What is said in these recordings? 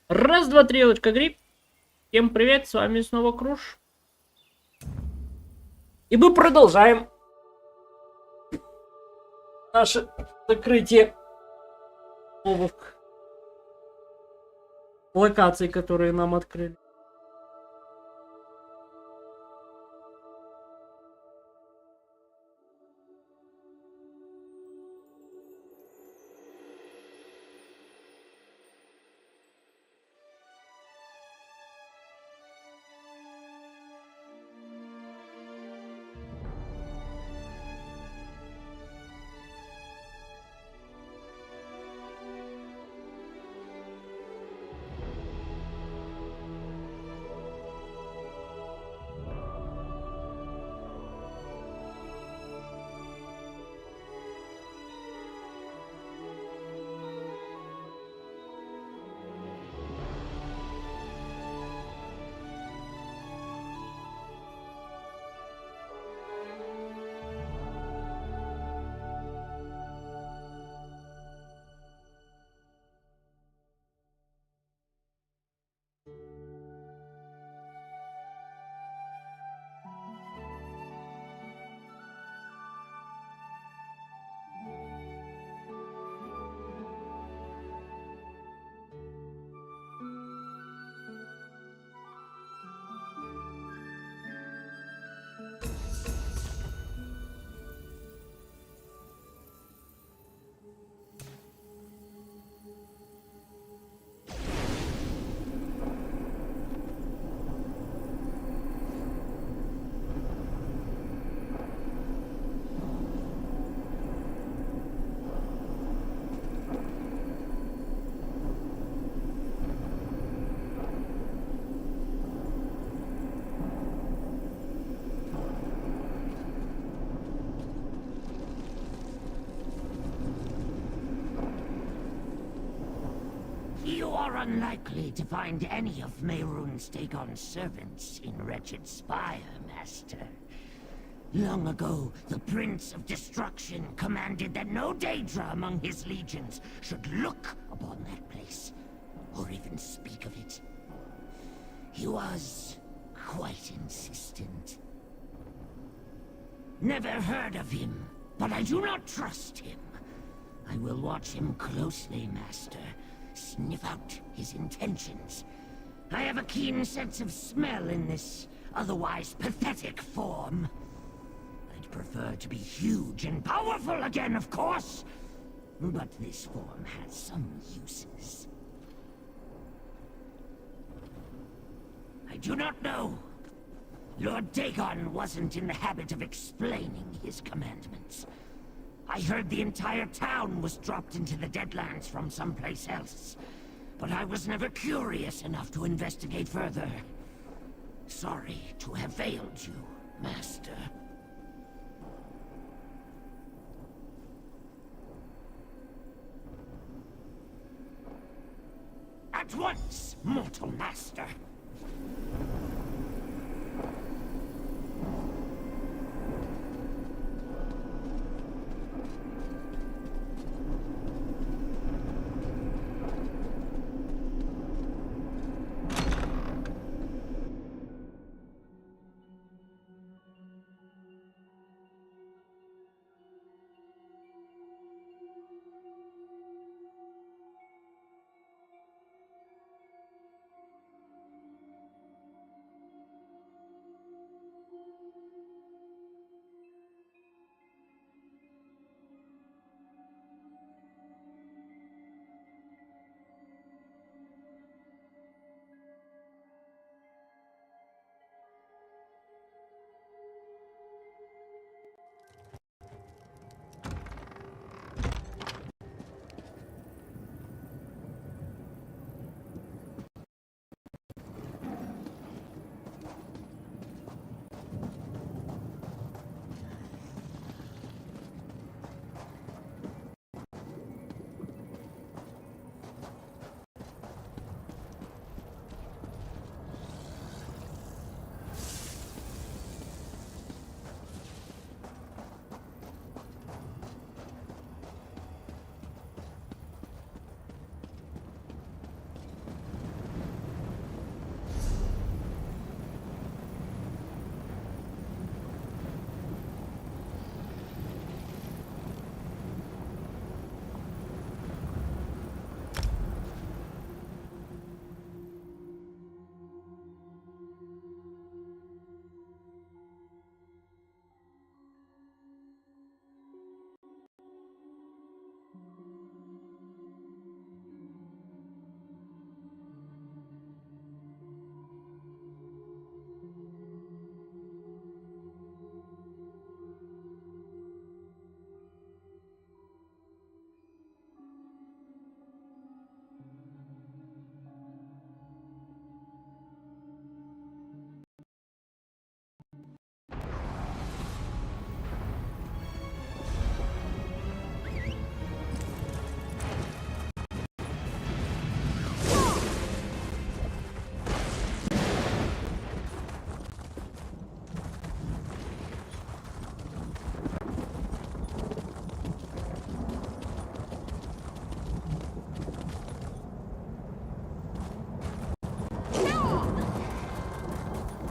Раз, два, три, гриб. Всем привет, с вами снова Круш. И мы продолжаем наше закрытие новых локаций, которые нам открыли. You are unlikely to find any of Mehrunes Dagon's servants in Wretched Spire, Master. Long ago, the Prince of Destruction commanded that no Daedra among his legions should look upon that place, or even speak of it. He was quite insistent. Never heard of him, but I do not trust him. I will watch him closely, Master. Sniff out his intentions. I have a keen sense of smell in this otherwise pathetic form. I'd prefer to be huge and powerful again, of course. But this form has some uses. I do not know. Lord Dagon wasn't in the habit of explaining his commandments. I heard the entire town was dropped into the Deadlands from someplace else, but I was never curious enough to investigate further. Sorry to have failed you, Master. At once, mortal master!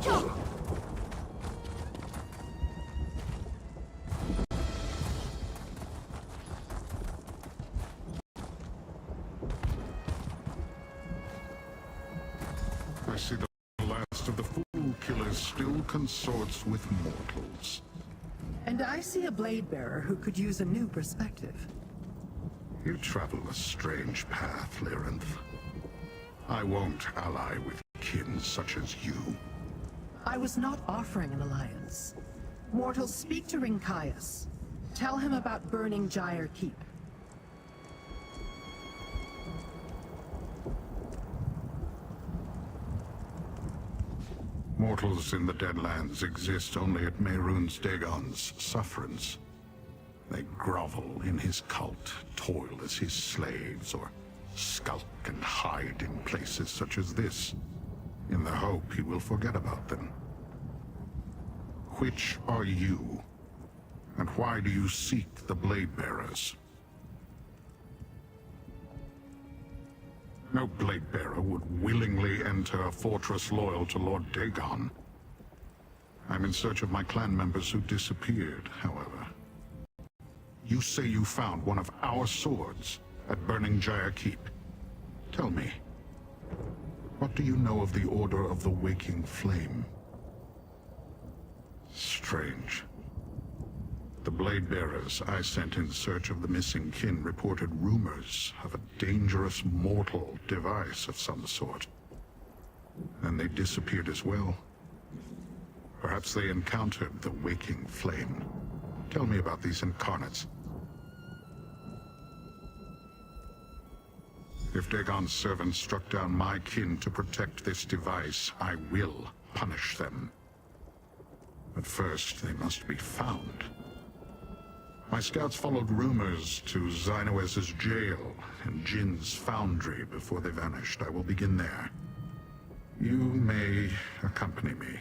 I see the last of the fool killers still consorts with mortals. And I see a blade bearer who could use a new perspective. You travel a strange path, Lyrinth. I won't ally with kin such as you. I was not offering an alliance. Mortals, speak to Rinkias. Tell him about burning Gyre Keep. Mortals in the Deadlands exist only at Mehrunes Dagon's sufferance. They grovel in his cult, toil as his slaves, or skulk and hide in places such as this, in the hope he will forget about them. Which are you? And why do you seek the Blade Bearers? No Blade Bearer would willingly enter a fortress loyal to Lord Dagon. I'm in search of my clan members who disappeared, however. You say you found one of our swords at Burning Gyre Keep. Tell me, what do you know of the Order of the Waking Flame? Strange. The Blade Bearers I sent in search of the missing kin reported rumors of a dangerous mortal device of some sort. Then they disappeared as well. Perhaps they encountered the Waking Flame. Tell me about these incarnates. If Dagon's servants struck down my kin to protect this device, I will punish them. But first, they must be found. My scouts followed rumors to Zynoes's jail and Jin's foundry before they vanished. I will begin there. You may accompany me.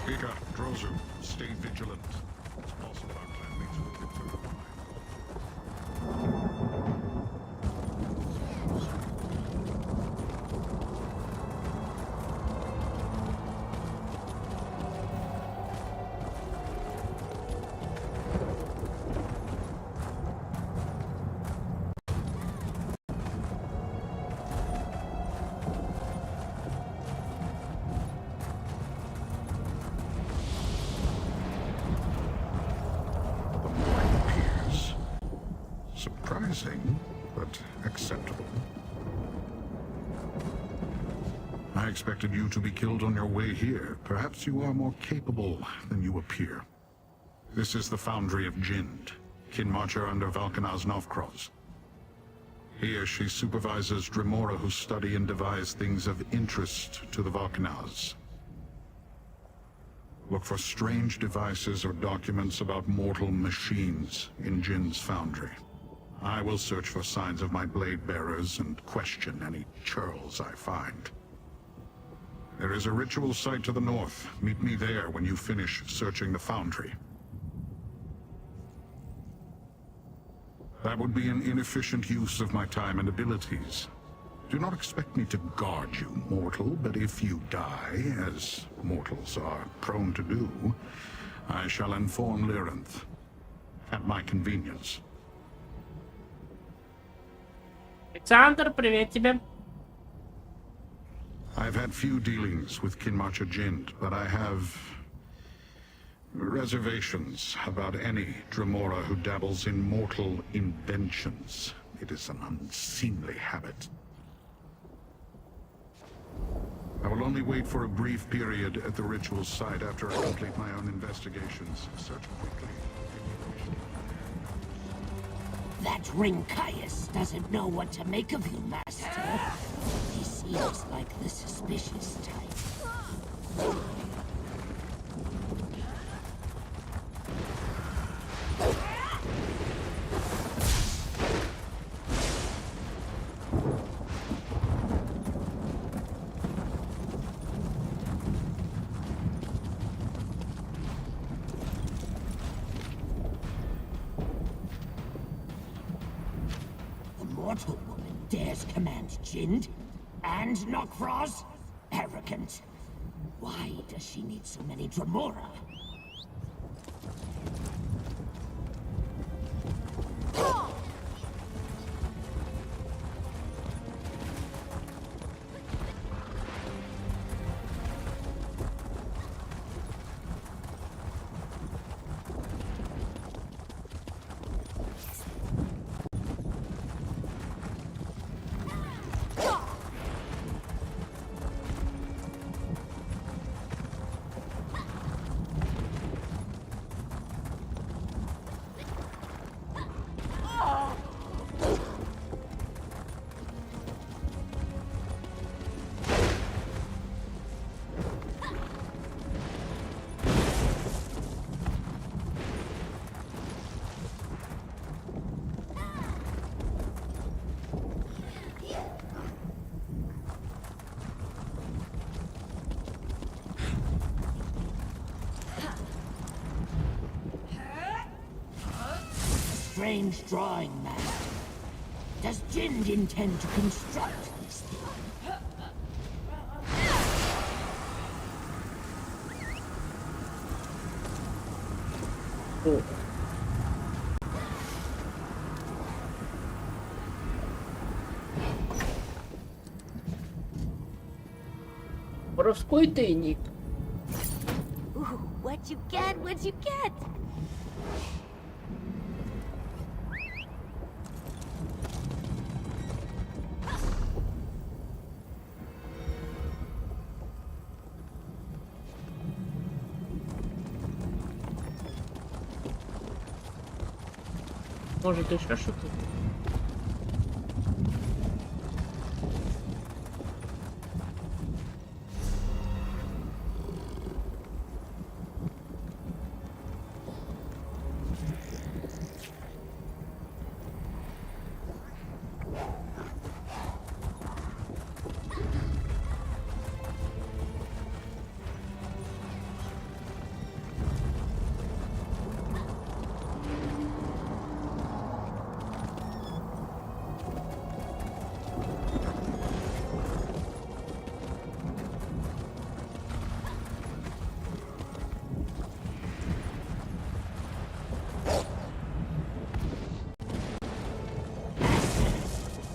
Ika, Drozu, stay vigilant. It's possible our clanmates will get through alive. Surprising, but acceptable. I expected you to be killed on your way here. Perhaps you are more capable than you appear. This is the foundry of Jind, kin marcher under Valkanaz Novkroz. Here she supervises Dremora who study and devise things of interest to the Valkanaz. Look for strange devices or documents about mortal machines in Jin's foundry. I will search for signs of my blade bearers and question any churls I find. There is a ritual site to the north. Meet me there when you finish searching the foundry. That would be an inefficient use of my time and abilities. Do not expect me to guard you, mortal, but if you die, as mortals are prone to do, I shall inform Lyrinth at my convenience. Александр, привет тебе. I've had few dealings with Kinmarcha Jind, but I have reservations about any Dremora who dabbles in mortal inventions. It is an unseemly habit. I will only wait for a brief period at the ritual site after I complete my own investigations. Search quickly. That Rinkias doesn't know what to make of you, Master. He seems like the suspicious type. mortal woman dares command Jind and Nokfrost? Arrogant. Why does she need so many Dremora? Strange drawing, Master. Does Jind intend to construct this thing? О. Воровской тайник. Ooh, what you get, what you get? Может, еще что-то?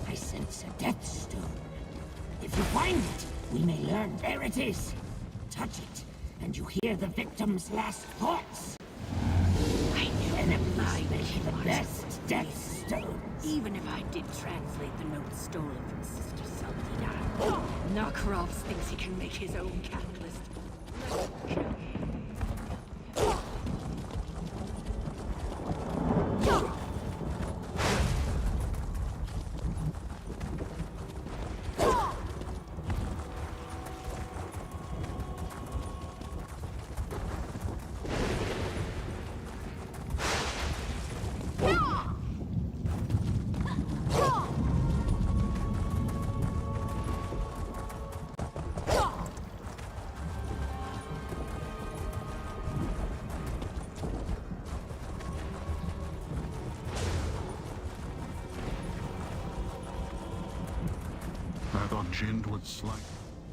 I sense a death stone. If you find it, we may learn. There it is. Touch it, and you hear the victim's last thoughts. I knew Enemies make the best death stones. Even if I did translate the note stolen from Sister Saltina, Nokrovs thinks he can make his own catalyst. I thought Jind would slight.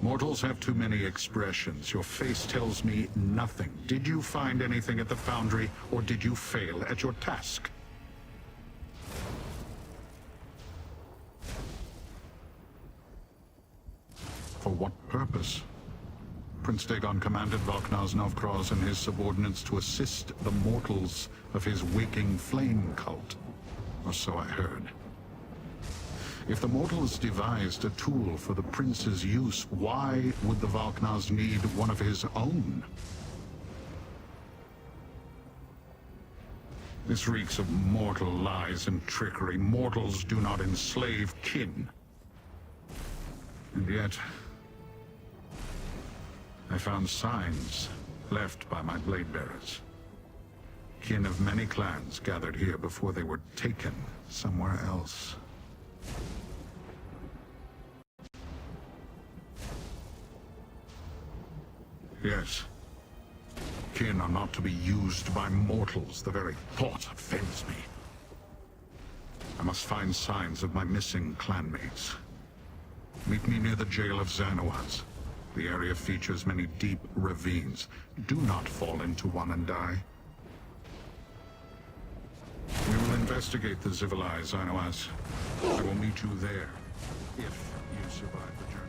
Mortals have too many expressions. Your face tells me nothing. Did you find anything at the foundry, or did you fail at your task? For what purpose? Prince Dagon commanded Valknar's Novkroz and his subordinates to assist the mortals of his waking flame cult. Or so I heard. If the mortals devised a tool for the prince's use, why would the Valknars need one of his own? This reeks of mortal lies and trickery. Mortals do not enslave kin. And yet, I found signs left by my blade bearers. Kin of many clans gathered here before they were taken somewhere else. Yes. Kin are not to be used by mortals. The very thought offends me. A must find signs of my missing clanmates. Meet me near the jail of Xanoaz. The area features many deep ravines. Do not fall into one and die. We will investigate the civilized Xanoaz. I will meet you there, if you survive the journey.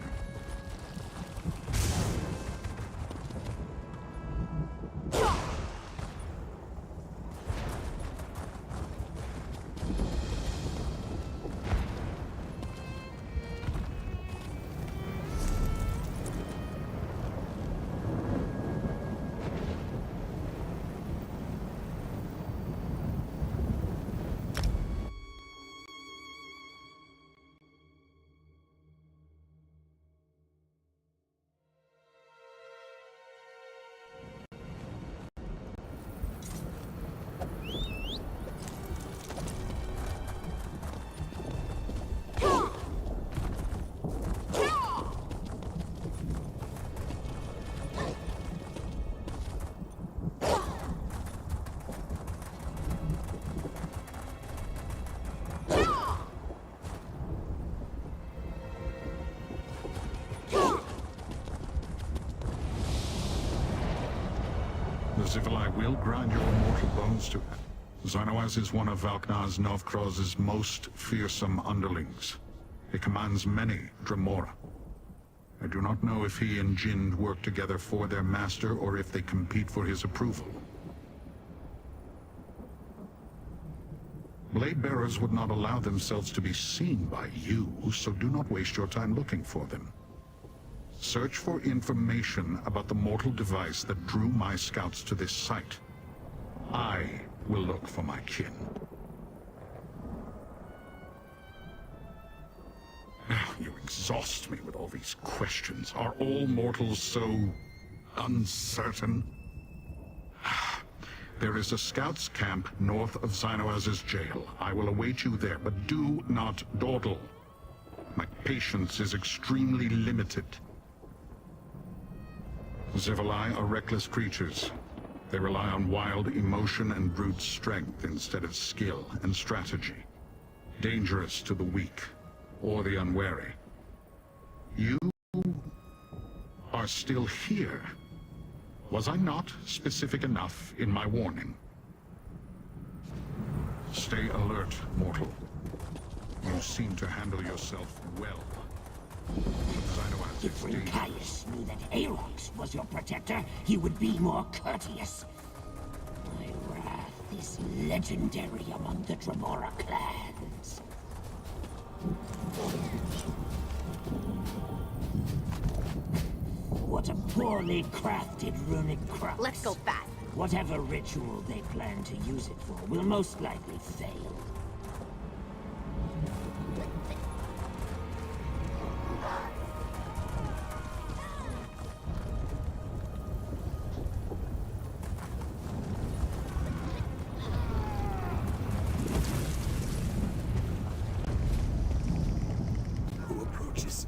The Zivilai will grind your mortal bones to it. Xanoaz is one of Valknar's Novkroz's most fearsome underlings. He commands many Dremora. I do not know if he and Jind work together for their master or if they compete for his approval. Blade bearers would not allow themselves to be seen by you, so do not waste your time looking for them. Search for information about the mortal device that drew my scouts to this site. I will look for my kin. You exhaust me with all these questions. Are all mortals so uncertain? There is a scouts camp north of Xanoaz's jail. I will await you there, but do not dawdle. My patience is extremely limited. Zivilai are reckless creatures. They rely on wild emotion and brute strength instead of skill and strategy. Dangerous to the weak or the unwary. You are still here. Was I not specific enough in my warning? Stay alert, mortal. You seem to handle yourself well. If Caius knew that Aerox was your protector, he would be more courteous. My wrath is legendary among the Dremora clans. What a poorly crafted runic crux. Let's go fast. Whatever ritual they plan to use it for will most likely fail. Who approaches?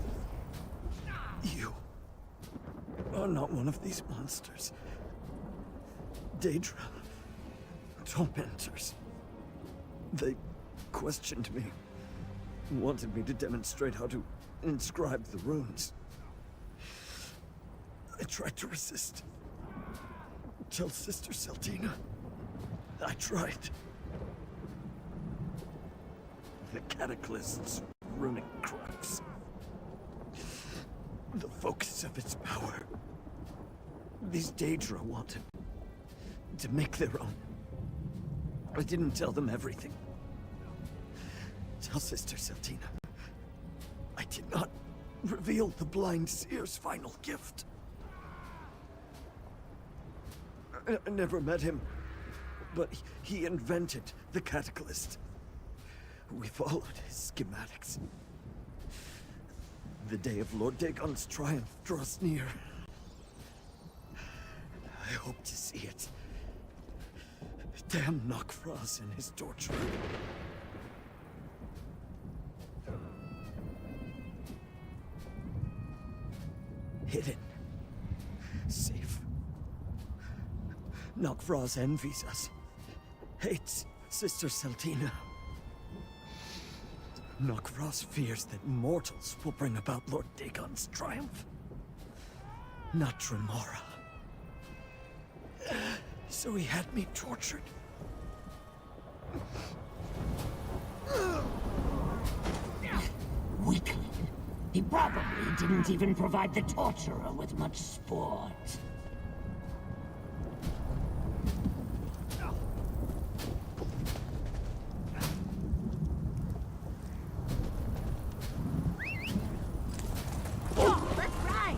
You are not one of these monsters. Daedra. Tormentors. They questioned me. Wanted me to demonstrate how to inscribe the runes. I tried to resist. Tell Sister Seltina. I tried. The Cataclyst's runic crux. The focus of its power. These Daedra wanted to make their own. I didn't tell them everything. Tell Sister Seltina. I did not reveal the Blind Seer's final gift. I never met him, but he invented the Cataclyst. We followed his schematics. The day of Lord Dagon's triumph draws near. I hope to see it. Damn Knockfrost and his torture. Hidden. Safe. Knockfrost envies us. Hates Sister Seltina. Nokros fears that mortals will bring about Lord Dagon's triumph, not Tremora. So he had me tortured. Weakling. He probably didn't even provide the torturer with much sport. Let's ride!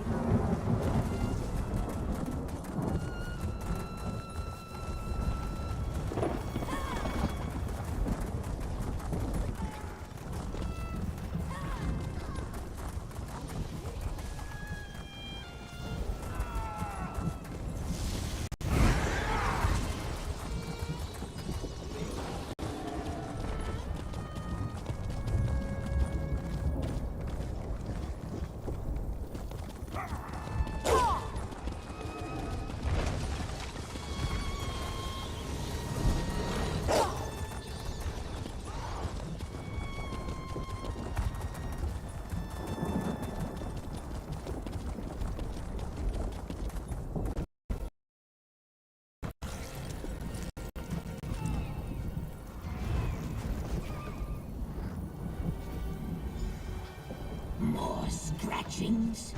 More scratchings?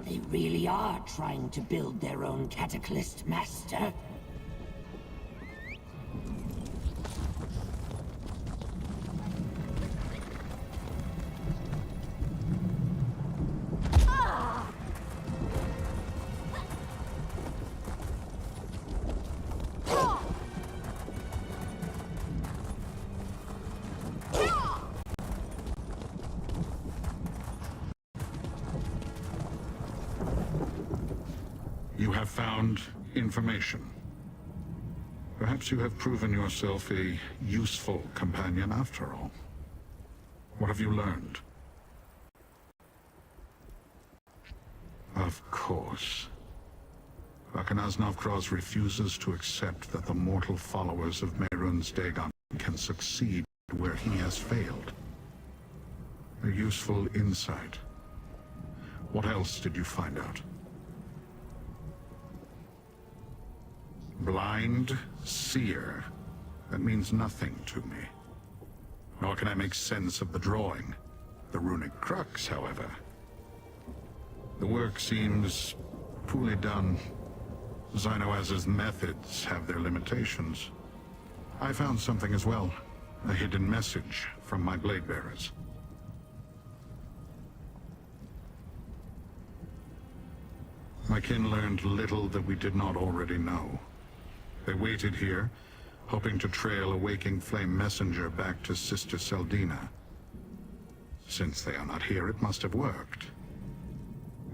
They really are trying to build their own cataclysm master. You have found information. Perhaps you have proven yourself a useful companion after all. What have you learned? Of course. Bakanaz Navkraz refuses to accept that the mortal followers of Mehrunes Dagon can succeed where he has failed. A useful insight. What else did you find out? Blind seer. That means nothing to me. Nor can I make sense of the drawing. The runic crux, however. The work seems poorly done. Xynoaz's methods have their limitations. I found something as well. A hidden message from my blade bearers. My kin learned little that we did not already know. They waited here, hoping to trail a waking flame messenger back to Sister Seldina. Since they are not here, it must have worked.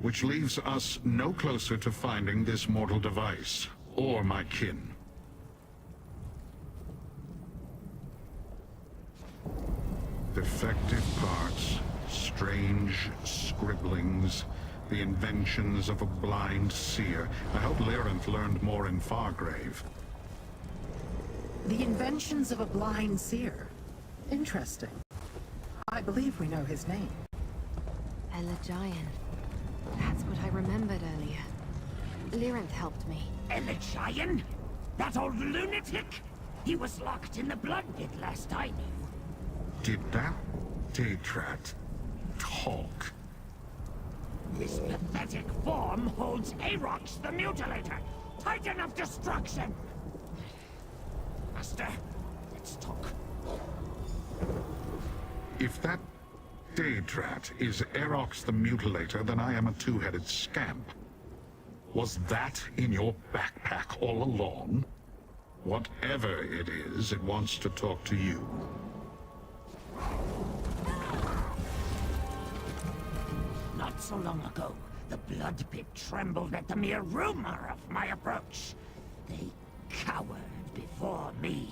Which leaves us no closer to finding this mortal device, or my kin. Defective parts, strange scribblings, the inventions of a blind seer. I hope Lyranth learned more in Fargrave. The inventions of a blind seer. Interesting. I believe we know his name. Elagian. That's what I remembered earlier. Lyranth helped me. Elagian? That old lunatic? He was locked in the blood pit last I knew. Did that Daedrat talk? This pathetic form holds Arox the Mutilator, Titan of Destruction! Master, let's talk. If that Daedrat is Arox the Mutilator, then I am a two-headed scamp. Was that in your backpack all along? Whatever it is, it wants to talk to you. Not so long ago, the blood pit trembled at the mere rumor of my approach. They cowered before me.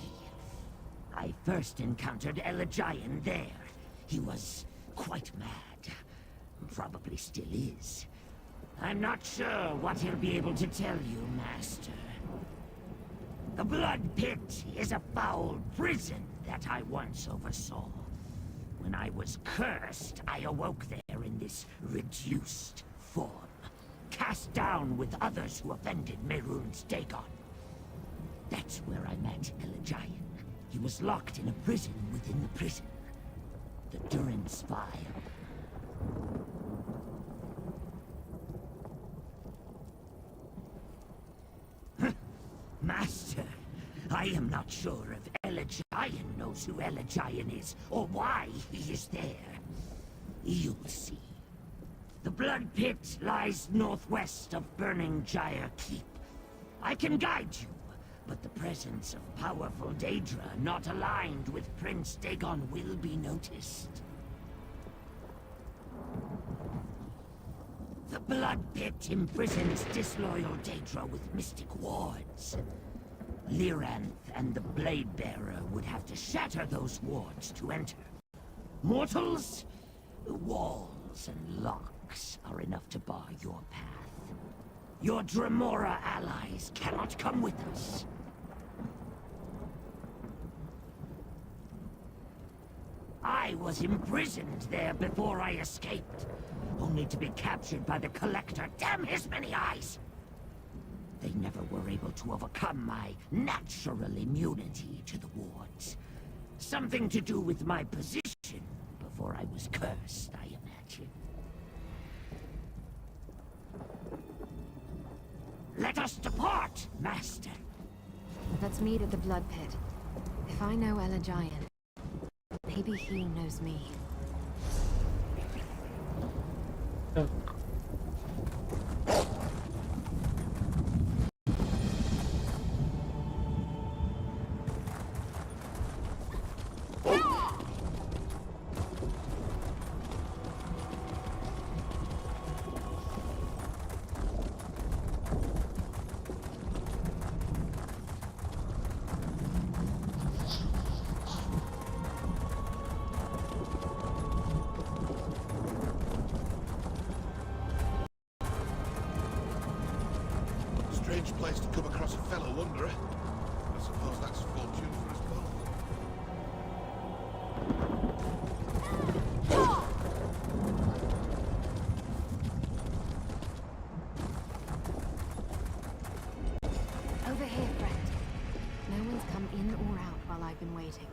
I first encountered Elagian there. He was quite mad. Probably still is. I'm not sure what he'll be able to tell you, Master. The blood pit is a foul prison that I once oversaw. When I was cursed, I awoke there in this reduced form, cast down with others who offended Mehrunes Dagon. That's where I met Elijah. He was locked in a prison within the prison. The Durance File. Master, I am not sure if Elijah knows who Elijah is, or why he is there. You'll see. The Blood Pit lies northwest of Burning Gyre Keep. I can guide you, but the presence of powerful Daedra not aligned with Prince Dagon will be noticed. The Blood Pit imprisons disloyal Daedra with mystic wards. Lyranth and the Blade Bearer would have to shatter those wards to enter. Mortals, walls and locks are enough to bar your path. Your Dremora allies cannot come with us. I was imprisoned there before I escaped, only to be captured by the Collector. Damn his many eyes! They never were able to overcome my natural immunity to the wards. Something to do with my position before I was cursed, I imagine. Let us depart, Master. Let's meet at the Blood Pit. If I know Elijah, maybe he knows me. Так. Strange place to come across a fellow wanderer. I suppose that's fortune for us both. Over here, friend. No one's come in or out while I've been waiting.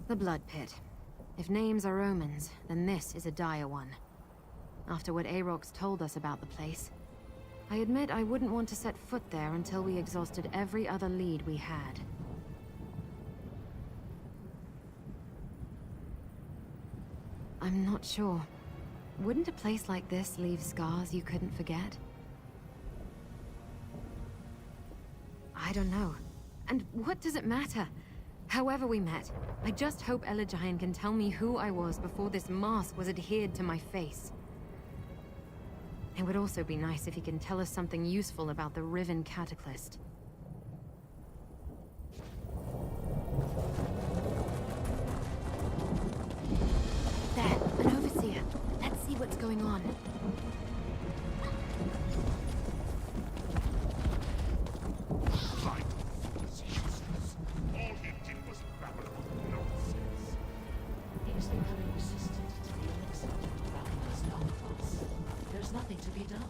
The Blood Pit. If names are omens, then this is a dire one. After what Aarox told us about the place, I admit I wouldn't want to set foot there until we exhausted every other lead we had. I'm not sure. Wouldn't a place like this leave scars you couldn't forget? I don't know. And what does it matter? However we met, I just hope Elijah can tell me who I was before this mask was adhered to my face. It would also be nice if he can tell us something useful about the Riven Cataclysm. There, an overseer. Let's see what's going on. Right. It's useless. All he did was babble on nonsense. He was becoming resistant to the elixir around his knockbox. There's nothing to be done.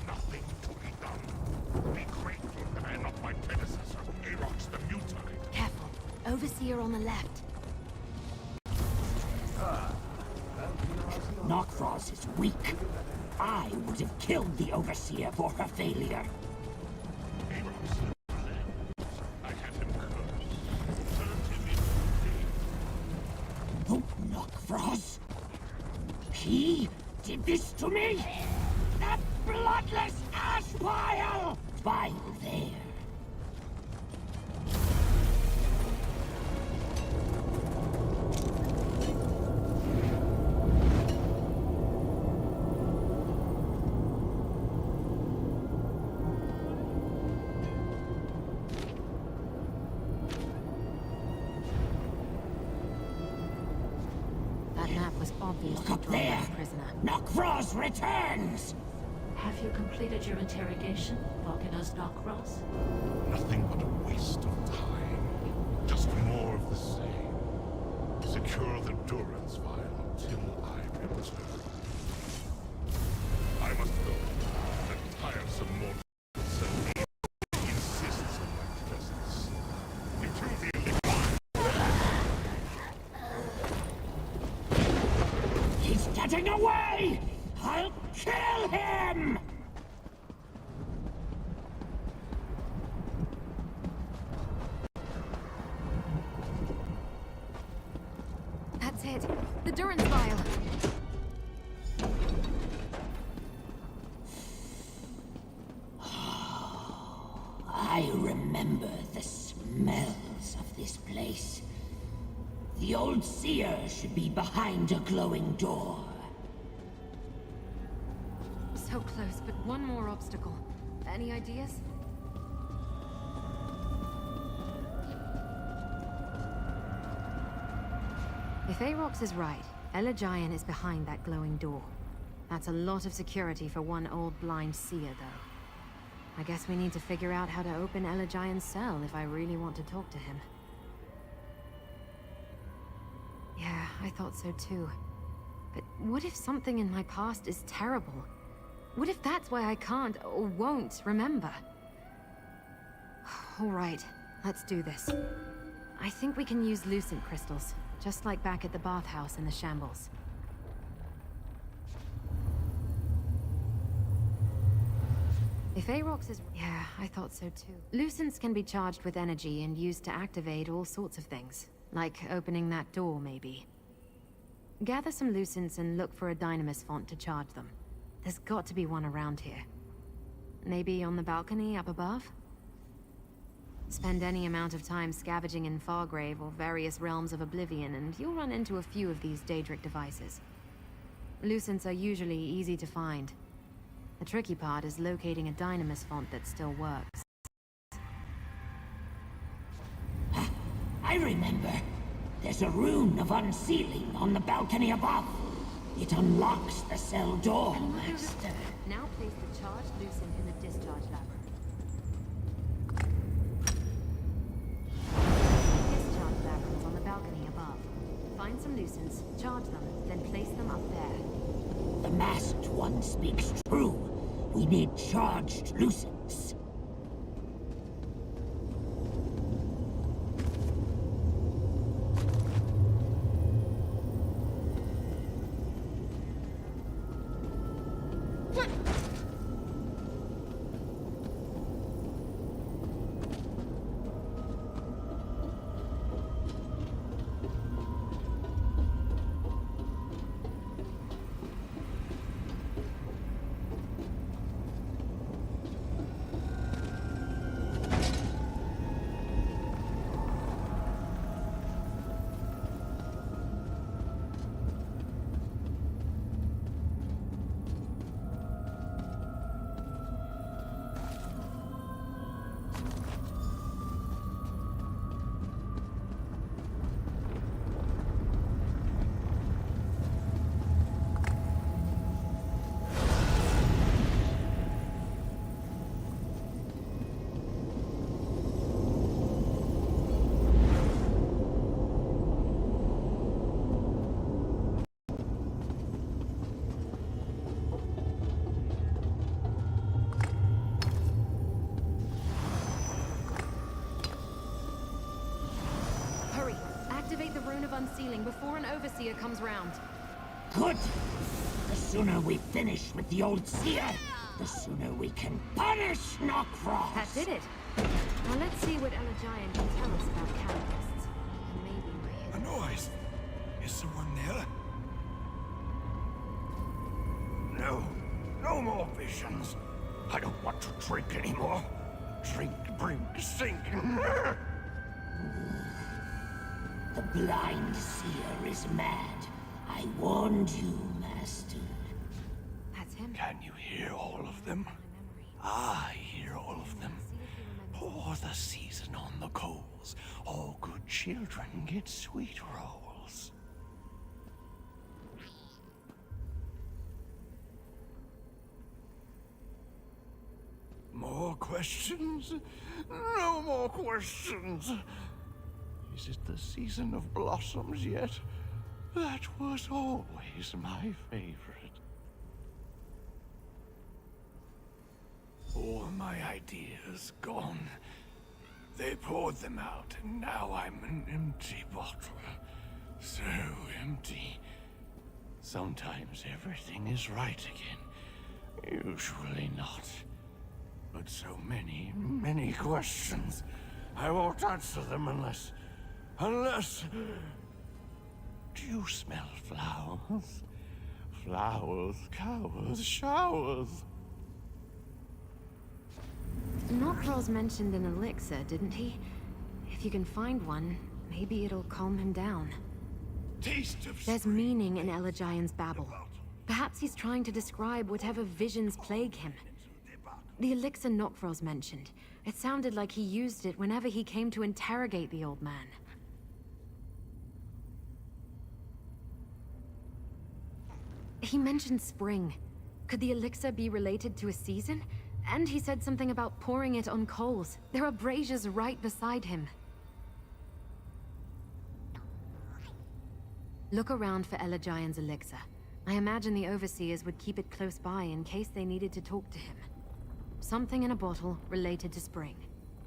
Nothing to be done. Be grateful that I am not my predecessor, Aarox the Mutide. Careful. Overseer on the left. Knockfrost is weak. I would have killed the Overseer for her failure. Aarox, I had him cursed. Turned him into a Oh, Knockfrost! He did this to me? That bloodless ash pile! Pile there. That map was obviously Look up drawn by there! a prisoner. Knockfrost returns! Have you completed your interrogation, Vulcanus Knockross? Nothing but a waste of time. Just more of the same. endurance vial until I return. I must go. That tiresome mortal insists on my presence. He's getting away! I'll kill him! That's it. The Durance vial. I remember the smells of this place. The old seer should be behind a glowing door. So close, but one more obstacle. Any ideas? If Aarox is right, Elagian is behind that glowing door. That's a lot of security for one old blind seer, though. I guess we need to figure out how to open Elagian's cell if I really want to talk to him. Yeah, I thought so too. But what if something in my past is terrible? What if that's why I can't or won't remember? All right, let's do this. I think we can use lucent crystals, just like back at the bathhouse in the shambles. If Aarox is... Yeah, I thought so too. Lucents can be charged with energy and used to activate all sorts of things. Like opening that door, maybe. Gather some lucents and look for a dynamis font to charge them. There's got to be one around here. Maybe on the balcony up above? Spend any amount of time scavenging in Fargrave or various realms of oblivion and you'll run into a few of these Daedric devices. Lucents are usually easy to find. The tricky part is locating a dynamis font that still works. I remember. There's a rune of unsealing on the balcony above. It unlocks the cell door, Master. Now place the charged lucent in the discharge labyrinth. Discharge labyrinths on the balcony above. Find some lucents, charge them, then place them up there. The masked one speaks true. We need charged lucents. Activate the rune of unsealing before an overseer comes round. Good! The sooner we finish with the old seer, the sooner we can punish Knockfrost! That did it. Now let's see what Elagian can tell us about catalysts. And maybe my hidden... A noise! Is someone there? No. No more visions. I don't want to drink anymore. Drink, drink, sink. The blind seer is mad. I warned you, Master. That's him. Can you hear all of them? I hear all of them. Pour the season on the coals. All good children get sweet rolls. More questions? No more questions! Is it the season of blossoms yet? That was always my favorite. All my ideas gone. They poured them out, and now I'm an empty bottle. So empty. Sometimes everything is right again. Usually not. But so many questions. I won't answer them unless... Do you smell flowers? Flowers, cowers, showers. Nocros mentioned an elixir, didn't he? If you can find one, maybe it'll calm him down. Taste of There's meaning in Elagian's babble. Perhaps he's trying to describe whatever visions plague him. The elixir Nocros mentioned. It sounded like he used it whenever he came to interrogate the old man. He mentioned spring. Could the elixir be related to a season? And he said something about pouring it on coals. There are braziers right beside him. Look around for Elagian's elixir. I imagine the overseers would keep it close by in case they needed to talk to him. Something in a bottle related to spring.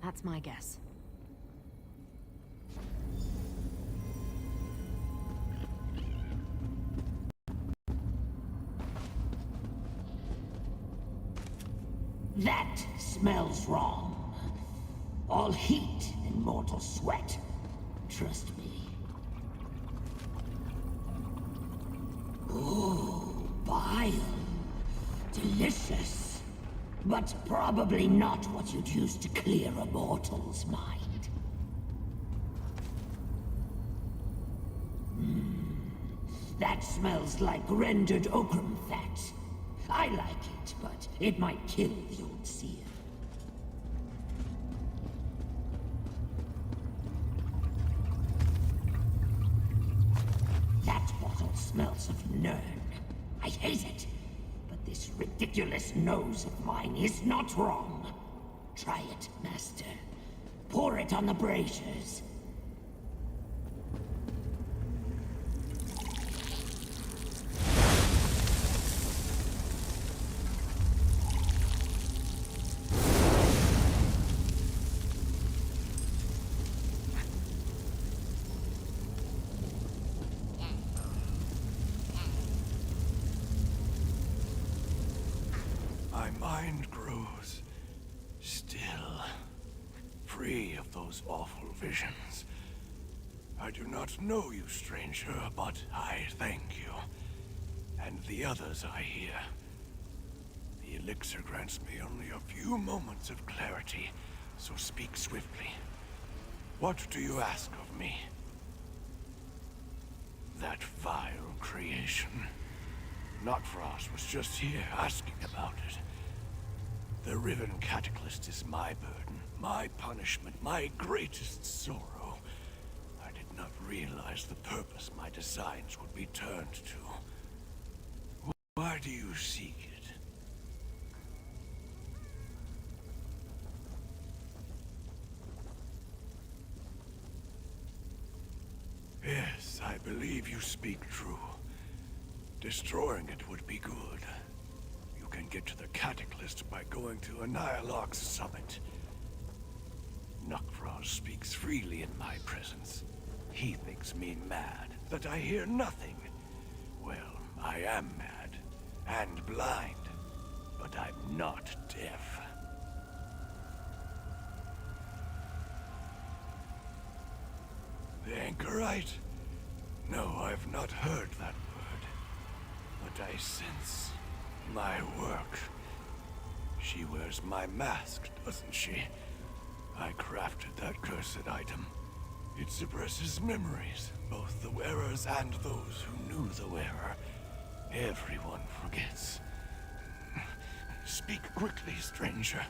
That's my guess. That smells wrong. All heat and mortal sweat. Trust me. Ooh, bile. Delicious. But probably not what you'd use to clear a mortal's mind. That smells like rendered okram fat. I like it, but it might kill the old seer. That bottle smells of Nern. I hate it, but this ridiculous nose of mine is not wrong. Try it, Master. Pour it on the braziers. My mind grows still, free of those awful visions. I do not know you, stranger, but I thank you. And the others I hear. The elixir grants me only a few moments of clarity, so speak swiftly. What do you ask of me? That vile creation. Nocros was just here asking about it. The Riven Cataclysm is my burden, my punishment, my greatest sorrow. I did not realize the purpose my designs would be turned to. Why do you seek it? Yes, I believe you speak true. Destroying it would be good. You can get to the Cataclysm by going to Annihilog's summit. Nocros speaks freely in my presence. He thinks me mad, that I hear nothing. Well, I am mad, and blind, but I'm not deaf. The Anchorite? No, I've not heard that word. But I sense my work. She wears my mask, doesn't she? I crafted that cursed item. It suppresses memories, both the wearers and those who knew the wearer. Everyone forgets. Speak quickly, stranger.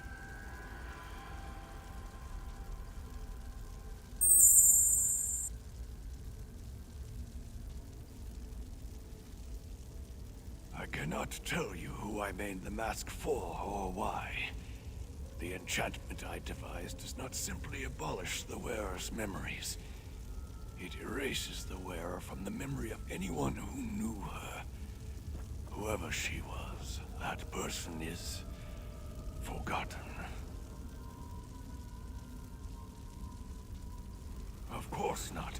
I cannot tell you who I made the mask for or why. The enchantment I devised does not simply abolish the wearer's memories. It erases erases the wearer from the memory of anyone who knew her. Whoever she was, that person is forgotten. Of course not.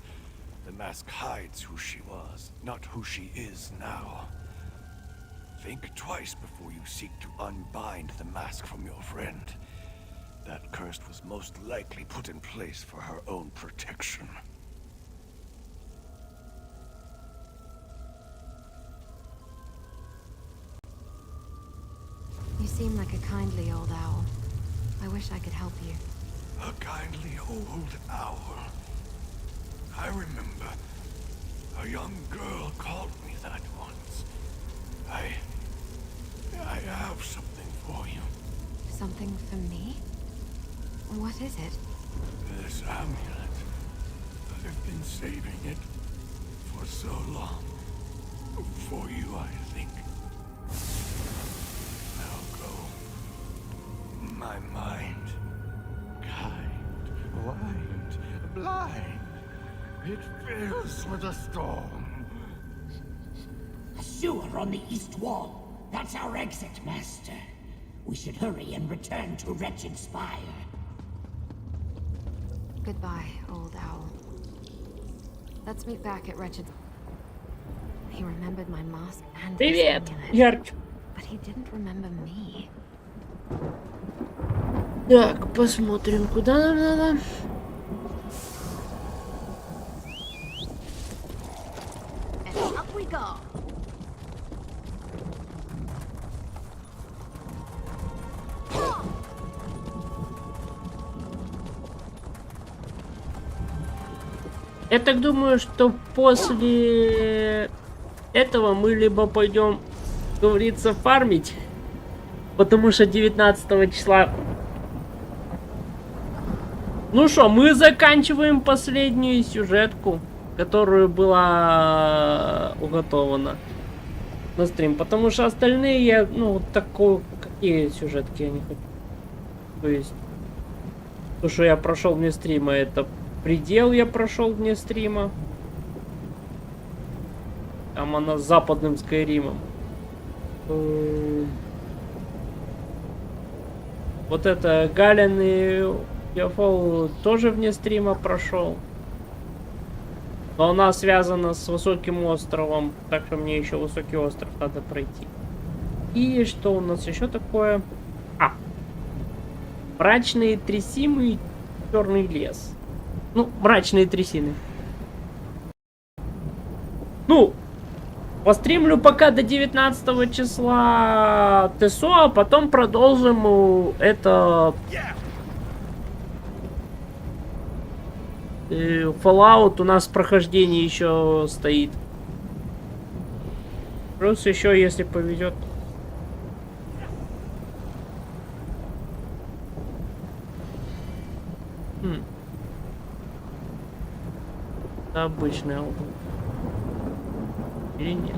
The mask hides who she was, not who she is now. Think twice before you seek to unbind the mask from your friend. That curse was most likely put in place for her own protection. You seem like a kindly old owl. I wish I could help you. A kindly old owl. I remember a young girl called me that once. I have something for you. Something for me? What is it? This amulet. I've been saving it for so long. For you, I think. Now go. My mind. Kind, blind, blind. It fills with a storm. A sewer on the east wall. That's our exit, Master. We should hurry and return to Wretched Spire. Goodbye, old owl. Let's meet back at Wretched. He remembered my mask and his Привет, amulet, Ярч. but he didn't remember me. Так, посмотрим, куда нам надо. And up we go. Я так думаю, что после этого мы либо пойдем, как говорится, фармить, потому что 19 числа... Ну что, мы заканчиваем последнюю сюжетку, которую была уготована на стрим, потому что остальные я, ну, такой, какие сюжетки я не хочу. То есть, то, что я прошел вне стрима, это предел я прошел вне стрима. Там она с западным Скайримом. Вот это Гален и Яфол тоже вне стрима прошел. Но она связана с Высоким островом, так что мне еще Высокий остров надо пройти. И что у нас еще такое? А! Мрачные трясимы и черный лес. Ну, мрачные трясины. Ну, постримлю пока до 19 числа ТСО, а потом продолжим это... Fallout у нас прохождение еще стоит. Плюс еще, если повезет. Это обычная область. Или нет?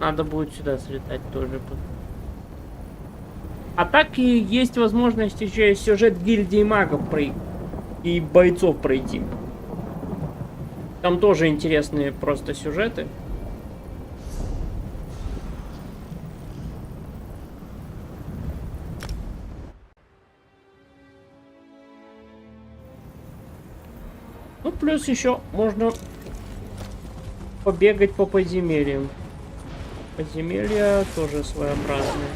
Надо будет сюда слетать тоже. А так и есть возможность еще сюжет гильдии магов и бойцов пройти. Там тоже интересные просто сюжеты. Ну, плюс еще можно побегать по подземельям. Подземелья тоже своеобразные.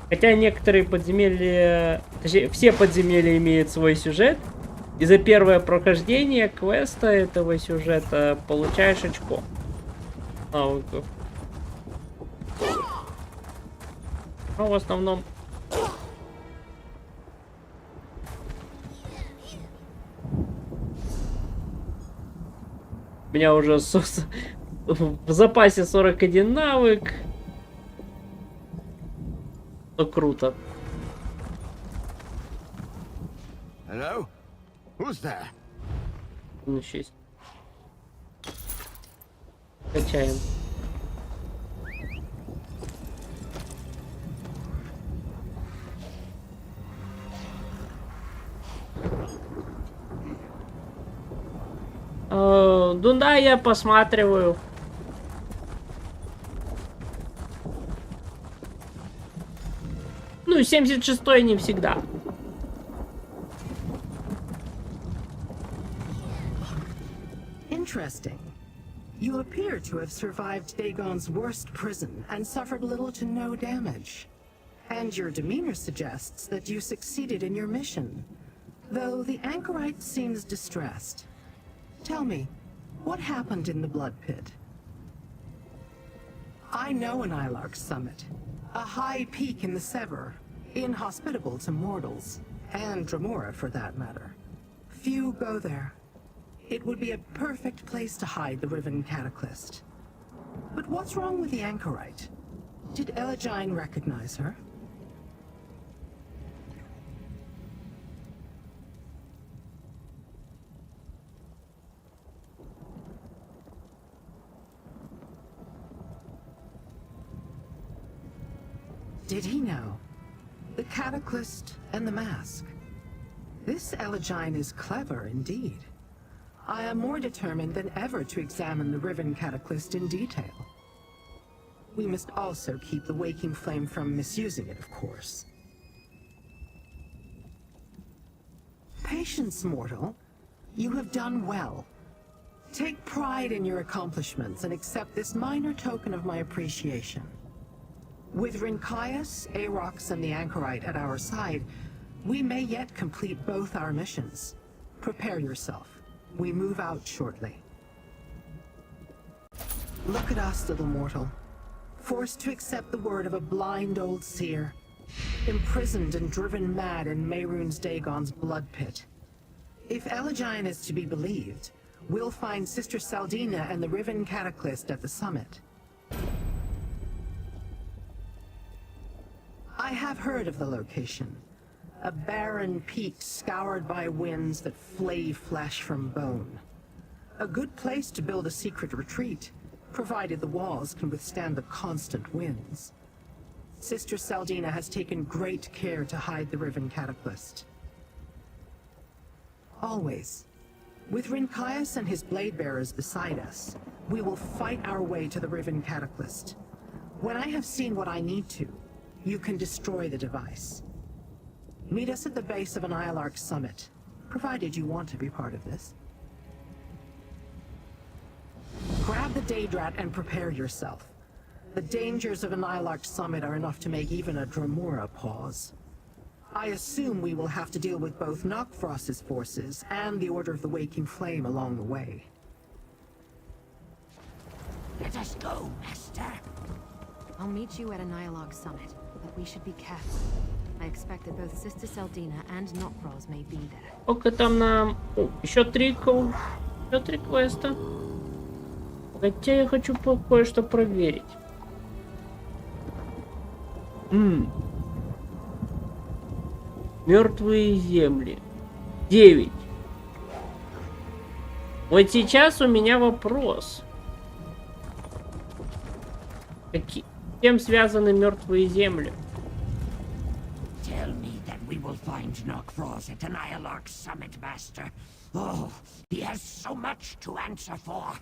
Хотя некоторые подземелья, точнее, все подземелья имеют свой сюжет. И за первое прохождение квеста этого сюжета получаешь очко навыков. Но в основном... У меня уже в запасе 41 навык. Ну, круто. Hello? Who's there? Ну, 6. Качаем. Ну да, я посматриваю. Ну, 76-й не всегда. Interesting. You appear to have survived Dagon's worst prison and suffered little to no damage. And your demeanor suggests that you succeeded in your mission, though the anchorite seems distressed. Tell me, what happened in the blood pit? I know an Ilark summit, a high peak in the Sever, inhospitable to mortals, and Dremora for that matter. Few go there. It would be a perfect place to hide the Riven Cataclysm. But what's wrong with the anchorite? Did Elegine recognize her? Did he know? The Cataclysm and the mask. This Elegine is clever indeed. I am more determined than ever to examine the Riven Cataclysm in detail. We must also keep the Waking Flame from misusing it, of course. Patience, mortal. You have done well. Take pride in your accomplishments and accept this minor token of my appreciation. With Rinkias, Arox, and the Anchorite at our side, we may yet complete both our missions. Prepare yourself. We move out shortly. Look at us, little mortal. Forced to accept the word of a blind old seer. Imprisoned and driven mad in Mehrunes Dagon's blood pit. If Elegine is to be believed, we'll find Sister Saldina and the Riven Cataclysm at the summit. I have heard of the location. A barren peak scoured by winds that flay flesh from bone. A good place to build a secret retreat, provided the walls can withstand the constant winds. Sister Saldina has taken great care to hide the Riven Cataclysm. Always. With Rinkias and his blade bearers beside us, we will fight our way to the Riven Cataclysm. When I have seen what I need to, you can destroy the device. Meet us at the base of an Ilark summit, provided you want to be part of this. Grab the Daedrat and prepare yourself. The dangers of an Ilark summit are enough to make even a Dremora pause. I assume we will have to deal with both Knockfrost's forces and the Order of the Waking Flame along the way. Let us go, Master. I'll meet you at an Ilark summit, but we should be careful. I expect that both Sister Saldina and Knockfrost may be there. Сколько там нам... О, еще три квеста. Хотя я хочу кое-что проверить. Мертвые земли. 9. Вот сейчас у меня вопрос. С чем связаны мертвые земли? Tell me that we will find Knockfrost at an Ilark summit, Master. Oh, he has so much to answer for.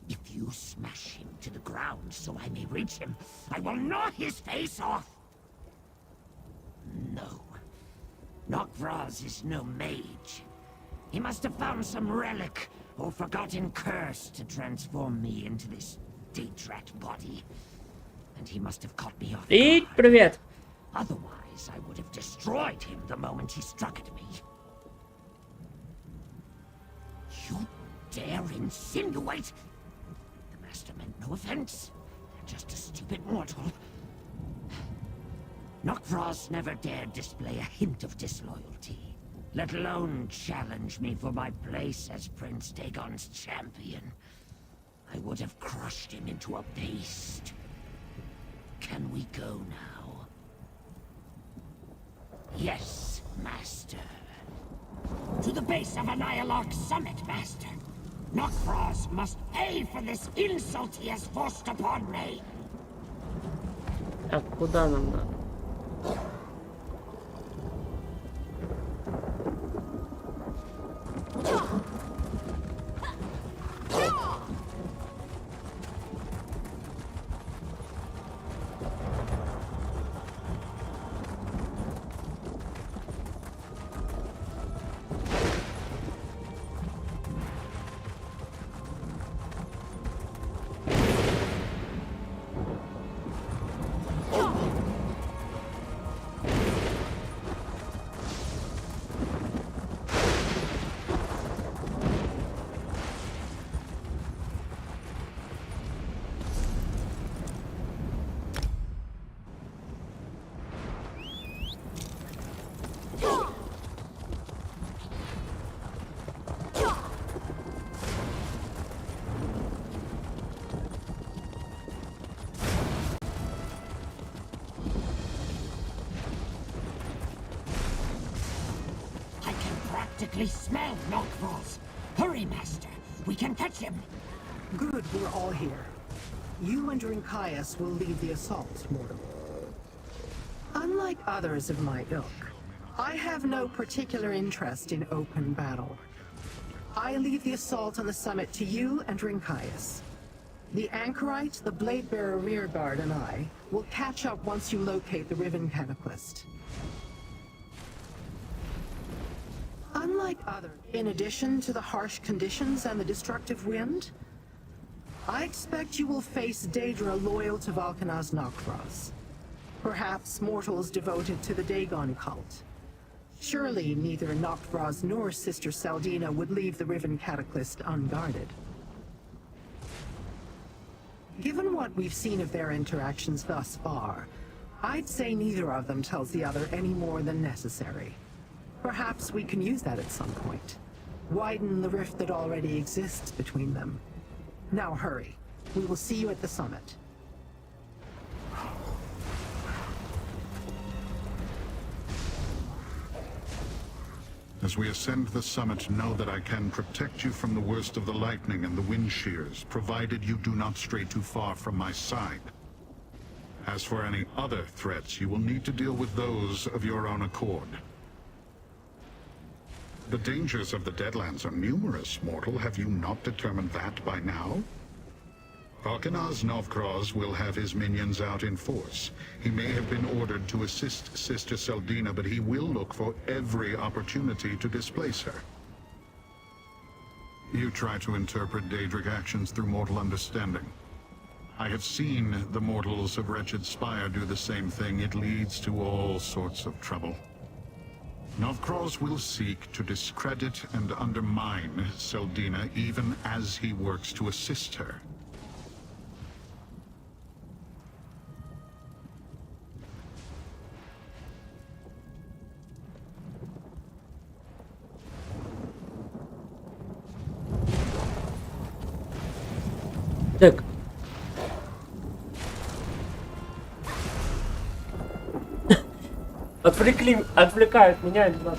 If you smash him to the ground so I may reach him, I will gnaw his face off. No. Knockfrost is no mage. He must have found some relic or forgotten curse to transform me into this Daedrat body. And he must have caught me off guard. Привет. Otherwise, I would have destroyed him the moment he struck at me. You dare insinuate? The Master meant no offense. They're just a stupid mortal. Knockfrost never dared display a hint of disloyalty, let alone challenge me for my place as Prince Dagon's champion. I would have crushed him into a paste. Can we go now? Yes, Master. To the base of an Ilark summit, Master. Knockfrost must pay for this insult he has forced upon me. Так, куда нам надо? distinctly smell Noctros. Hurry, Master. We can catch him. Good, we're all here. You and Rinkias will lead the assault, mortal. Unlike others of my ilk, I have no particular interest in open battle. I leave the assault on the summit to you and Rinkias. The Anchorite, the Blade-Bearer rearguard, and I will catch up once you locate the Riven Cataclysm. Unlike others, in addition to the harsh conditions and the destructive wind, I expect you will face Daedra loyal to Valkanaz Noctros. Perhaps mortals devoted to the Dagon cult. Surely neither Noctros nor Sister Saldina would leave the Riven Cataclysm unguarded. Given what we've seen of their interactions thus far, I'd say neither of them tells the other any more than necessary. Perhaps we can use that at some point. Widen the rift that already exists between them. Now hurry. We will see you at the summit. As we ascend the summit, know that I can protect you from the worst of the lightning and the wind shears, provided you do not stray too far from my side. As for any other threats, you will need to deal with those of your own accord. The dangers of the Deadlands are numerous, mortal. Have you not determined that by now? Valkanaz Novkroz will have his minions out in force. He may have been ordered to assist Sister Saldina, but he will look for every opportunity to displace her. You try to interpret Daedric actions through mortal understanding. I have seen the mortals of Wretched Spire do the same thing. It leads to all sorts of trouble. Novkroz will seek to discredit and undermine Saldina even as he works to assist her. Так. Отвлекают меня немного.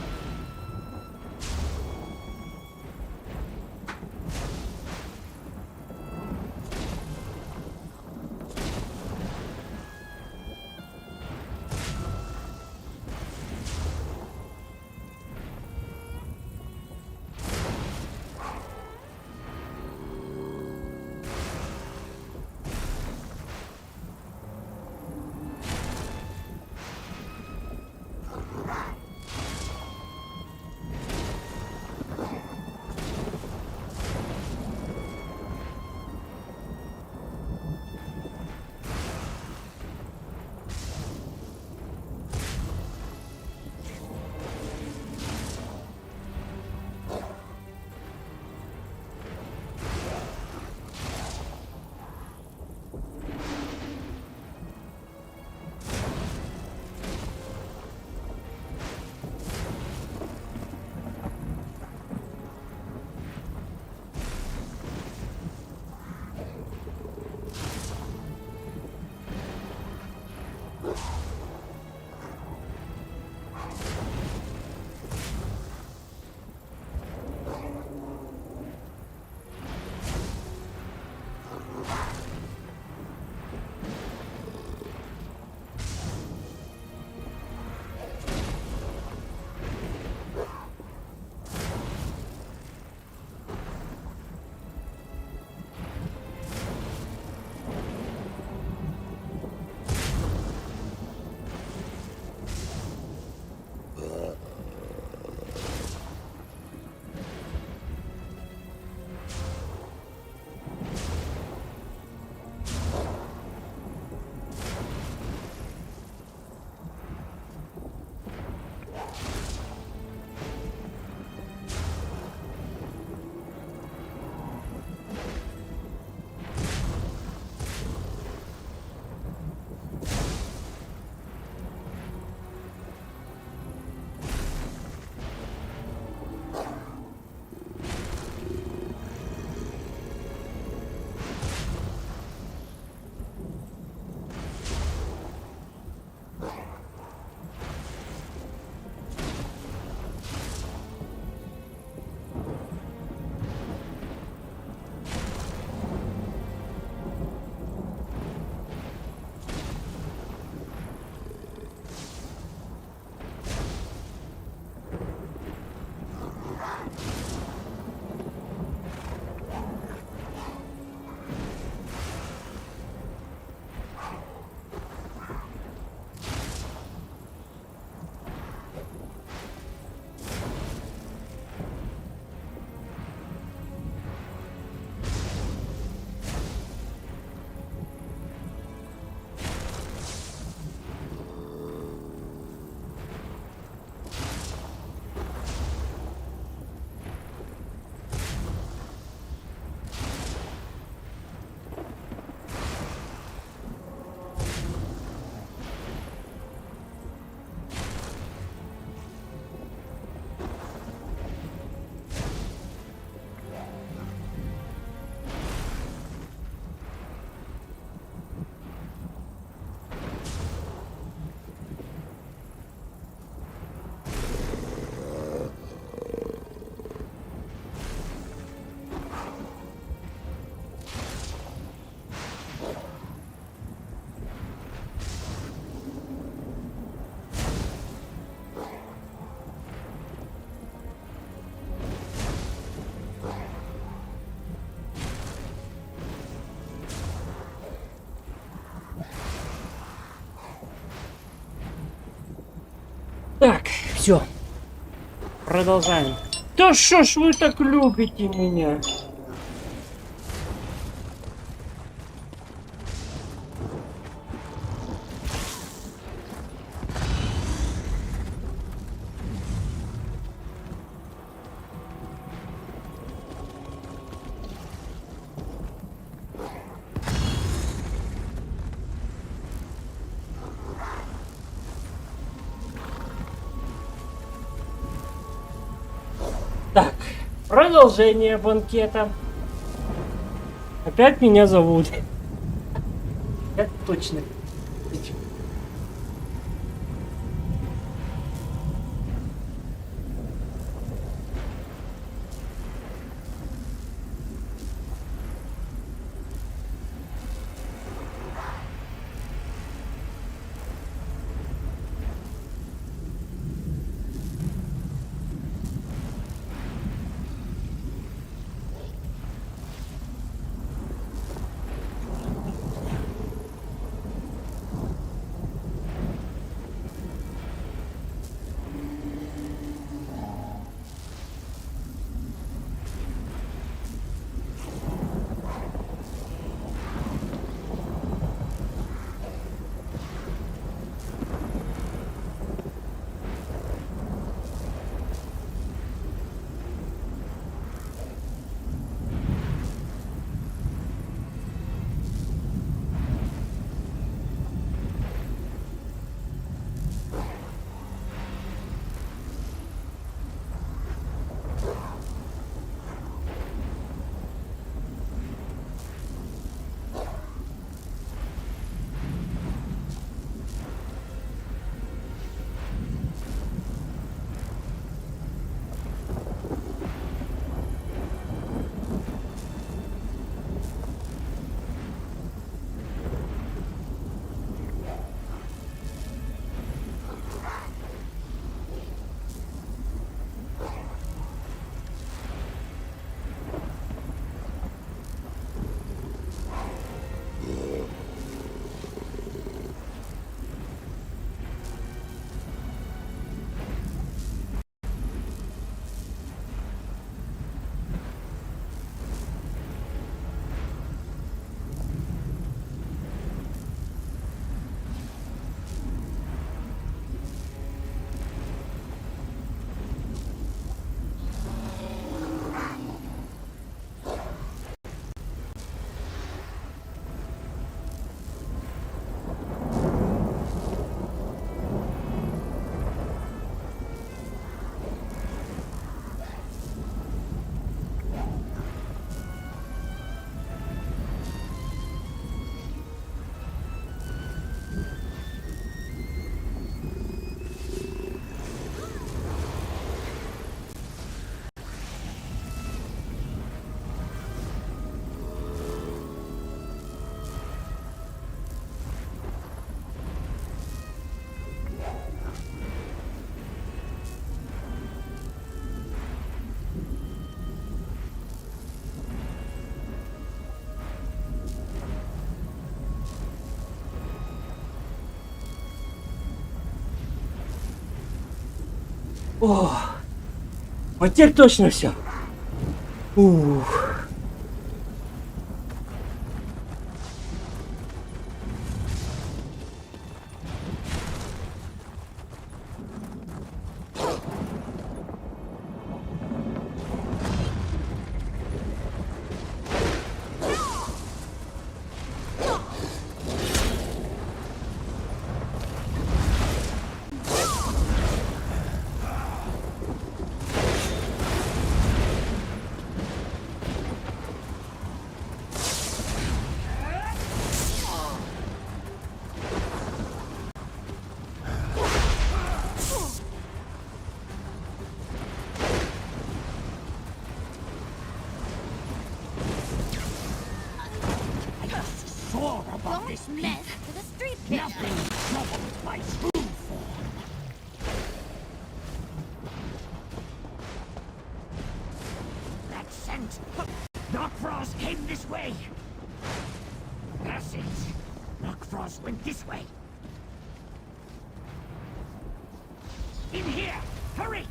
Так, все. Продолжаем. Да шо ж вы так любите меня? Так, продолжение банкета. Опять меня зовут. Это точно. О, вот теперь точно все. Ух. Soar above this mess to the street kid. Nothing troubles my true form. That scent! Knockfrost came this way! That's it! Knockfrost went this way! In here! Hurry!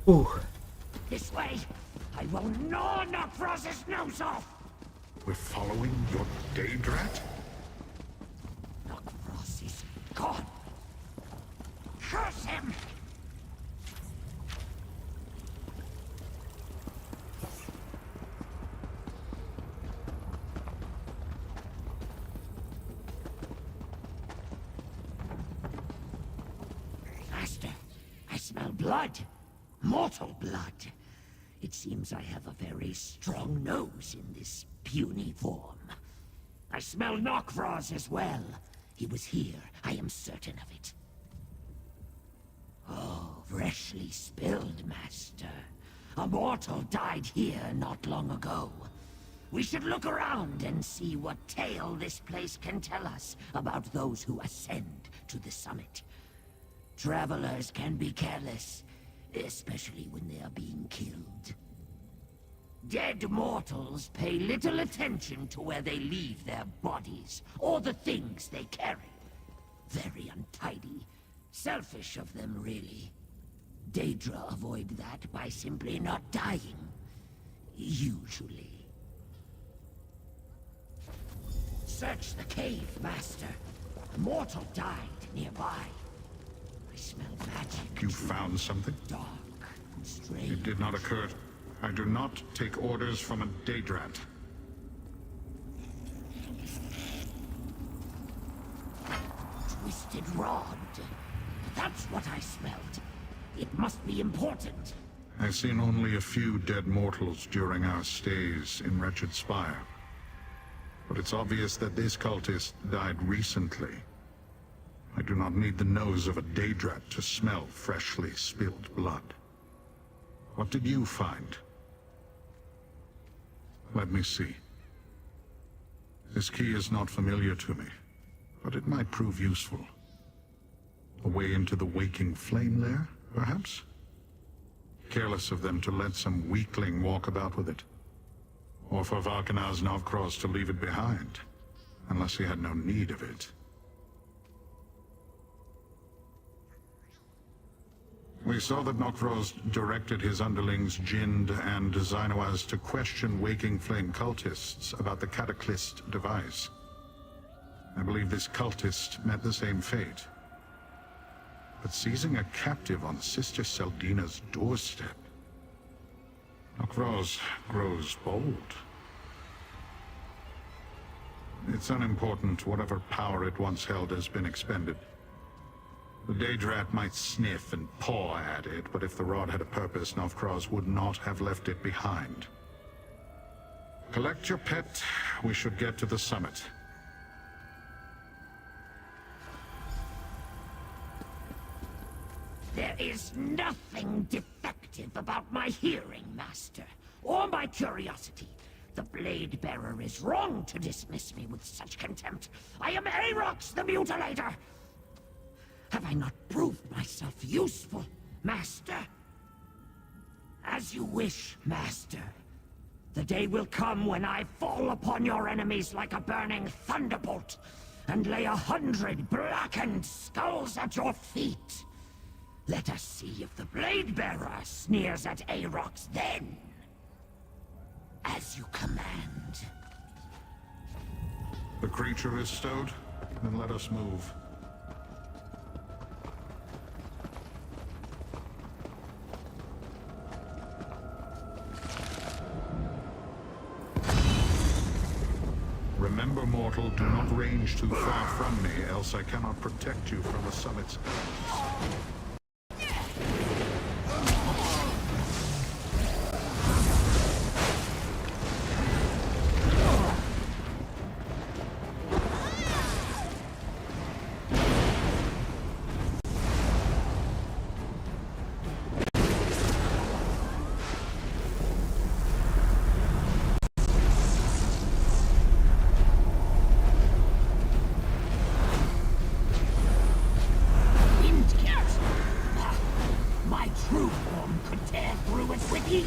Ух. This way! I will gnaw Knockfrost's nose off! We're following your Daedrat? Knockfrost is gone! Curse him! Master, I smell blood. Mortal blood. It seems I have a very strong nose in this puny form. I smell Knockfrost as well. He was here, I am certain of it. Oh, freshly spilled, Master. A mortal died here not long ago. We should look around and see what tale this place can tell us about those who ascend to the summit. Travelers can be careless, especially when they are being killed. Dead mortals pay little attention to where they leave their bodies, or the things they carry. Very untidy. Selfish of them, really. Daedra avoid that by simply not dying. Usually. Search the cave, Master. A mortal died nearby. I smell magic. You found something? Dark and strange. It did not occur. I do not take orders from a Daedrat. Twisted rod. That's what I smelled. It must be important. I've seen only a few dead mortals during our stays in Wretched Spire. But it's obvious that this cultist died recently. I do not need the nose of a Daedrat to smell freshly spilled blood. What did you find? Let me see. This key is not familiar to me, but it might prove useful. A way into the waking flame lair, perhaps? Careless of them to let some weakling walk about with it. Or for Valkenaz Novkroz to leave it behind, unless he had no need of it. We saw that Knockfrost directed his underlings Jind and Zainoaz to question Waking Flame cultists about the Cataclysm device. I believe this cultist met the same fate. But seizing a captive on Sister Seldina's doorstep... Knockfrost grows bold. It's unimportant. Whatever power it once held has been expended. The Daedrat might sniff and paw at it, but if the rod had a purpose, Knockfrost would not have left it behind. Collect your pet. We should get to the summit. There is nothing defective about my hearing, Master, or my curiosity. The Blade Bearer is wrong to dismiss me with such contempt. I am Arox the Mutilator! Have I not proved myself useful, Master? As you wish, Master. The day will come when I fall upon your enemies like a burning thunderbolt, and lay 100 blackened skulls at your feet. Let us see if the Blade Bearer sneers at Arox then. As you command. The creature is stowed? Then let us move. Remember, mortal, do not range too far from me, else I cannot protect you from the summit's enemies. My true form could tear through it with ease.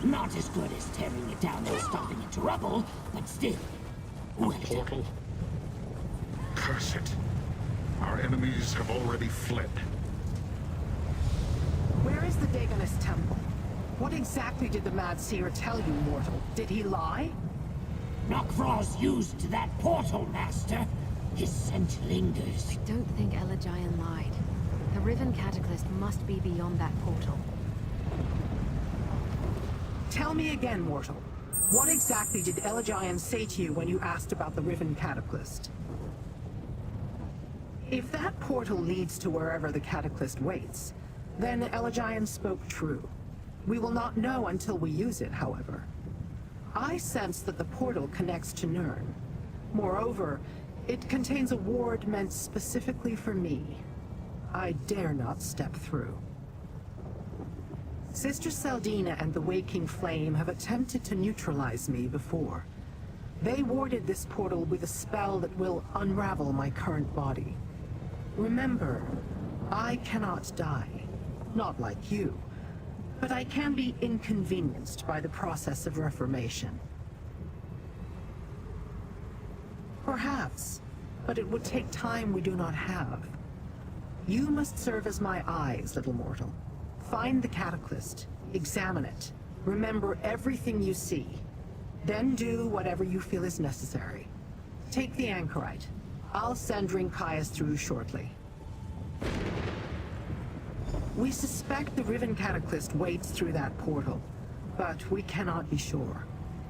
Not as good as tearing it down and stomping it to rubble, but still, well done. Curse it. Our enemies have already fled. Where is the Dagonist temple? What exactly did the Mad Seer tell you, mortal? Did he lie? Nokvros used that portal, Master. His scent lingers. I don't think Elagian lied. The Riven Cataclysm must be beyond that portal. Tell me again, mortal. What exactly did Elagian say to you when you asked about the Riven Cataclysm? If that portal leads to wherever the Cataclysm waits, then Elagian spoke true. We will not know until we use it, however. I sense that the portal connects to Nirn. Moreover, it contains a ward meant specifically for me. I dare not step through. Sister Seldina and the Waking Flame have attempted to neutralize me before. They warded this portal with a spell that will unravel my current body. Remember, I cannot die. Not like you. But I can be inconvenienced by the process of reformation. Perhaps, but it would take time we do not have. You must serve as my eyes, little mortal. Find the Cataclysm, examine it, remember everything you see. Then do whatever you feel is necessary. Take the anchorite. I'll send Rinkias through shortly. We suspect the Riven Cataclysm waits through that portal, but we cannot be sure.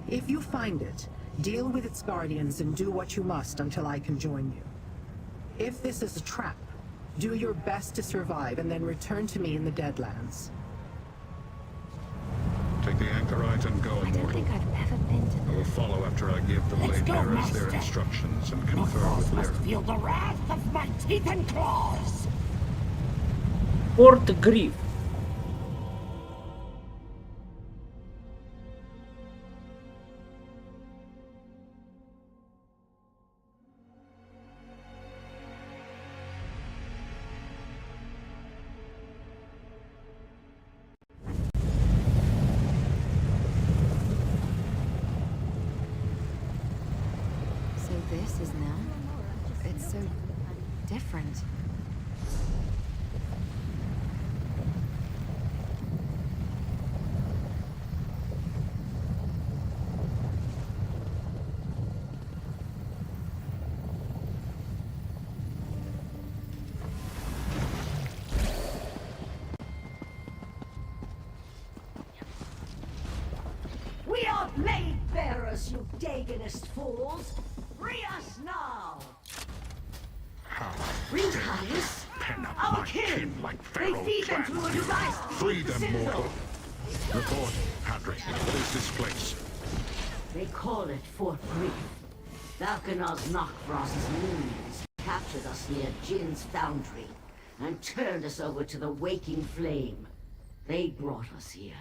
If you find it, deal with its guardians and do what you must until I can join you. If this is a trap, do your best to survive and then return to me in the Deadlands. Take the anchorite and go, I don't mortal. think I've ever been to I will follow after I give the blade go, bearers their Master. instructions and confer Nokvros with must Lyra. feel the wrath of my teeth and claws. Порт Гриф. So this is now? It's so different. We are blade bearers, you Dagonist fools! Free us now! How Rinkias? pen up Our my kin! kin like They Pharaoh feed them through a planned. device! Free them, mortal. Report, Padre. What is this place? They call it Fort Grief. Valkanaz Nokvros's minions captured us near Jin's foundry and turned us over to the Waking Flame. They brought us here.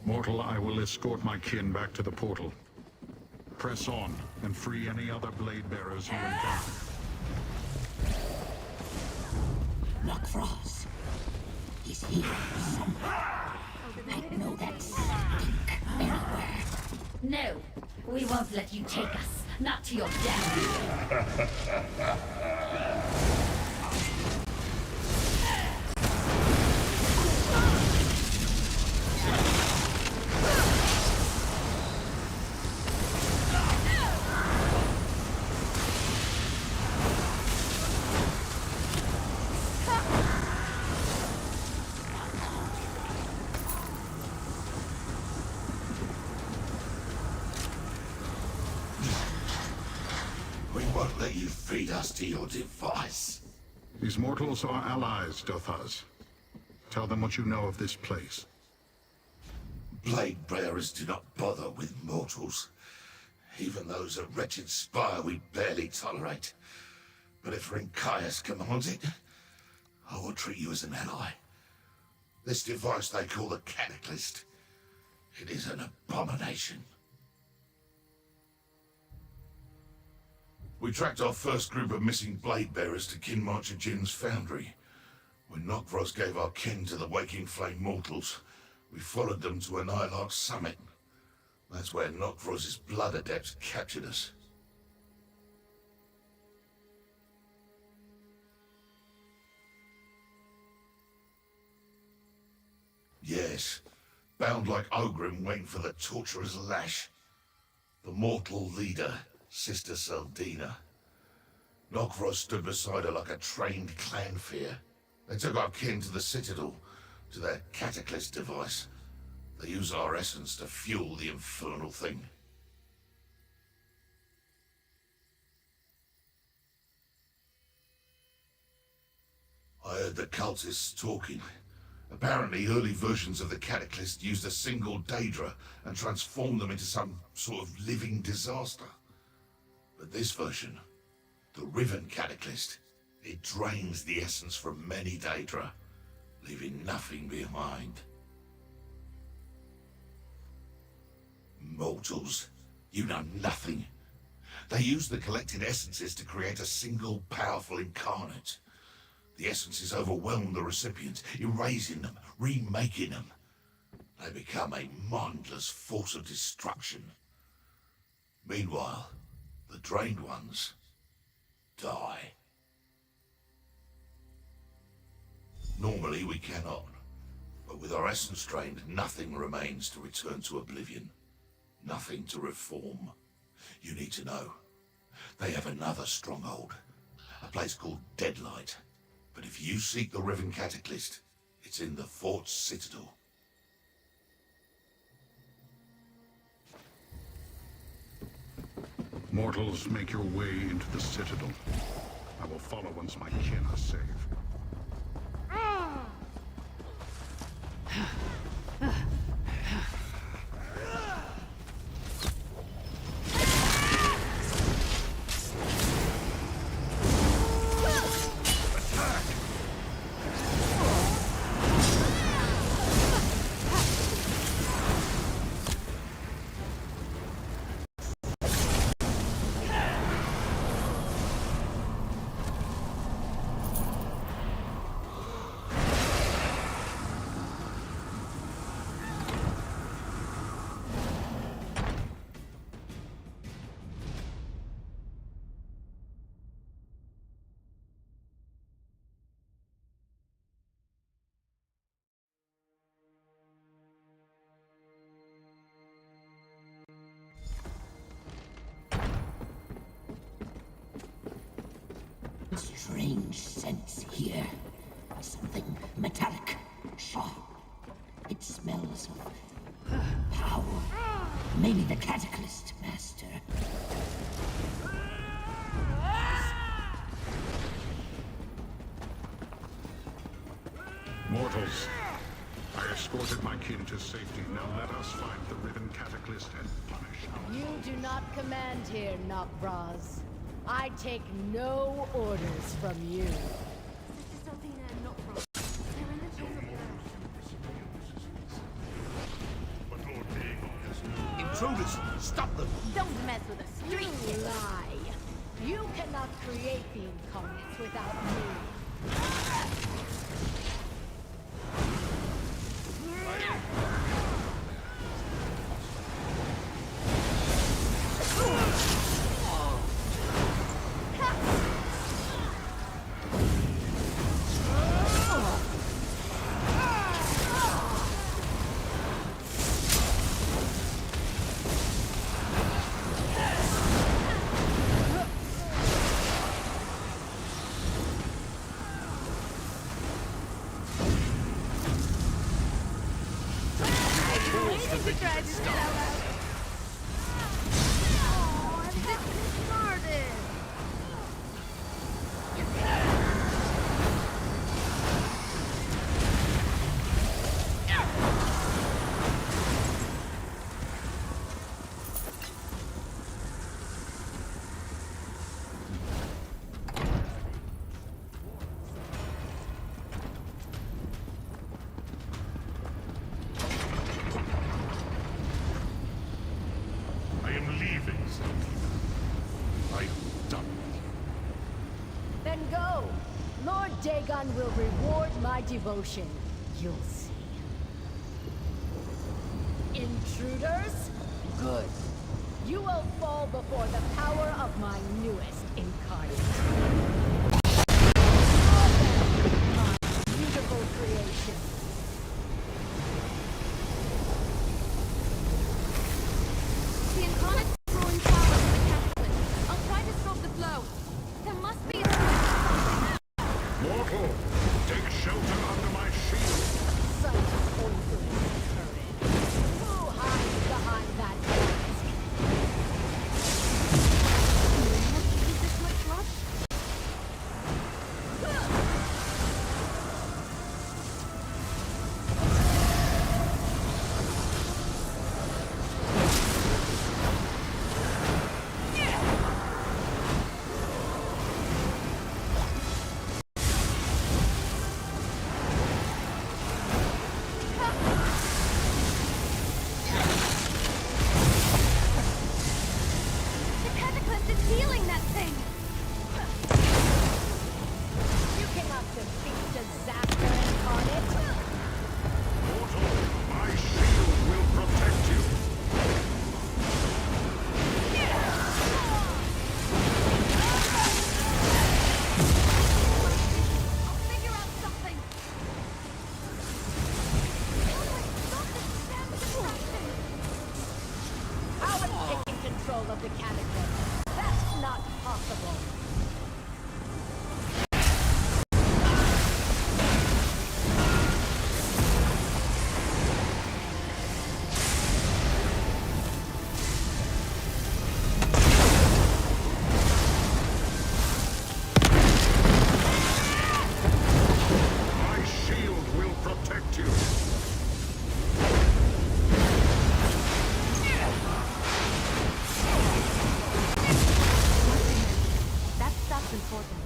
Mortal, I will escort my kin back to the portal. Press on and free any other blade bearers you encounter. Nokvros is here somewhere. I know that stink anywhere. No, we won't let you take us. Not to your death. We won't let you feed us to your device. These mortals are allies, Dothas. Tell them what you know of this place. Blade bearers do not bother with mortals. Even those at wretched spire we barely tolerate. But if Rinkias commands it, I will treat you as an ally. This device they call the Cataclysm. It is an abomination. We tracked our first group of missing blade bearers to Kinmarcher Jin's foundry. When Nokvros gave our kin to the Waking Flame mortals, We followed them to an Ilark summit. That's where Nokvros's blood adepts captured us. Yes, bound like Ogrim waiting for the torturer's lash. The mortal leader, Sister Seldina. Nokvros stood beside her like a trained clanfear. They took our kin to the Citadel, to their cataclysm device. They use our essence to fuel the infernal thing. I heard the cultists talking. Apparently, early versions of the Cataclysm used a single Daedra and transformed them into some sort of living disaster. But this version, the Riven Cataclysm, it drains the essence from many Daedra, leaving nothing behind. Mortals, you know nothing. They use the collected essences to create a single powerful incarnate. The essences overwhelm the recipients, erasing them, remaking them. They become a mindless force of destruction. Meanwhile, the drained ones die. Normally we cannot, but with our essence drained, nothing remains to return to oblivion. Nothing to reform. You need to know. They have another stronghold, a place called Deadlight. But if you seek the Riven Cataclysm, it's in the fort's citadel. Mortals, make your way into the citadel. I will follow once my kin are safe. Strange sense here. Something metallic, sharp. It smells of power. Maybe the Cataclysm, Master. Mortals, I escorted my kin to safety. Now let us find the Riven Cataclysm and punish our... You do not command here, Nokvros. I take no orders from you. Sister Seldina and Nokvros, they're in the chamber below. Intruders, stop them! Don't mess with a street kid. Lie. You cannot create the incarnates without me. Then go. Lord Dagon will reward my devotion. You'll see. intruders? Good. You will fall before the power of my newest incarnate. My beautiful creation. The incarnate is drawing power from the catalyst. I'll try to stop the flow. There must be a switch. Mortal, take shelter under my shield. Such poisonous courage. Who hides behind that mask? Is this much rush? The cataclysm is healing that thing. You cannot defeat disaster incarnate. Mortal, my shield will protect you. I'll figure out something. Stop this damn distraction. How is taking control of the cataclysm? That's not possible. My shield will protect you. That stuff's important.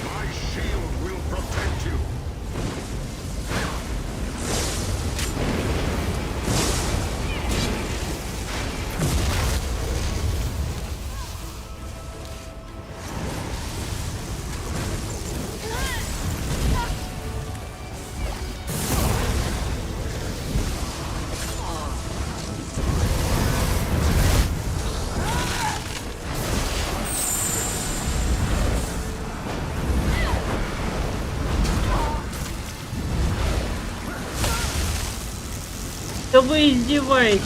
My shield will protect you. Да вы издеваетесь.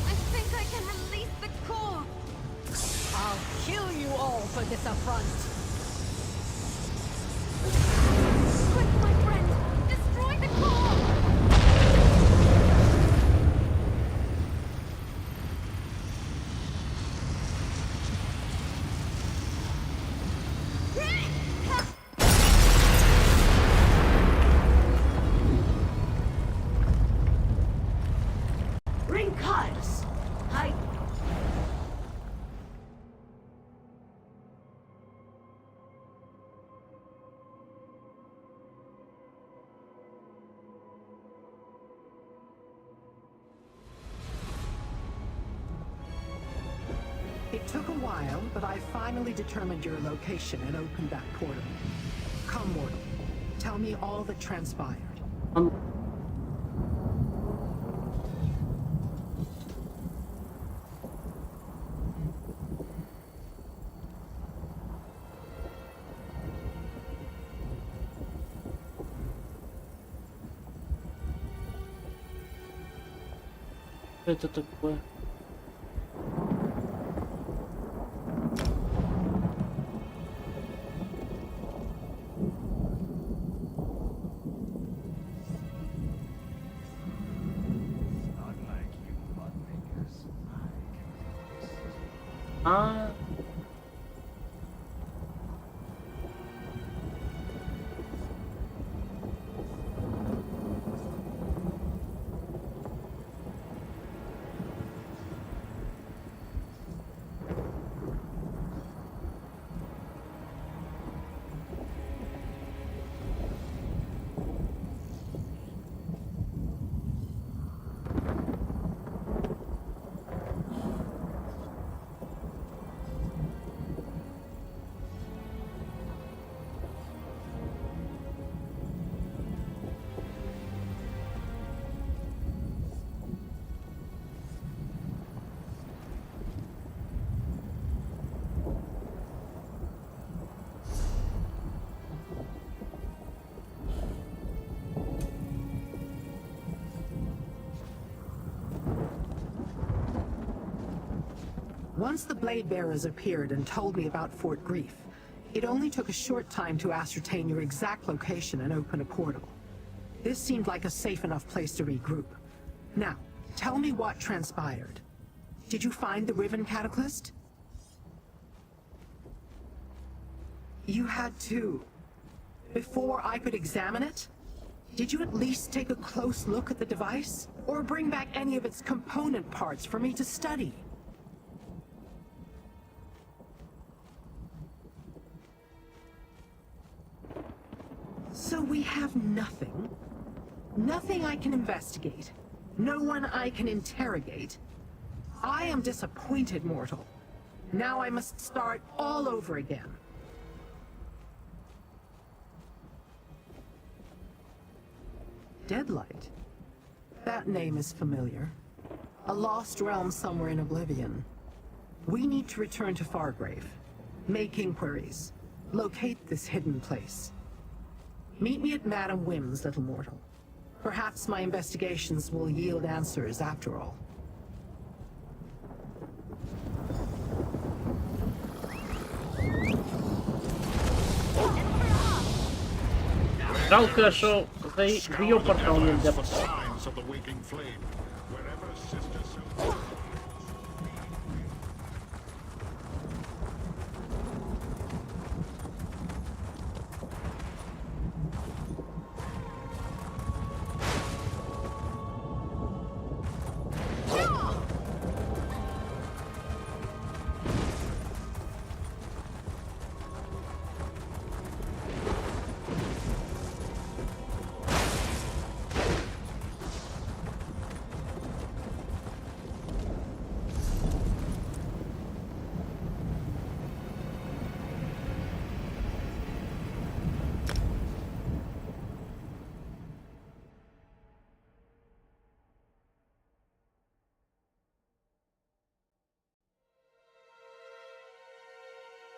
I think I can release the core. I'll kill you all for this affront. Quick, my friend! Destroy the core! Rinkiles! I... It took a while, but I finally determined your location and opened that portal. Come, mortal. Tell me all that transpired. Что это такое? А. Once the Blade Bearers appeared and told me about Fort Grief, it only took a short time to ascertain your exact location and open a portal. This seemed like a safe enough place to regroup. Now, tell me what transpired. Did you find the Riven Cataclysm? You had to. Before I could examine it? Did you at least take a close look at the device? Or bring back any of its component parts for me to study? So we have nothing? Nothing I can investigate? No one I can interrogate? I am disappointed, mortal. Now I must start all over again. Deadlight? That name is familiar. A lost realm somewhere in Oblivion. We need to return to Fargrave. Make inquiries. Locate this hidden place. Meet me at Madame Wim's, little mortal. Perhaps my investigations will yield answers after all. Жалко, что за ее портал нельзя поставить.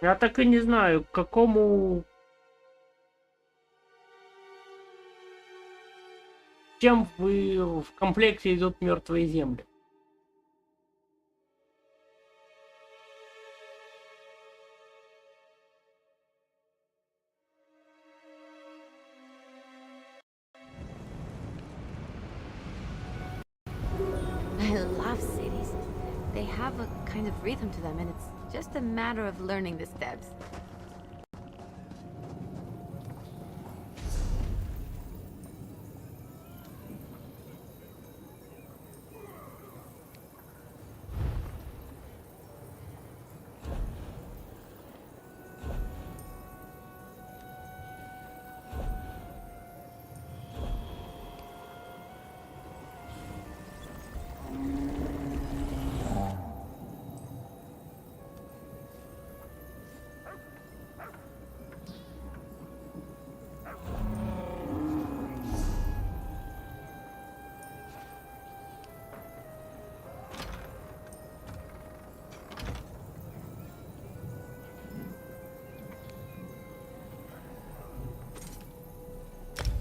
Я так и не знаю, к какому... Чем в комплекте идут мертвые земли? I love cities. They have a kind of rhythm to them, and it's just a matter of learning the steps.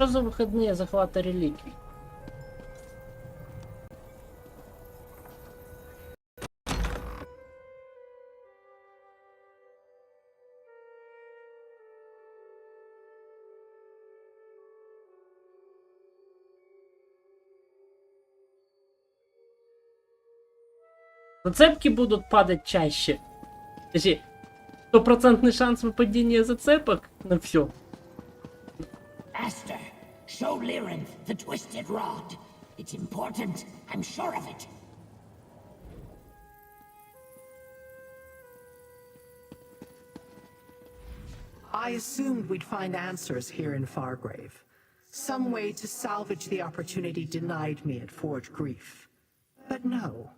Что за выходные захвата реликвий? Зацепки будут падать чаще. Точнее, 100% шанс выпадения зацепок на все. Master, show Lyranth the twisted rod. It's important, I'm sure of it. I assumed we'd find answers here in Fargrave. Some way to salvage the opportunity denied me at Forge Grief. But no.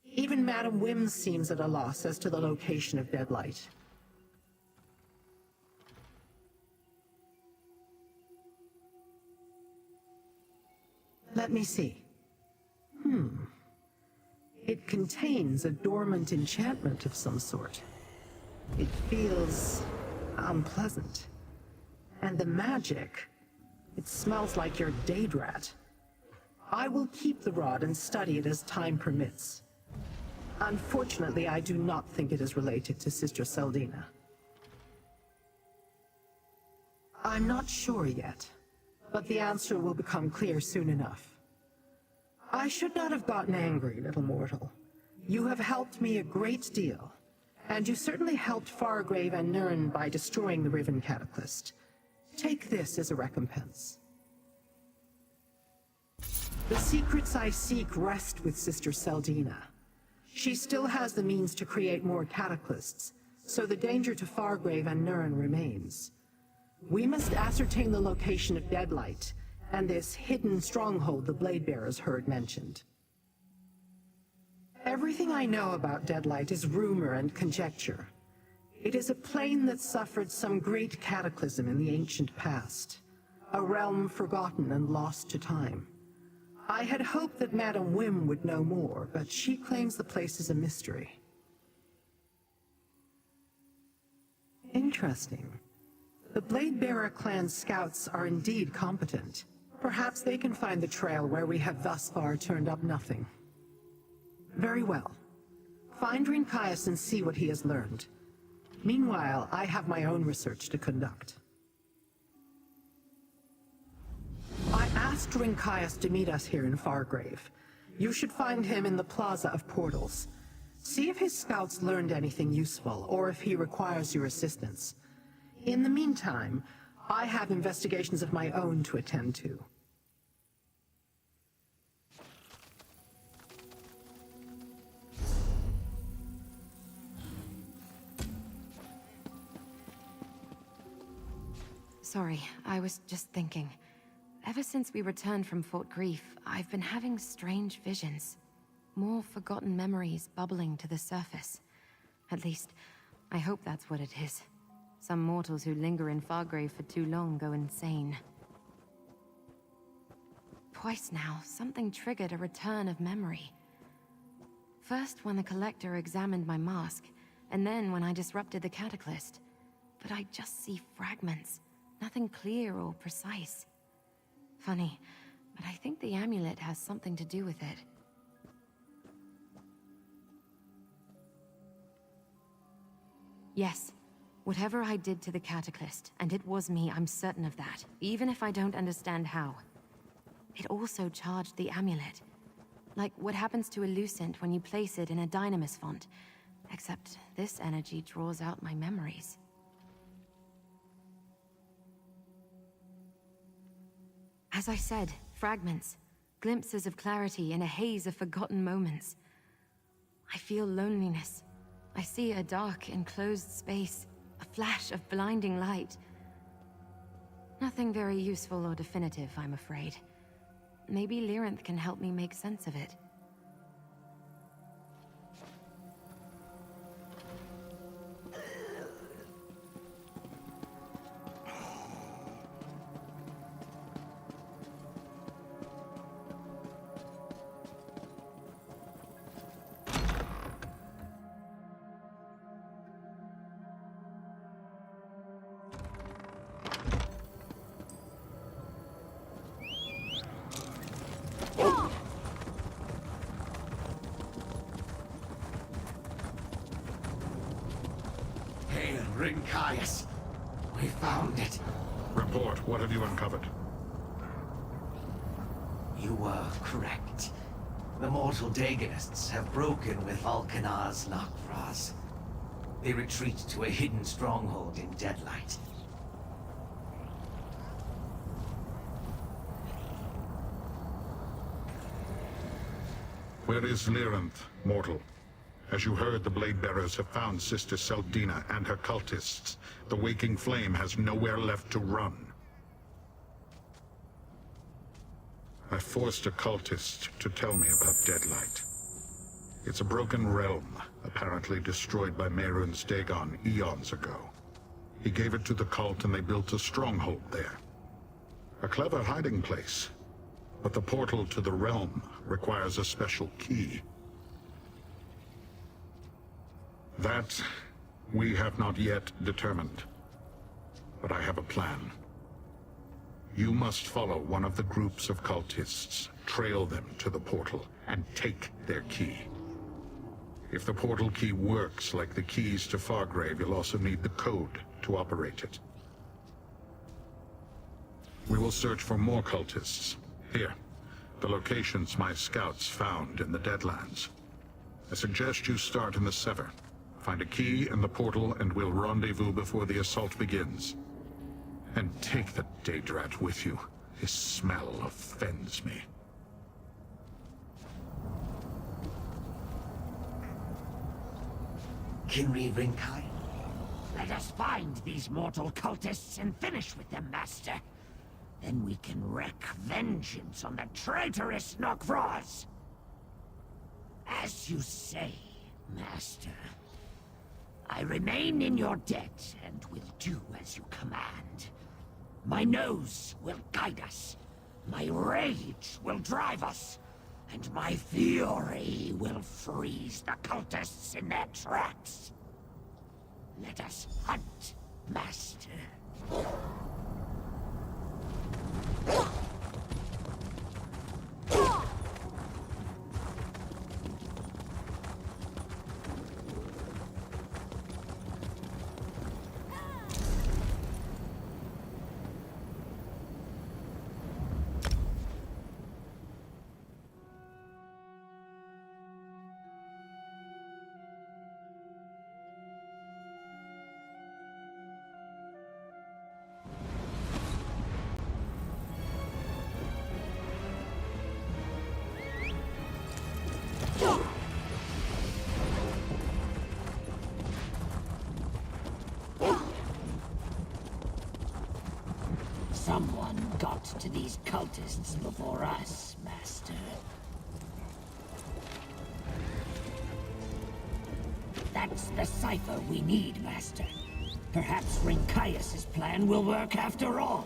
Even Madam Wim seems at a loss as to the location of Deadlight. Let me see. It contains a dormant enchantment of some sort. It feels unpleasant. And the magic, it smells like your Daedrat. I will keep the rod and study it as time permits. Unfortunately, I do not think it is related to Sister Seldina. I'm not sure yet, but the answer will become clear soon enough. I should not have gotten angry, little mortal. You have helped me a great deal, and you certainly helped Fargrave and Nirn by destroying the Riven Cataclysm. Take this as a recompense. The secrets I seek rest with Sister Seldina. She still has the means to create more cataclysms, so the danger to Fargrave and Nirn remains. We must ascertain the location of Deadlight, and this hidden stronghold the Bladebearers heard mentioned. Everything I know about Deadlight is rumor and conjecture. It is a plane that suffered some great cataclysm in the ancient past, a realm forgotten and lost to time. I had hoped that Madam Wim would know more, but she claims the place is a mystery. Interesting. The Bladebearer clan scouts are indeed competent. Perhaps they can find the trail where we have thus far turned up nothing. Very well. Find Rinkias and see what he has learned. Meanwhile, I have my own research to conduct. I asked Rinkias to meet us here in Fargrave. You should find him in the Plaza of Portals. See if his scouts learned anything useful, or if he requires your assistance. In the meantime, I have investigations of my own to attend to. Sorry, I was just thinking. Ever since we returned from Fort Grief, I've been having strange visions. More forgotten memories bubbling to the surface. At least, I hope that's what it is. Some mortals who linger in Fargrave for too long go insane. Twice now, something triggered a return of memory. First when the Collector examined my mask, and then when I disrupted the Cataclysm. But I just see fragments. Nothing clear or precise. Funny, but I think the amulet has something to do with it. Yes, whatever I did to the Cataclysm, and it was me, I'm certain of that, even if I don't understand how. It also charged the amulet. Like what happens to a Lucent when you place it in a Dynamis font, except this energy draws out my memories. As I said, fragments, glimpses of clarity in a haze of forgotten moments. I feel loneliness. I see a dark, enclosed space, a flash of blinding light. Nothing very useful or definitive, I'm afraid. Maybe Lyranth can help me make sense of it. Hail, Rinkias! We found it. Report, what have you uncovered? You were correct. The mortal Daganists have broken with Alkanar's Nakras. They retreat to a hidden stronghold in Deadlight. Where is Lyranth, mortal? As you heard, the Blade Bearers have found Sister Seldina and her cultists. The Waking Flame has nowhere left to run. I forced a cultist to tell me about Deadlight. It's a broken realm, apparently destroyed by Mehrunes Dagon eons ago. He gave it to the cult and they built a stronghold there. A clever hiding place. But the portal to the realm requires a special key. That we have not yet determined. But I have a plan. You must follow one of the groups of cultists, trail them to the portal, and take their key. If the portal key works like the keys to Fargrave, you'll also need the code to operate it. We will search for more cultists. Here, the locations my scouts found in the Deadlands. I suggest you start in the Sever. Find a key in the portal and we'll rendezvous before the assault begins. And take the Daedrat with you. His smell offends me. Kinri Rinkai? Let us find these mortal cultists and finish with them, Master. Then we can wreak vengeance on the traitorous Nok'Vroz. As you say, Master. I remain in your debt and will do as you command. My nose will guide us. My rage will drive us. And my fury will freeze the cultists in their tracks. Let us hunt, Master. Someone got to these cultists before us, Master. That's the cipher we need, Master. Perhaps Rinkaius' plan will work after all.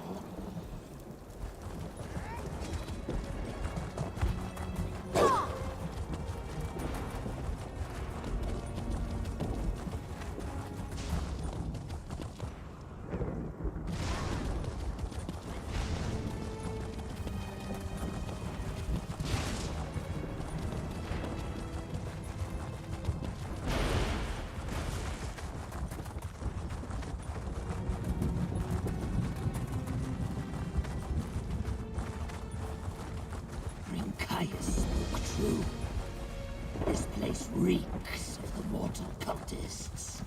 Spoke true. This place reeks of the mortal cultists.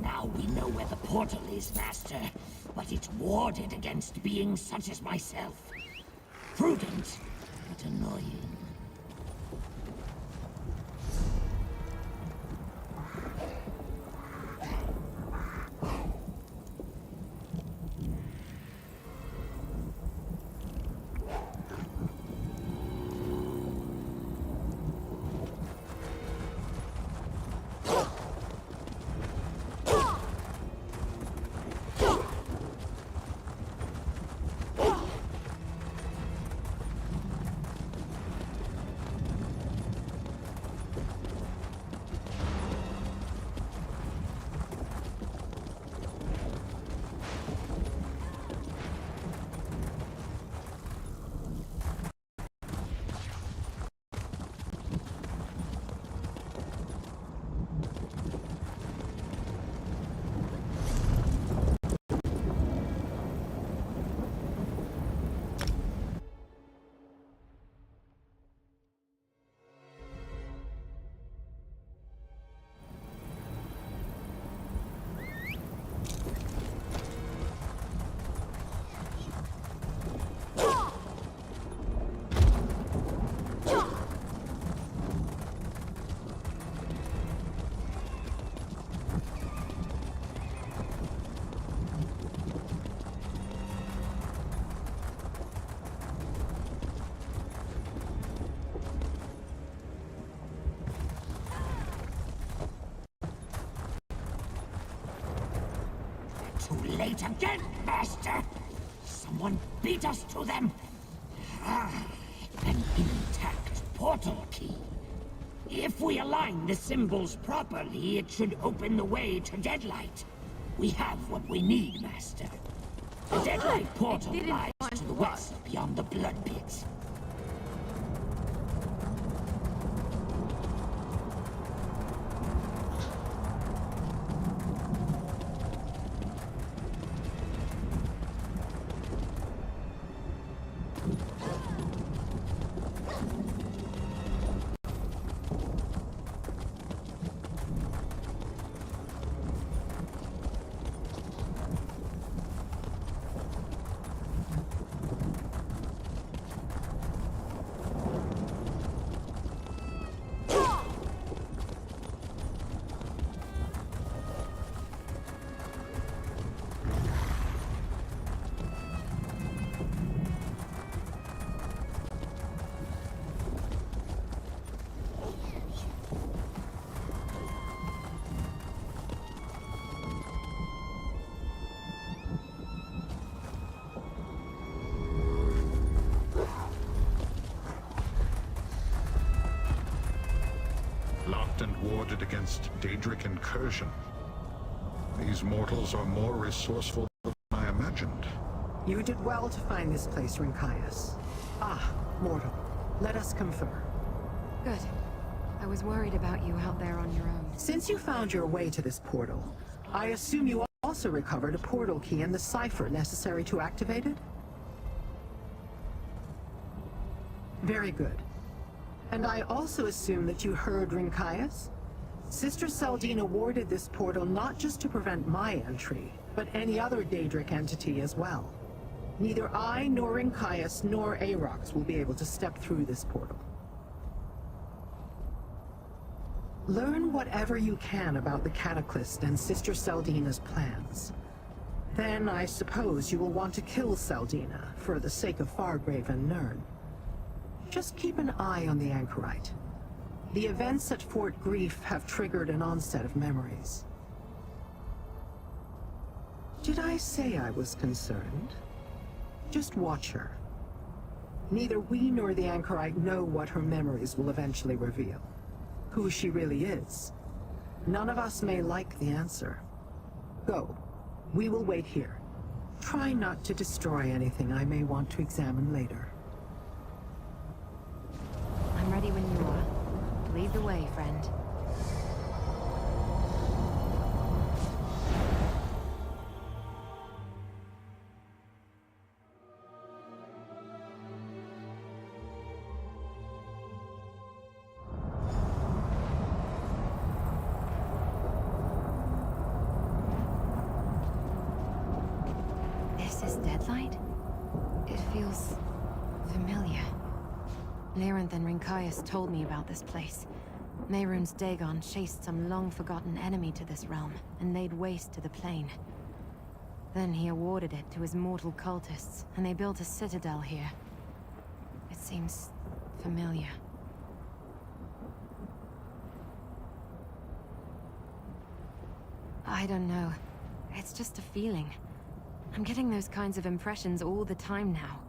Now we know where the portal is, Master. But it's warded against beings such as myself. Prudent, but annoying. Too late again, Master! Someone beat us to them! An intact portal key. If we align the symbols properly, it should open the way to Deadlight. We have what we need, Master. The Deadlight portal lies to the west, beyond the Blood Pit. Locked and warded against Daedric incursion. These mortals are more resourceful than I imagined. You did well to find this place, Rincaius. Ah, mortal. Let us confer. Good. I was worried about you out there on your own. Since you found your way to this portal, I assume you also recovered a portal key and the cipher necessary to activate it? Very good. And I also assume that you heard Rincaius? Sister Seldine awarded this portal not just to prevent my entry, but any other Daedric entity as well. Neither I, nor Rincaius, nor Aarox will be able to step through this portal. Learn whatever you can about the Cataclysm and Sister Seldina's plans. Then I suppose you will want to kill Seldina for the sake of Fargrave and Nirn. Just keep an eye on the Anchorite. The events at Fort Grief have triggered an onset of memories. Did I say I was concerned? Just watch her. Neither we nor the Anchorite know what her memories will eventually reveal. Who she really is. None of us may like the answer. Go. We will wait here. Try not to destroy anything I may want to examine later. I'm ready when you are. Lead the way, friend. This is Deadlight? It feels familiar. Larenth and Rincaius told me about this place. Mehrunes Dagon chased some long-forgotten enemy to this realm, and laid waste to the plain. Then he awarded it to his mortal cultists, and they built a citadel here. It seems familiar. I don't know. It's just a feeling. I'm getting those kinds of impressions all the time now.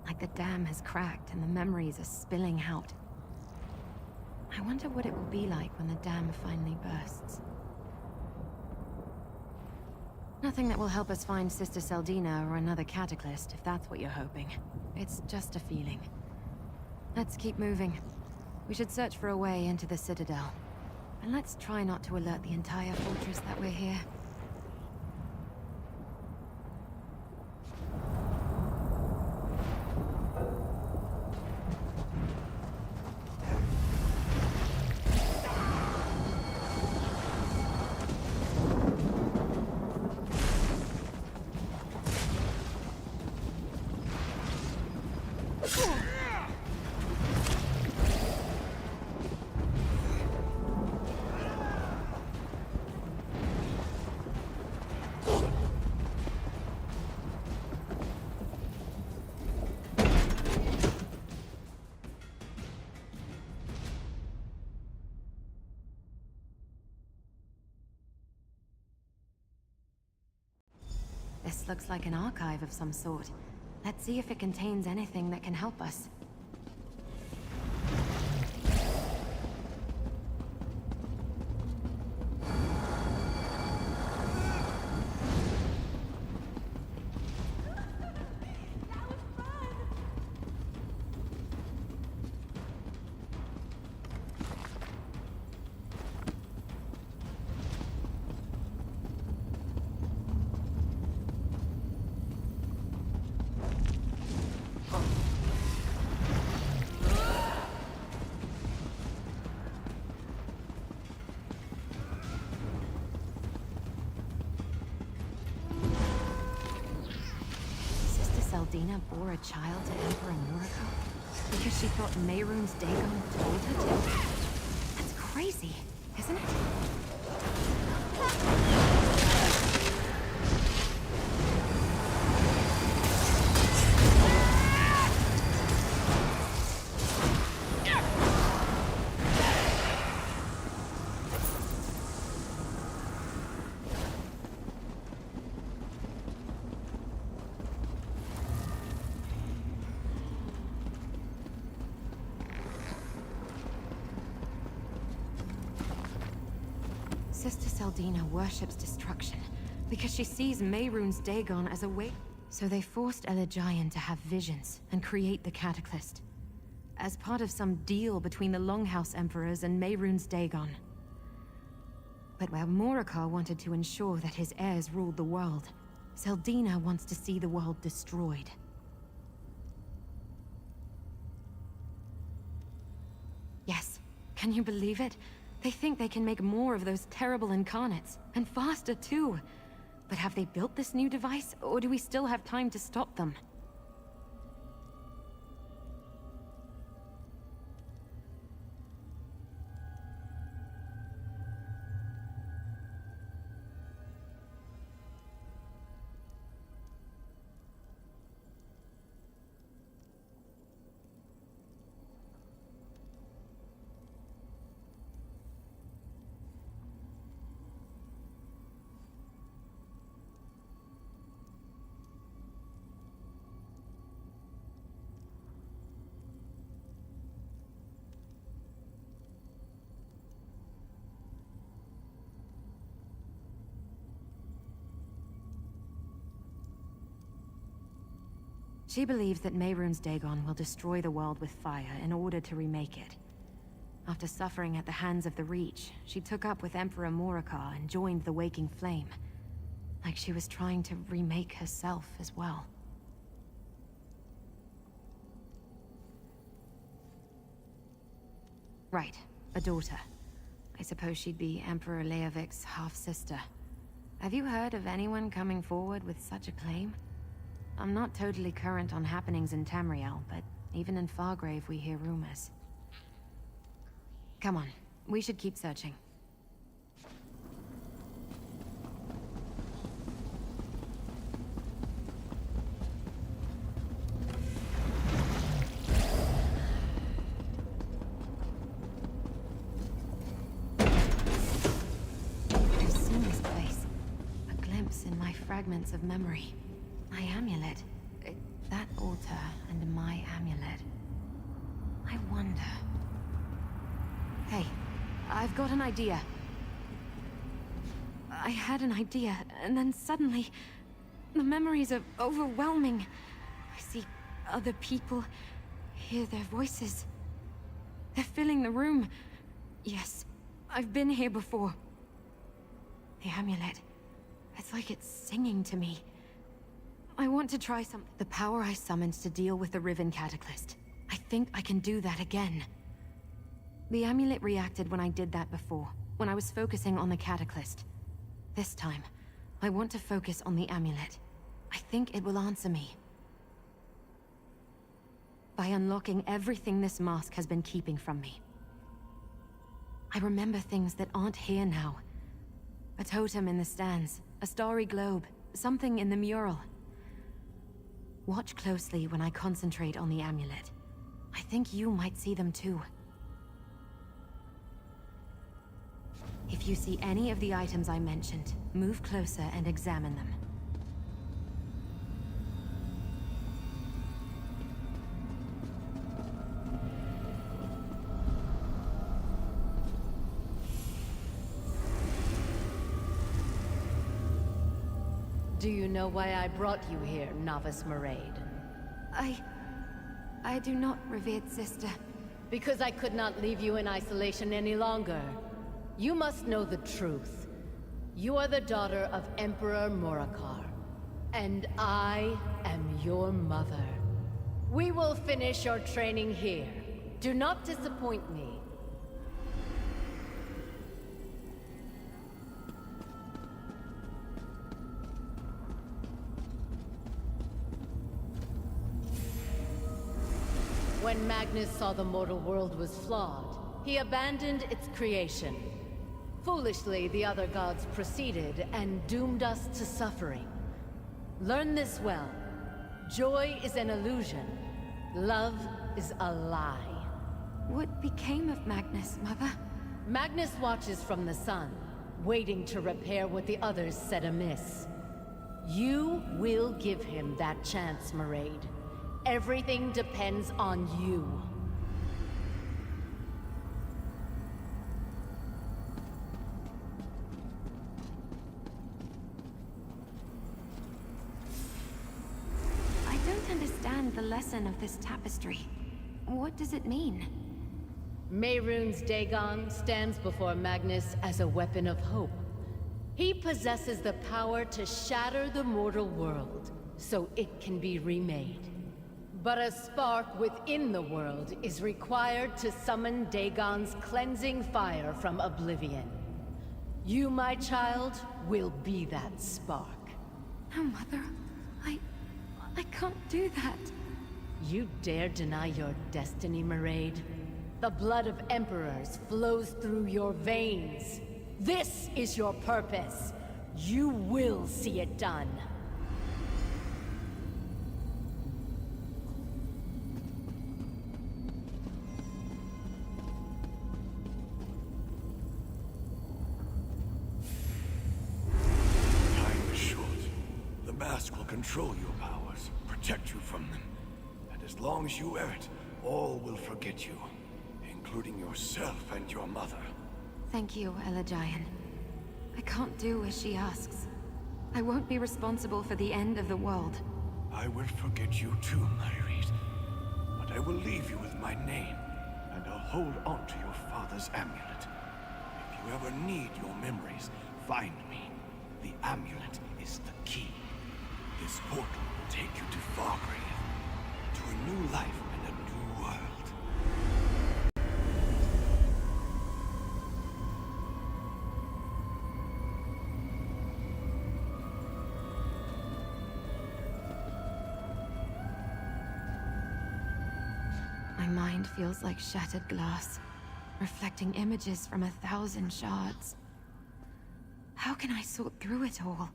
Like the dam has cracked and the memories are spilling out. I wonder what it will be like when the dam finally bursts. Nothing that will help us find Sister Seldina or another Cataclysm, if that's what you're hoping. It's just a feeling. Let's keep moving. We should search for a way into the Citadel. And let's try not to alert the entire fortress that we're here. This looks like an archive of some sort. Let's see if it contains anything that can help us. Dina bore a child to Emperor Muraco because she thought Mehrunes Dagon told her to? That's crazy, isn't it? Sister Seldina worships destruction because she sees Mehrunes Dagon as a way. So they forced Elijah to have visions and create the Cataclysm as part of some deal between the Longhouse Emperors and Mehrunes Dagon. But where Muracar wanted to ensure that his heirs ruled the world, Seldina wants to see the world destroyed. Yes, can you believe it? They think they can make more of those terrible incarnates, and faster too. But have they built this new device, or do we still have time to stop them? She believes that Mehrunes Dagon will destroy the world with fire in order to remake it. After suffering at the hands of the Reach, she took up with Emperor Muracar and joined the Waking Flame. Like she was trying to remake herself as well. Right, a daughter. I suppose she'd be Emperor Leovik's half-sister. Have you heard of anyone coming forward with such a claim? I'm not totally current on happenings in Tamriel, but even in Fargrave we hear rumors. Come on, we should keep searching. I've seen this place. A glimpse in my fragments of memory. My amulet. That altar and my amulet. I wonder... Hey, I've got an idea. I had an idea, and then suddenly... the memories are overwhelming. I see other people, hear their voices. They're filling the room. Yes, I've been here before. The amulet. It's like it's singing to me. I want to try some... The power I summoned to deal with the Riven Cataclysm. I think I can do that again. The amulet reacted when I did that before, when I was focusing on the Cataclysm. This time, I want to focus on the amulet. I think it will answer me. By unlocking everything this mask has been keeping from me. I remember things that aren't here now. A totem in the stands, a starry globe, something in the mural. Watch closely when I concentrate on the amulet. I think you might see them too. If you see any of the items I mentioned, move closer and examine them. Do you know why I brought you here, novice Maraid? I do not, revered sister. Because I could not leave you in isolation any longer. You must know the truth. You are the daughter of Emperor Morakar, and I am your mother. We will finish your training here. Do not disappoint me. When Magnus saw the mortal world was flawed, he abandoned its creation. Foolishly, the other gods proceeded and doomed us to suffering. Learn this well. Joy is an illusion. Love is a lie. What became of Magnus, Mother? Magnus watches from the sun, waiting to repair what the others set amiss. You will give him that chance, Maraid. Everything depends on you. I don't understand the lesson of this tapestry. What does it mean? Mehrunes Dagon stands before Magnus as a weapon of hope. He possesses the power to shatter the mortal world, so it can be remade. But a spark within the world is required to summon Dagon's cleansing fire from oblivion. You, my child, will be that spark. No, Mother. I can't do that. You dare deny your destiny, Maraid? The blood of emperors flows through your veins. This is your purpose. You will see it done. Time is short. The mask will control your powers, protect you from them. And as long as you wear it, all will forget you, including yourself and your mother. Thank you, Elagian. I can't do as she asks. I won't be responsible for the end of the world. I will forget you too, Maraid. But I will leave you with my name, and I'll hold on to your father's amulet. If you ever need your memories, find me. The amulet is the key. This portal will take you to Fargrave, to a new life and a new world. My mind feels like shattered glass, reflecting images from 1,000 shards. How can I sort through it all?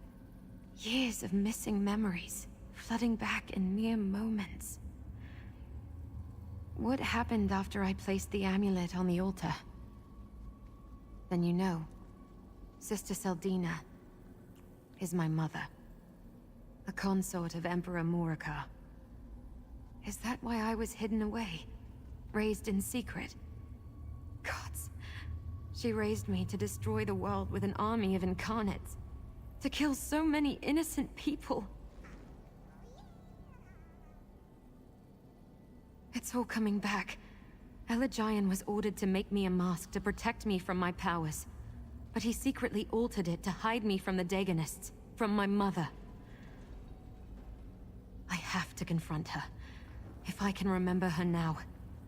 Years of missing memories, flooding back in mere moments. What happened after I placed the amulet on the altar? Then you know, Sister Seldina is my mother, a consort of Emperor Morakar. Is that why I was hidden away? Raised in secret? Gods. She raised me to destroy the world with an army of incarnates. To kill so many innocent people. It's all coming back. Elagian was ordered to make me a mask to protect me from my powers. But he secretly altered it to hide me from the Dagonists, from my mother. I have to confront her. If I can remember her now,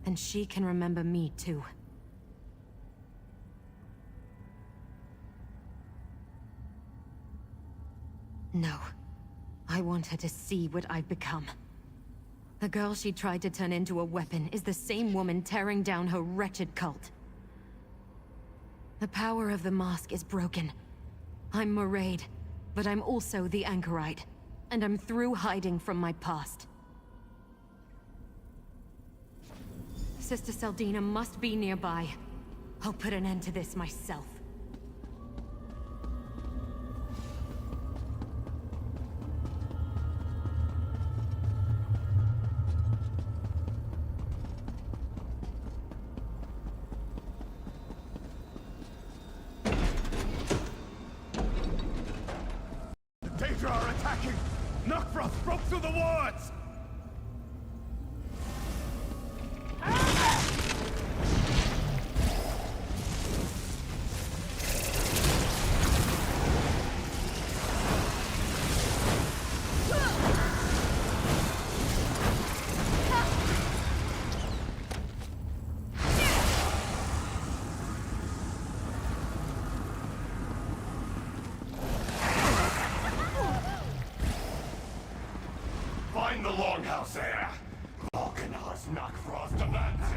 then she can remember me too. No. I want her to see what I've become. The girl she tried to turn into a weapon is the same woman tearing down her wretched cult. The power of the mask is broken. I'm Maraid, but I'm also the Anchorite, and I'm through hiding from my past. Sister Seldina must be nearby. I'll put an end to this myself. The Daedra are attacking! Nakroth broke through the wards! Find the longhouse there! Volkanar's Nakroth demands it!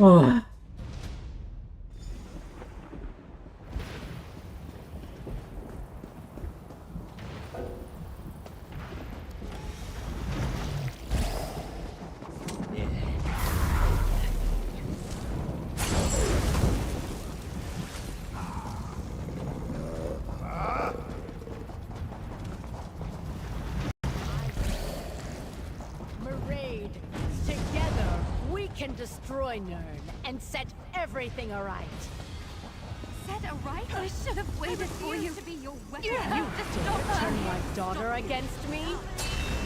Ох. Marade. Together, we can destroy Nern and set everything aright. Set a right? I should have waited for you to be your weapon. You dare turn my daughter against me?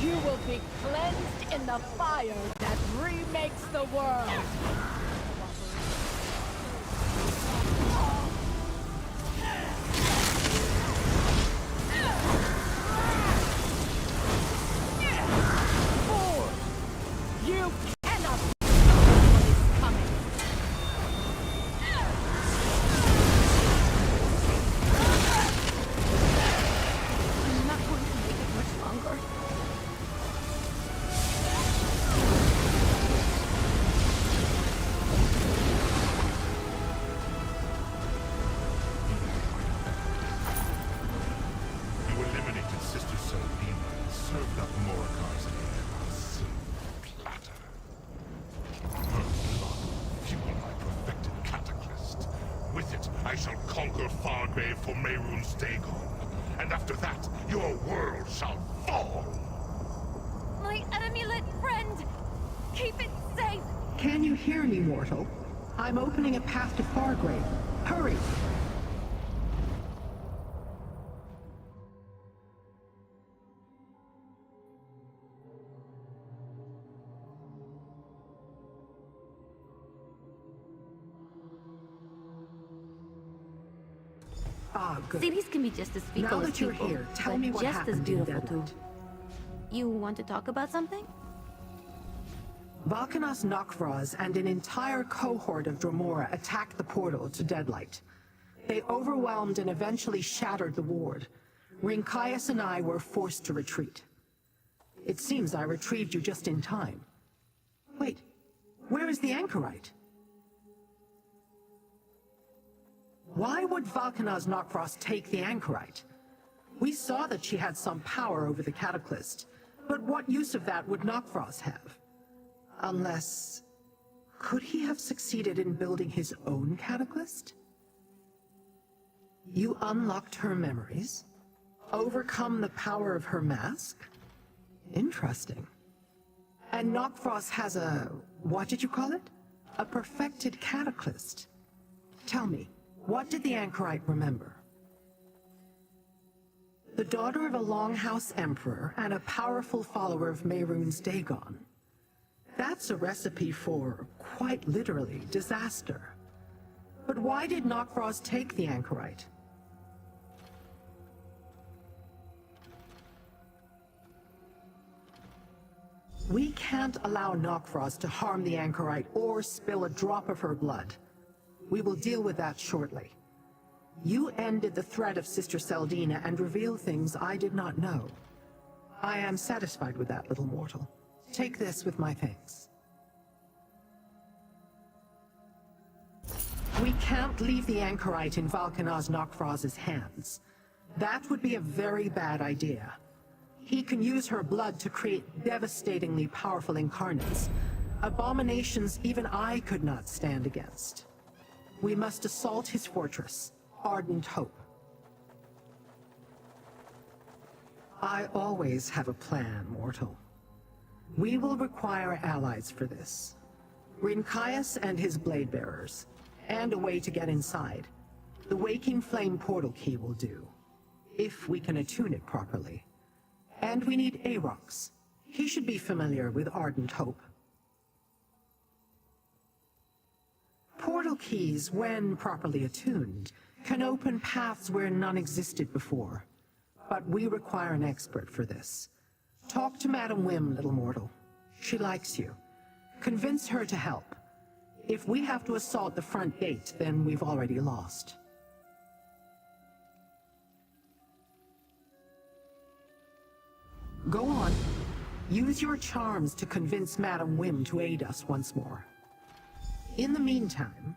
You will be cleansed in the fire that remakes the world. Fool! You cannot stop what is coming. I'm not going to make it much longer. You eliminated Sister Selvina and served up Morokar's head on a silver platter. Her blood fueled my perfected cataclysm. With it, I shall conquer Fargrave for Mehrunes Dagon. And after that, your world shall fall! My amulet friend! Keep it safe! Can you hear me, mortal? I'm opening a path to Fargrave. Hurry! Ah, good. Cities can be just as fecal Now as that you're people, here, tell but me what just as happened in beautiful too. Deadlight. You want to talk about something? Volkanos Nakroth and an entire cohort of Dromora attacked the portal to Deadlight. They overwhelmed and eventually shattered the ward. Rinkaius and I were forced to retreat. It seems I retrieved you just in time. Wait, where is the anchorite? Why would Volkanos Nakroth take the anchorite? We saw that she had some power over the Cataclysm, but what use of that would Nakroth have? Unless... could he have succeeded in building his own Cataclysm? You unlocked her memories? Overcome the power of her mask? Interesting. And Nakroth has a... what did you call it? A perfected Cataclysm. Tell me, what did the anchorite remember? The daughter of a Longhouse Emperor and a powerful follower of Mehrunes Dagon. That's a recipe for, quite literally, disaster. But why did Nakroth take the anchorite? We can't allow Nakroth to harm the anchorite or spill a drop of her blood. We will deal with that shortly. You ended the threat of Sister Selvina and revealed things I did not know. I am satisfied with that, little mortal. Take this with my thanks. We can't leave the anchorite in Volkanos Nakroth's hands. That would be a very bad idea. He can use her blood to create devastatingly powerful incarnates, abominations even I could not stand against. We must assault his fortress, Ardent Hope. I always have a plan, mortal. We will require allies for this. Rinkias and his blade bearers, and a way to get inside. The Waking Flame portal key will do, if we can attune it properly. And we need Aarox. He should be familiar with Ardent Hope. Portal keys, when properly attuned, can open paths where none existed before. But we require an expert for this. Talk to Madam Wim, little mortal. She likes you. Convince her to help. If we have to assault the front gate, then we've already lost. Go on. Use your charms to convince Madam Wim to aid us once more. In the meantime,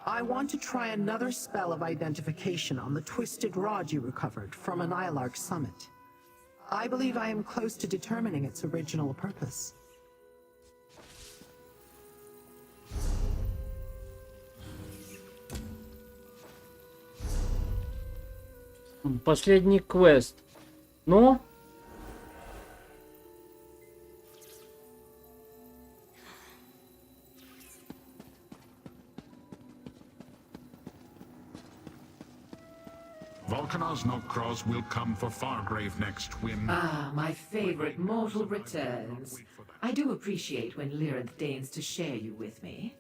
I want to try another spell of identification on the twisted rod you recovered from an Ilark summit. I believe I am close to determining its original purpose. Последний квест. Ну? Volcanos Nokros will come for Fargrave next, Wim. Ah, my favorite mortal returns. I do appreciate when Lyranth deigns to share you with me.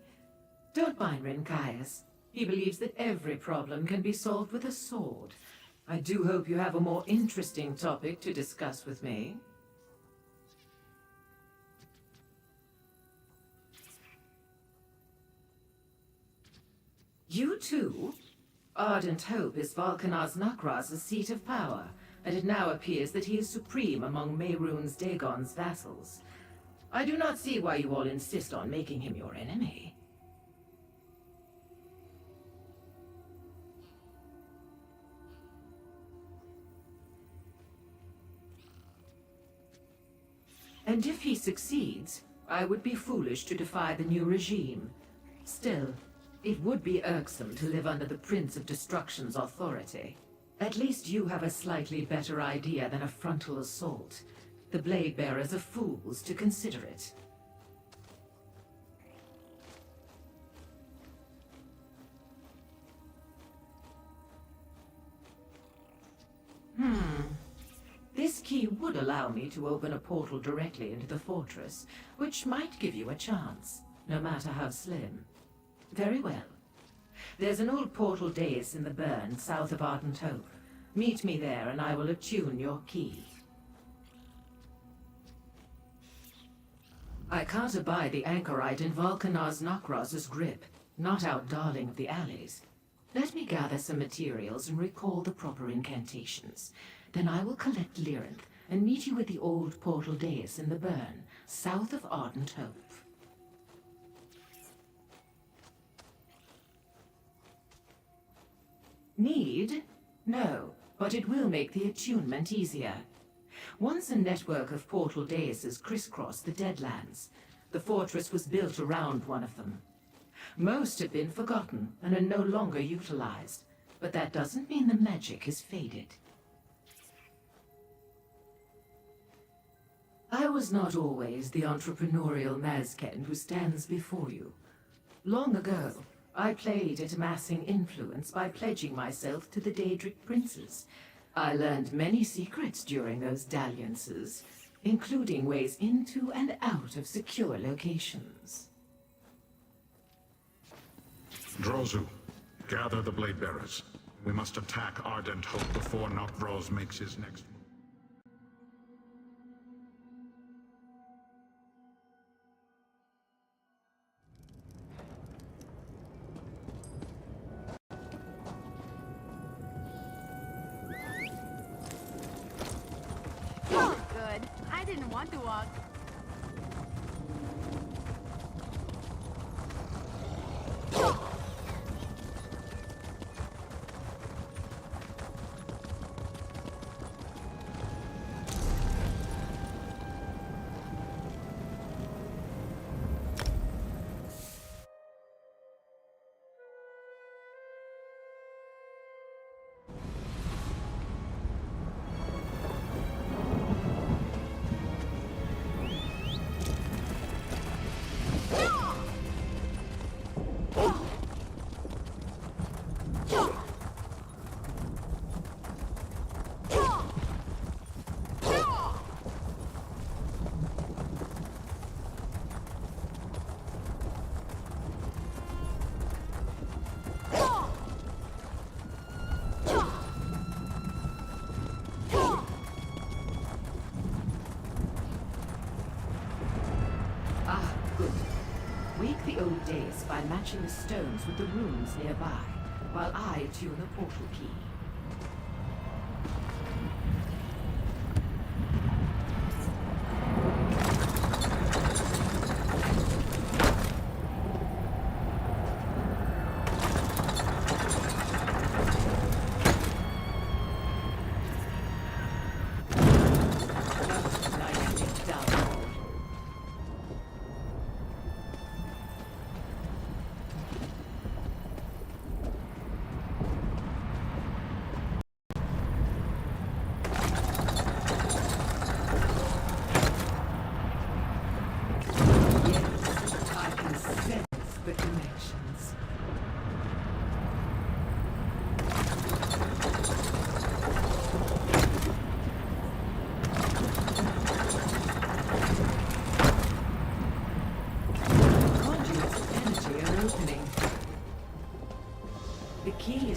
Don't mind Rinkias. He believes that every problem can be solved with a sword. I do hope you have a more interesting topic to discuss with me. You too? Ardent Hope is Volcanos Nokros' seat of power, and it now appears that he is supreme among Mehrunes Dagon's vassals. I do not see why you all insist on making him your enemy. And if he succeeds, I would be foolish to defy the new regime. Still, it would be irksome to live under the Prince of Destruction's authority. At least you have a slightly better idea than a frontal assault. The Blade Bearers are fools to consider it. This key would allow me to open a portal directly into the fortress, which might give you a chance, no matter how slim. Very well. There's an old portal dais in the burn south of Ardent Hope. Meet me there and I will attune your key. I can't abide the anchorite in Volcanos Nokros' grip, not our darling of the alleys. Let me gather some materials and recall the proper incantations. Then I will collect Lyranth and meet you at the old portal dais in the burn, south of Ardent Hope. Need? No, but it will make the attunement easier. Once a network of portal daises crisscrossed the Deadlands. The fortress was built around one of them. Most have been forgotten and are no longer utilized, but that doesn't mean the magic has faded. I was not always the entrepreneurial Mazken who stands before you. Long ago, I played at amassing influence by pledging myself to the Daedric princes. I learned many secrets during those dalliances, including ways into and out of secure locations. Drozu, gather the Blade Bearers. We must attack Ardent Hope before Nokros makes his next move. Oh, good. I didn't want to walk. Ah, good. Wake the old dais by matching the stones with the runes nearby, while I attune the portal key.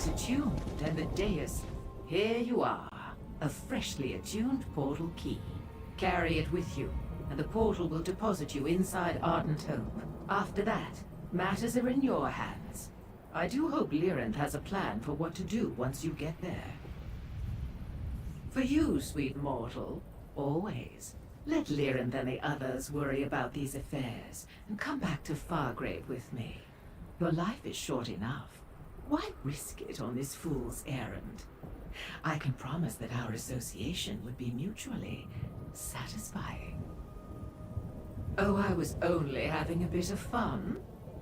Attuned, and the dais. Here you are, a freshly attuned portal key. Carry it with you, and the portal will deposit you inside Ardent Hope. After that, matters are in your hands. I do hope Lyranth has a plan for what to do once you get there. For you, sweet mortal, always. Let Lyranth and the others worry about these affairs, and come back to Fargrave with me. Your life is short enough. Why risk it on this fool's errand? I can promise that our association would be mutually satisfying. Oh, I was only having a bit of fun.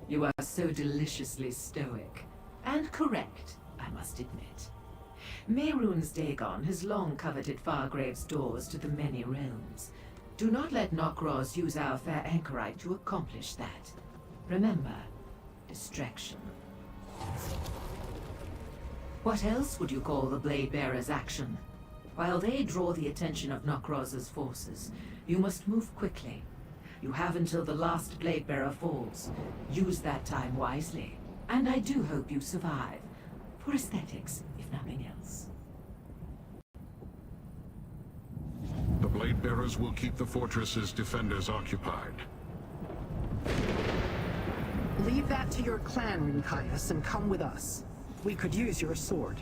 You are so deliciously stoic. And correct, I must admit. Mehrunes Dagon has long coveted Fargrave's doors to the many realms. Do not let Nokros use our fair anchorite to accomplish that. Remember, distraction. What else would you call the Blade Bearer's action? While they draw the attention of Nokros's forces, you must move quickly. You have until the last Blade Bearer falls. Use that time wisely. And I do hope you survive. For aesthetics, if nothing else. The Blade Bearers will keep the fortress's defenders occupied. Leave that to your clan, Rincaius, and come with us. We could use your sword.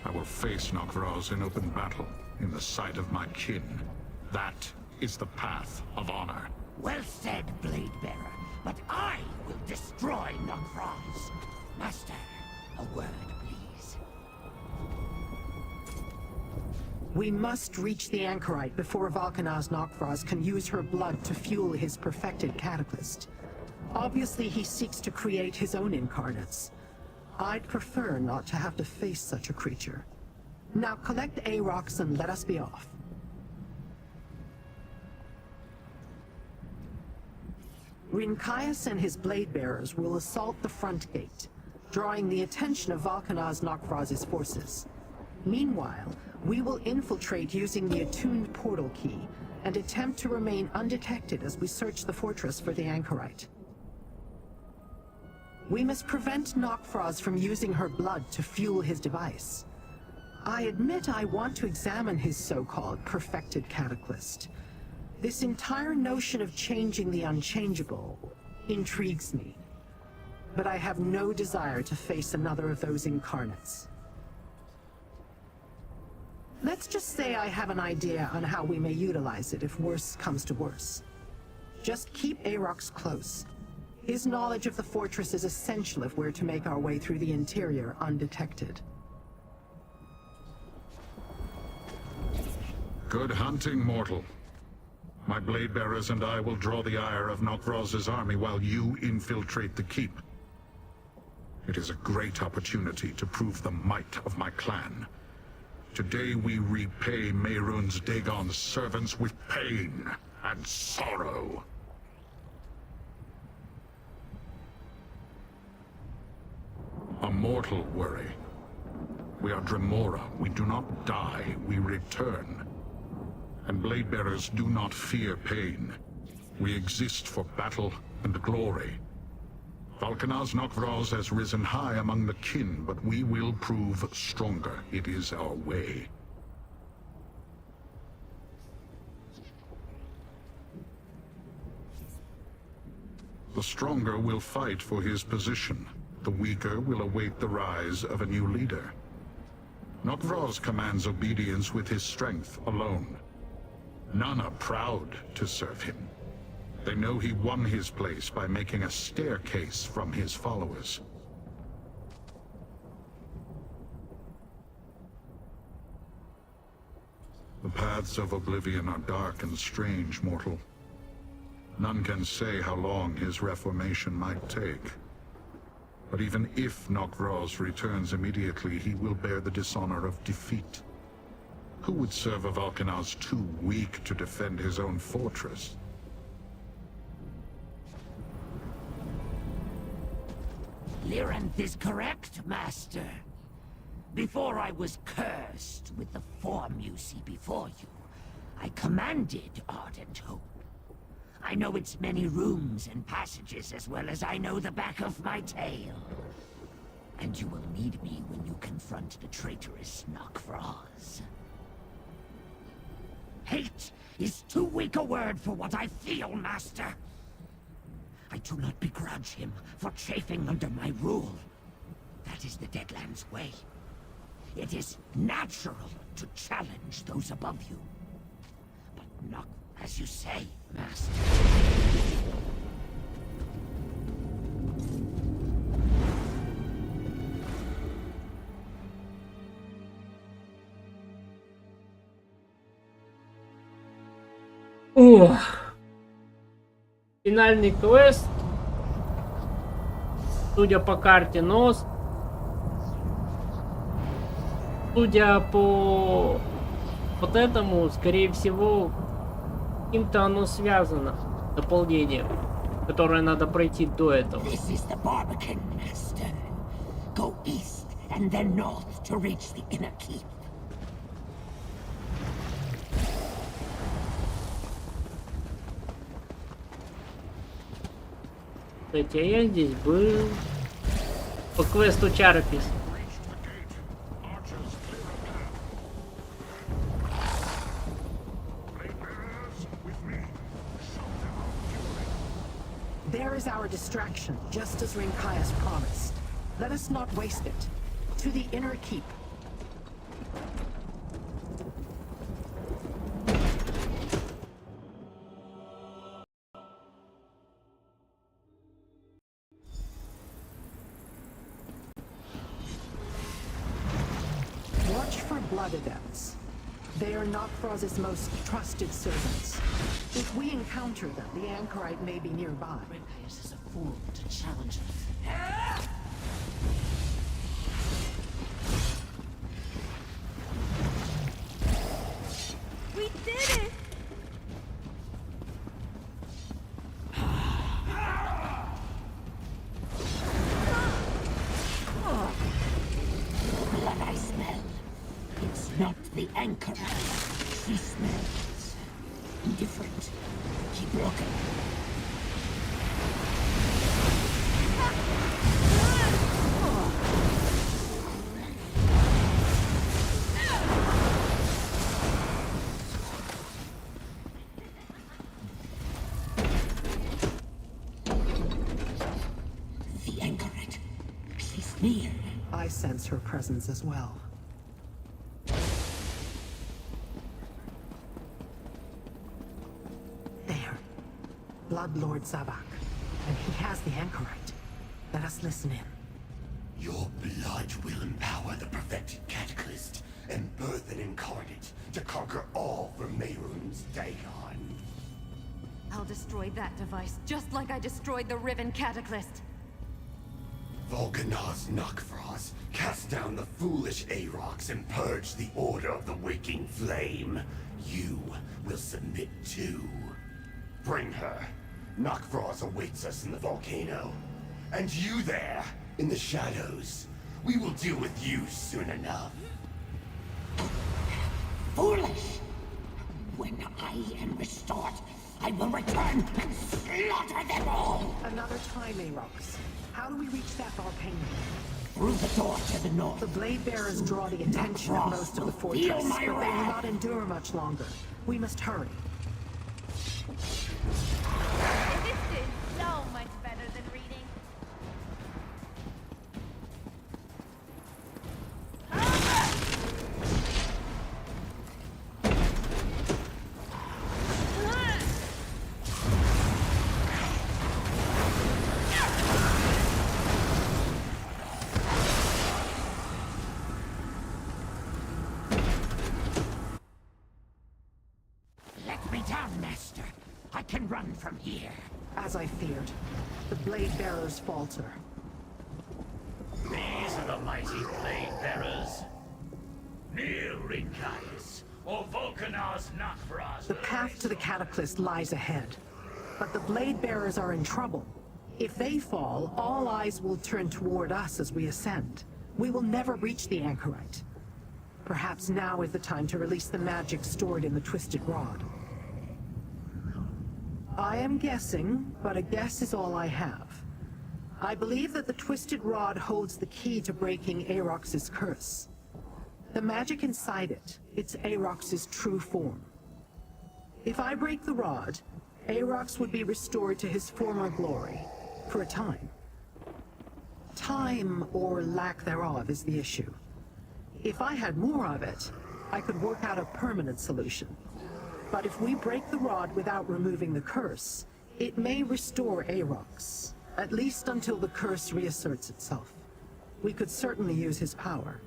I will face Nokros in open battle, in the sight of my kin. That is the path of honor. Well said, Blade Bearer, but I will destroy Nokros. Master, a word, please. We must reach the anchorite before Valkanaz Nokros can use her blood to fuel his perfected catalyst. Obviously, he seeks to create his own incarnates. I'd prefer not to have to face such a creature. Now collect Aarox and let us be off. Rincaius and his blade bearers will assault the front gate, drawing the attention of Valkanaz Nokros' forces. Meanwhile, we will infiltrate using the attuned portal key and attempt to remain undetected as we search the fortress for the anchorite. We must prevent Nokros from using her blood to fuel his device. I admit I want to examine his so-called perfected catalyst. This entire notion of changing the unchangeable intrigues me. But I have no desire to face another of those incarnates. Let's just say I have an idea on how we may utilize it if worse comes to worse. Just keep Aarox close. His knowledge of the fortress is essential if we're to make our way through the interior undetected. Good hunting, mortal. My blade bearers and I will draw the ire of Nokros' army while you infiltrate the keep. It is a great opportunity to prove the might of my clan. Today we repay Mehrunes Dagon's servants with pain and sorrow. A mortal worry. We are Dremora. We do not die, we return. And blade bearers do not fear pain. We exist for battle and glory. Valkanaz Nokvraz has risen high among the kin, but we will prove stronger. It is our way. The stronger will fight for his position. The weaker will await the rise of a new leader. Nokvraz commands obedience with his strength alone. None are proud to serve him. They know he won his place by making a staircase from his followers. The paths of oblivion are dark and strange, mortal. None can say how long his reformation might take. But even if Nokvraz returns immediately, he will bear the dishonor of defeat. Who would serve a Valkanaz too weak to defend his own fortress? Lyranth is correct, Master. Before I was cursed with the form you see before you, I commanded Ardent Hope. I know its many rooms and passages as well as I know the back of my tail. And you will need me when you confront the traitorous Nokvraz. Hate is too weak a word for what I feel, Master. I do not begrudge him for chafing under my rule. That is the Deadlands way. It is natural to challenge those above you. But not as you say, Master. Финальный квест. Судя по карте нос. Судя по вот этому, скорее всего, каким-то оно связано. Дополнение, которое надо пройти до этого. This is the Barbican, Master. Go east and then north to reach the inner keep. Кстати, а я здесь был. По квесту Чарапис. There is our distraction, just as Rinkaias promised. Let us not waste it. To the inner keep. Watch for blood adepts. They are Nokvraz's most trusted servants. If we encounter them, the anchorite may be nearby. Rinkaias is a fool to challenge us. We did it! Blood I smell. It's not the anchor. She smells different. Keep looking. The anchorite. She's near. I sense her presence as well. There. Blood Lord Zabak. And he has the anchorite. Let us listen in. Your blood will empower the perfected cataclysm and birth an incarnate to conquer all for Mehrunes Dagon. I'll destroy that device, just like I destroyed the Riven Cataclysm. Valkanaz Nokvraz, cast down the foolish Arocs and purge the Order of the Waking Flame. You will submit too. Bring her. Nokvraz awaits us in the volcano. And you there, in the shadows, We will deal with you soon enough. Foolish! When I am restored, I will return and slaughter them all! Another time, Arox. How do we reach that volcano? Through the door to the north. The blade bearers draw the attention of most of the fortress, Feel but my they will wrath. not endure much longer. We must hurry. This is so much better than reading. Let me down, Master. I can run from here. As I feared, the blade bearers falter. These are the mighty blade bearers. Kneel, Rinkaius, or Vulcanar's Nakfraz. The path to the Cataclysm lies ahead, but the blade bearers are in trouble. If they fall, all eyes will turn toward us as we ascend. We will never reach the Anchorite. Perhaps now is the time to release the magic stored in the Twisted Rod. I am guessing, but a guess is all I have. I believe that the Twisted Rod holds the key to breaking Arox's curse. The magic inside it, it's Arox's true form. If I break the rod, Arox would be restored to his former glory, for a time. Time, or lack thereof, is the issue. If I had more of it, I could work out a permanent solution. But if we break the rod without removing the curse, it may restore Arox, at least until the curse reasserts itself. We could certainly use his power.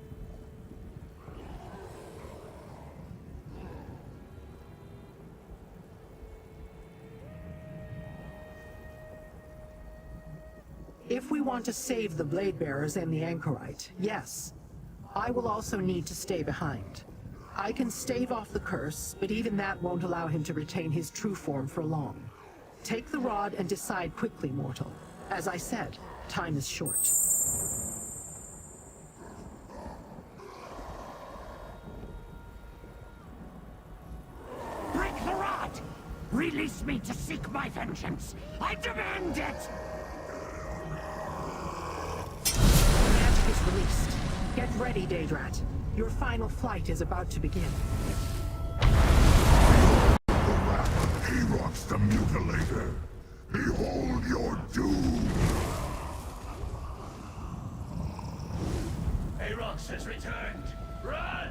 If we want to save the Blade Bearers and the Anchorite, yes, I will also need to stay behind. I can stave off the curse, but even that won't allow him to retain his true form for long. Take the rod and decide quickly, mortal. As I said, time is short. Break the rod! Release me to seek my vengeance! I demand it! The magic is released. Get ready, Daedrat. Your final flight is about to begin. The wrath of Arox the Mutilator. Behold your doom! Arox has returned. Run!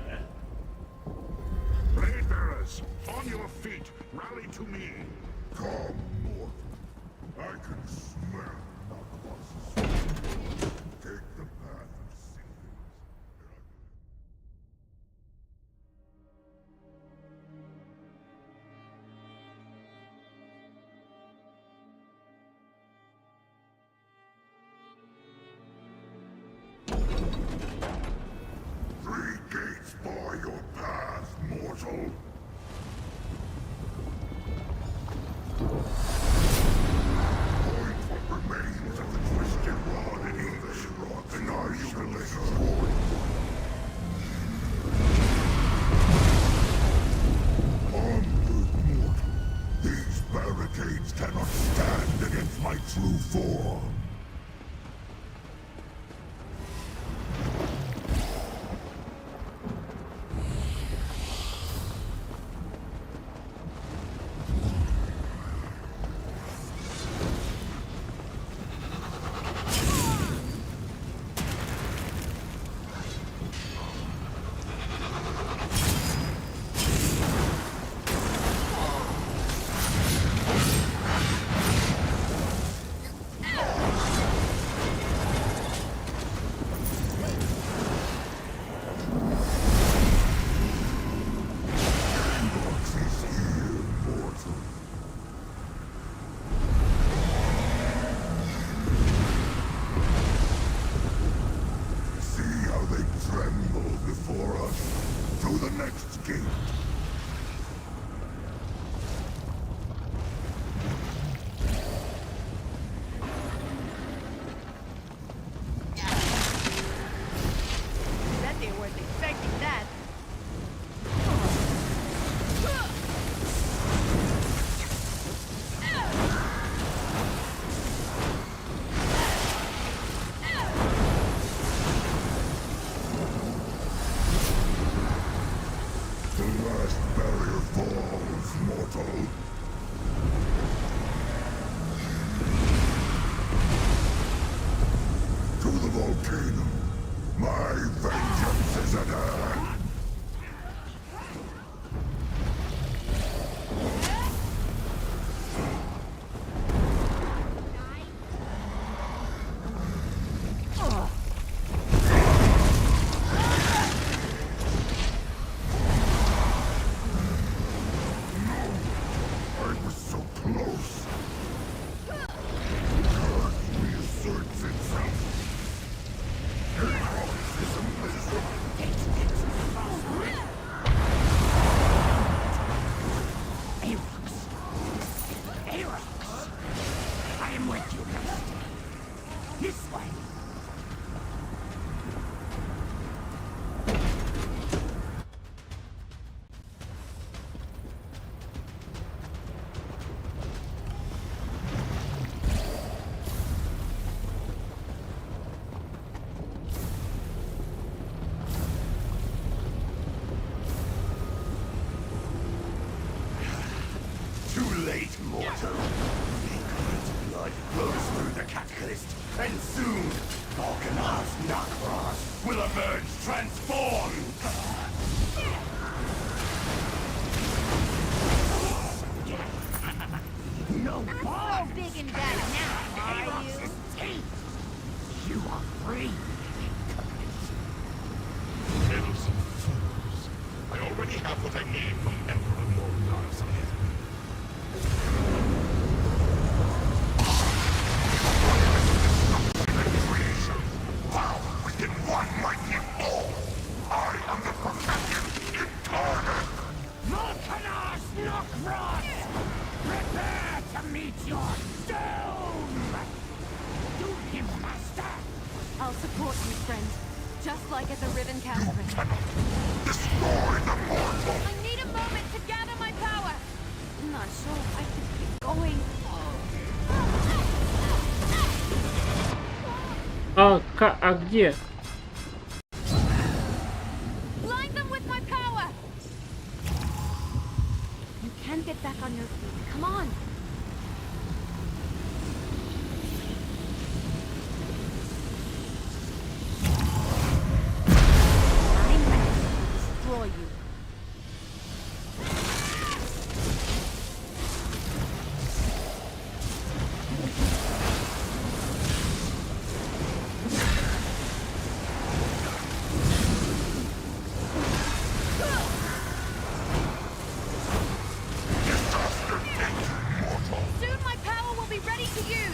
Blade bearers, on your feet, rally to me. Come, mortal. I can smell Nakfaz's. Take the path of sin. Three gates bar your path, mortal. Point what remains of the Twisted Rod in English Rod, and are you destroyed? Onward, mortal. These barricades cannot stand against my true form. mortal. To the volcano. My vengeance is at hand. Late, mortal. Sacred blood flows through the catalyst, and soon, Vulcanar's Nakros will emerge transformed! No more big and bad now, are you? You are free! Innocent fools. I already have what I need from Emperor Morgan's head. I'll support you, friend. Just like at the Ribbon Cataclysm. Destroy the mortal! I need a moment to gather my power! I'm not sure I can keep going. А где? Blind them with my power! You can get back on your feet. Come on! Destroy you. Soon my power will be ready to use.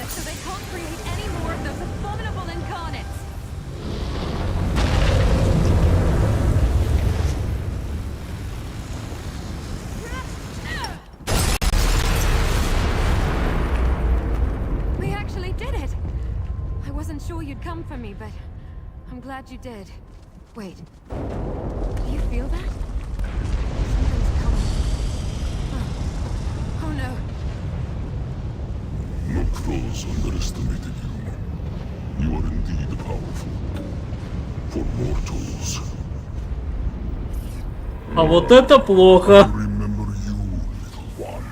So they can't create any more of those abominable incarnates. We actually did it! I wasn't sure you'd come for me, but I'm glad you did. Wait. Do you feel that? Something's coming. Oh no. Noctros underestimated you. You are indeed powerful. For mortals. А вот это плохо. Remember you, little one.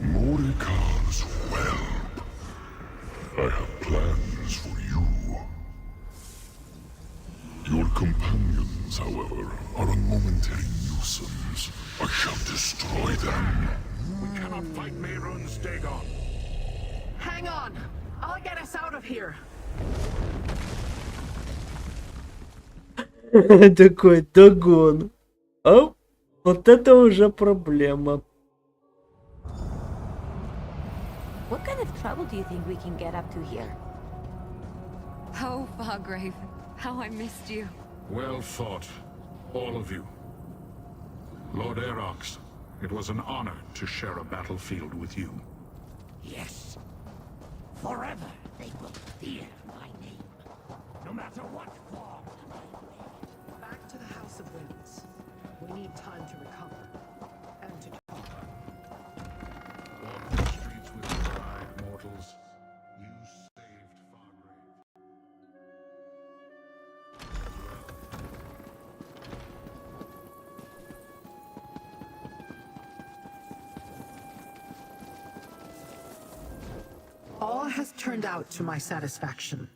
Morikar's whelp. I have plans for you. Your companions, however, are a momentary nuisance. I shall destroy them. We cannot fight Mehrunes, Dagon. Hang on. I'll get us out of here. Такой догон. А вот это уже проблема. What kind of trouble do you think we can get up to here? Oh, Fargrave, how I missed you. Well fought, all of you. Lord Erox, it was an honor to share a battlefield with you. Yes. Forever they will fear my name. No matter what form I wear. Back to the House of Winds. We need time to recover. And to talk. Walk the streets with your pride, mortals. You saved Fargrave. All has turned out to my satisfaction.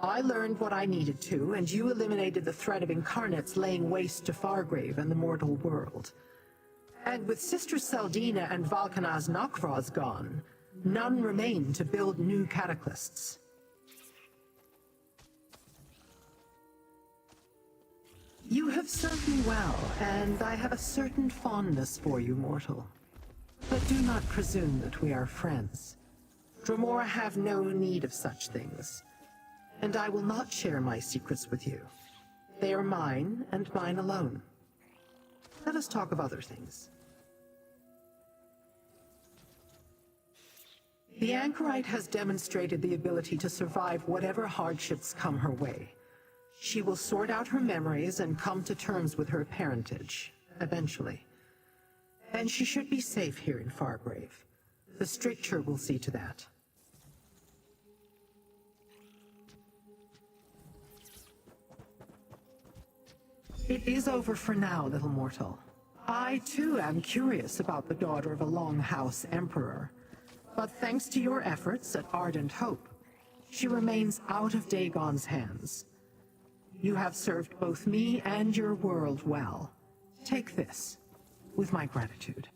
I learned what I needed to, and you eliminated the threat of incarnates laying waste to Fargrave and the mortal world. And with Sister Seldina and Valkanaz Nokvraz gone, none remain to build new cataclysts. You have served me well, and I have a certain fondness for you, mortal. But do not presume that we are friends. Dremora have no need of such things. And I will not share my secrets with you. They are mine, and mine alone. Let us talk of other things. The Anchorite has demonstrated the ability to survive whatever hardships come her way. She will sort out her memories and come to terms with her parentage, eventually. And she should be safe here in Fargrave. The Stricture will see to that. It is over for now, little mortal. I, too, am curious about the daughter of a Longhouse Emperor. But thanks to your efforts at Ardent Hope, she remains out of Dagon's hands. You have served both me and your world well. Take this, with my gratitude.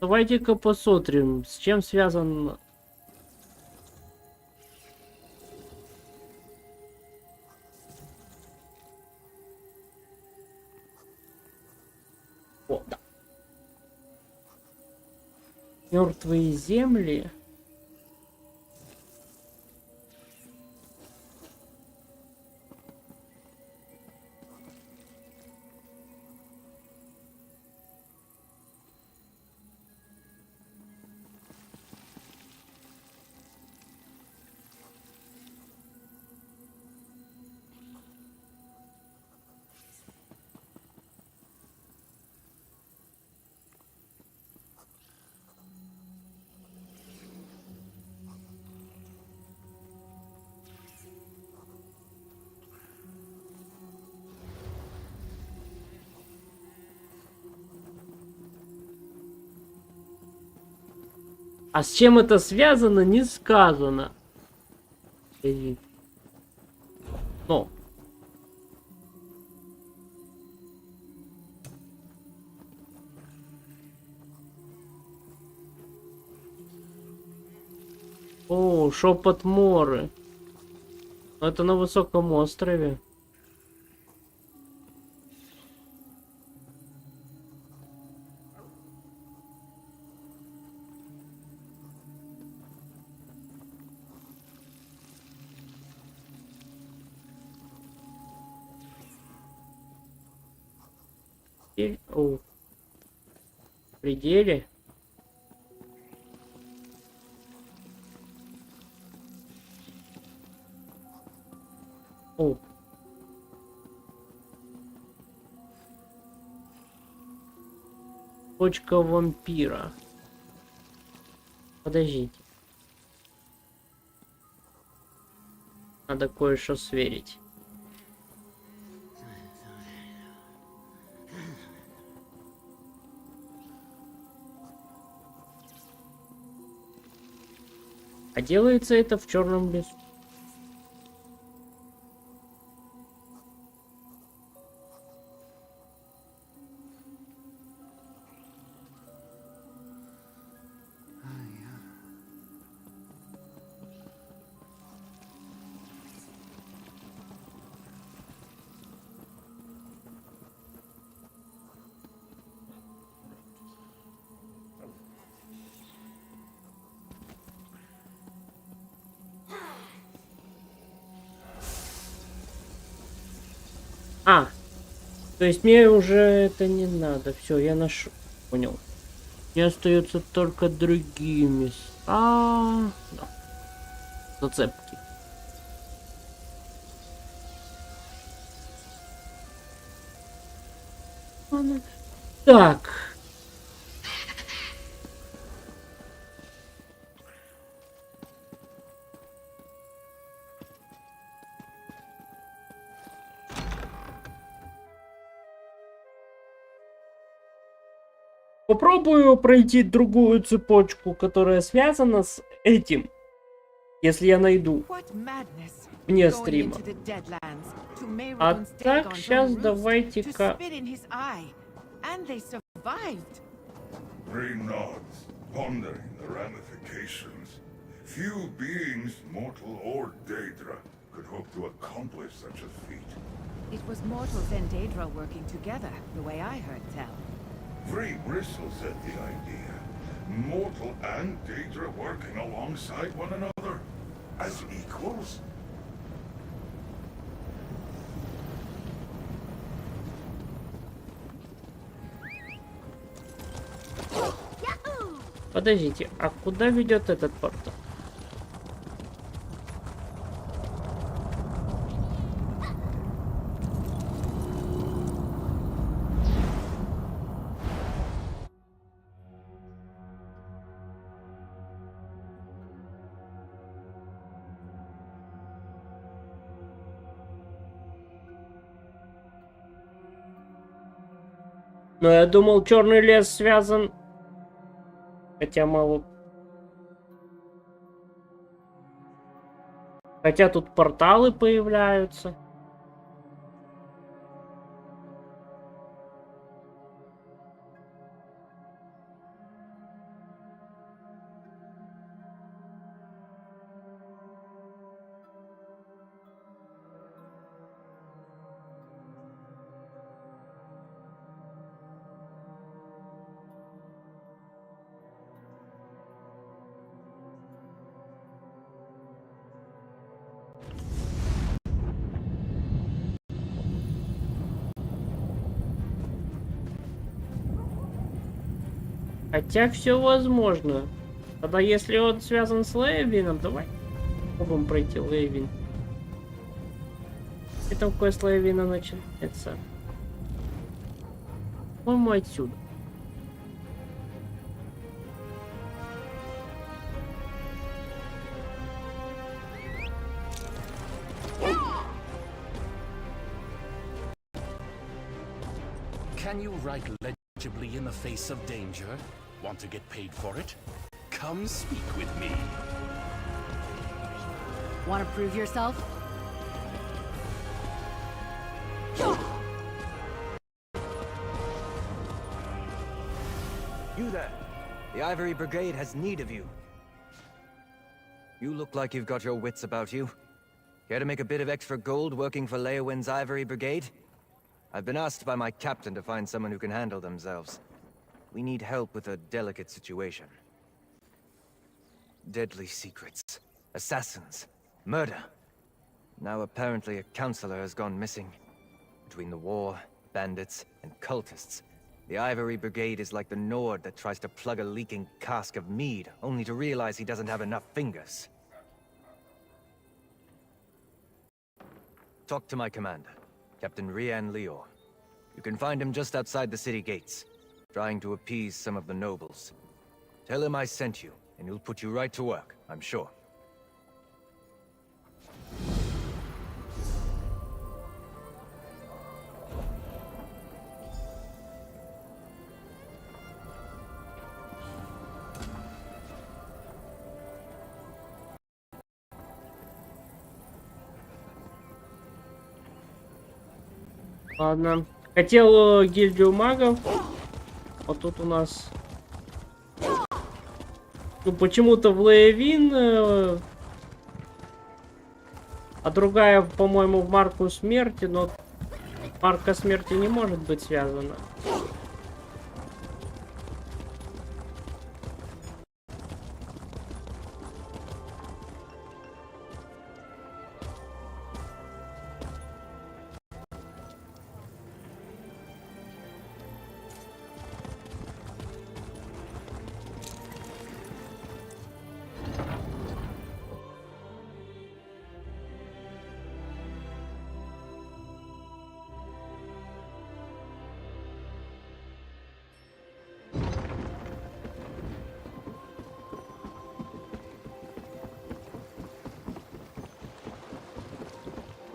Давайте-ка посмотрим, с чем связан... О, да. Мертвые земли. А с чем это связано, не сказано. Но. О, шепот Моры. Это на высоком острове. О, в пределе. О. Почка вампира. Подождите. Надо кое-что сверить. А делается это в черном лесу. А, то есть мне уже это не надо. Все, я нашел. Понял. Мне остается только другие места. Да. Зацепки. Так. Попробую пройти другую цепочку, которая связана с этим, если я найду вне стрима. А так, сейчас давайте-ка... Pondering the ramifications. Few beings, mortal or Daedra, could hope to accomplish such a feat. It was mortals and Daedra working together, the way I heard tell. Free bristles at the idea. Mortal and Daedra working alongside one another as equals? Подождите, а куда ведет этот портал? Но я думал, черный лес связан... Хотя мало... Хотя тут порталы появляются. Хотя все возможно. Тогда если он связан с Лейвином, давай попробуем пройти Лейвин. И там квест Лейвина начинается. По-моему, отсюда. Can you write legibly in the face of danger? Want to get paid for it? Come speak with me. Want to prove yourself? You there. The Ivory Brigade has need of you. You look like you've got your wits about you. Care to make a bit of extra gold working for Leowin's Ivory Brigade? I've been asked by my captain to find someone who can handle themselves. We need help with a delicate situation. Deadly secrets, assassins, murder. Now apparently a counselor has gone missing. Between the war, bandits, and cultists, the Ivory Brigade is like the Nord that tries to plug a leaking cask of mead, only to realize he doesn't have enough fingers. Talk to my commander, Captain Rian Lior. You can find him just outside the city gates, trying to appease some of the nobles. Tell him I sent you, and he'll put you right to work, I'm sure. Ладно. Хотел гильдию магов. Вот тут у нас... Ну, почему-то в Леевин, а другая, по-моему, в Марку Смерти, но Марка Смерти не может быть связана.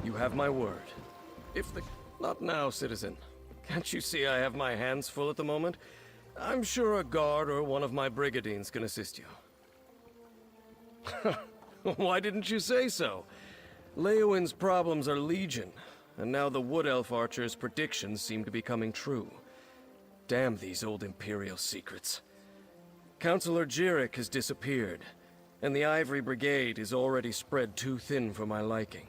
You have my word. If the... Not now, citizen. Can't you see I have my hands full at the moment? I'm sure a guard or one of my brigadines can assist you. Why didn't you say so? Leowin's problems are legion, and now the Wood Elf Archer's predictions seem to be coming true. Damn these old Imperial secrets. Councillor Jirik has disappeared, and the Ivory Brigade is already spread too thin for my liking.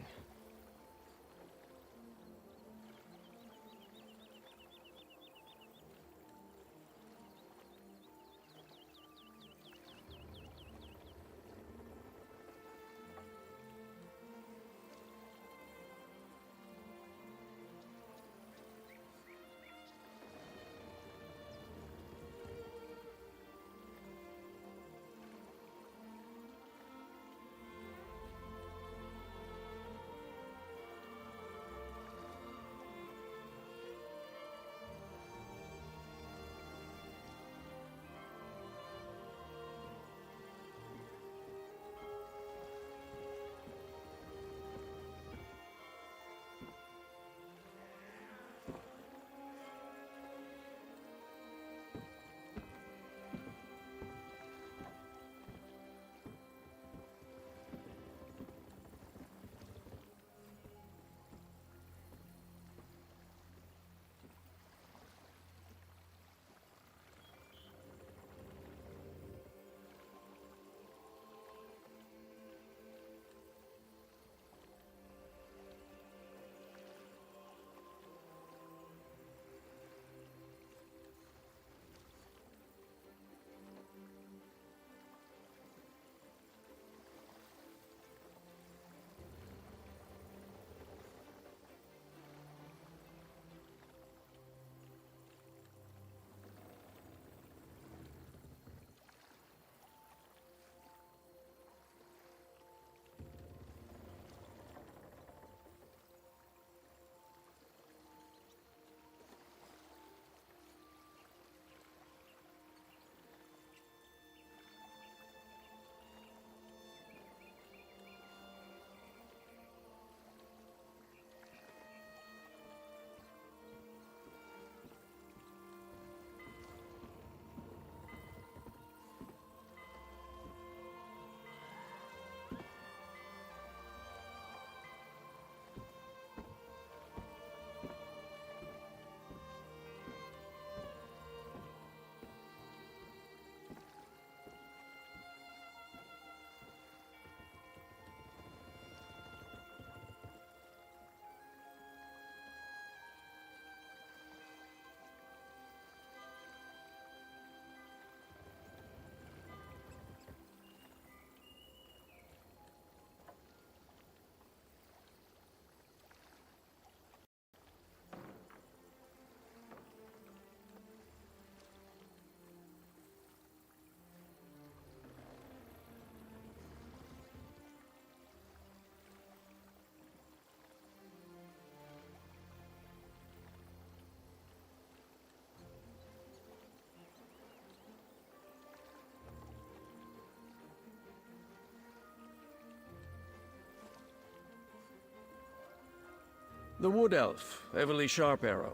The Wood Elf, Everly Sharparrow.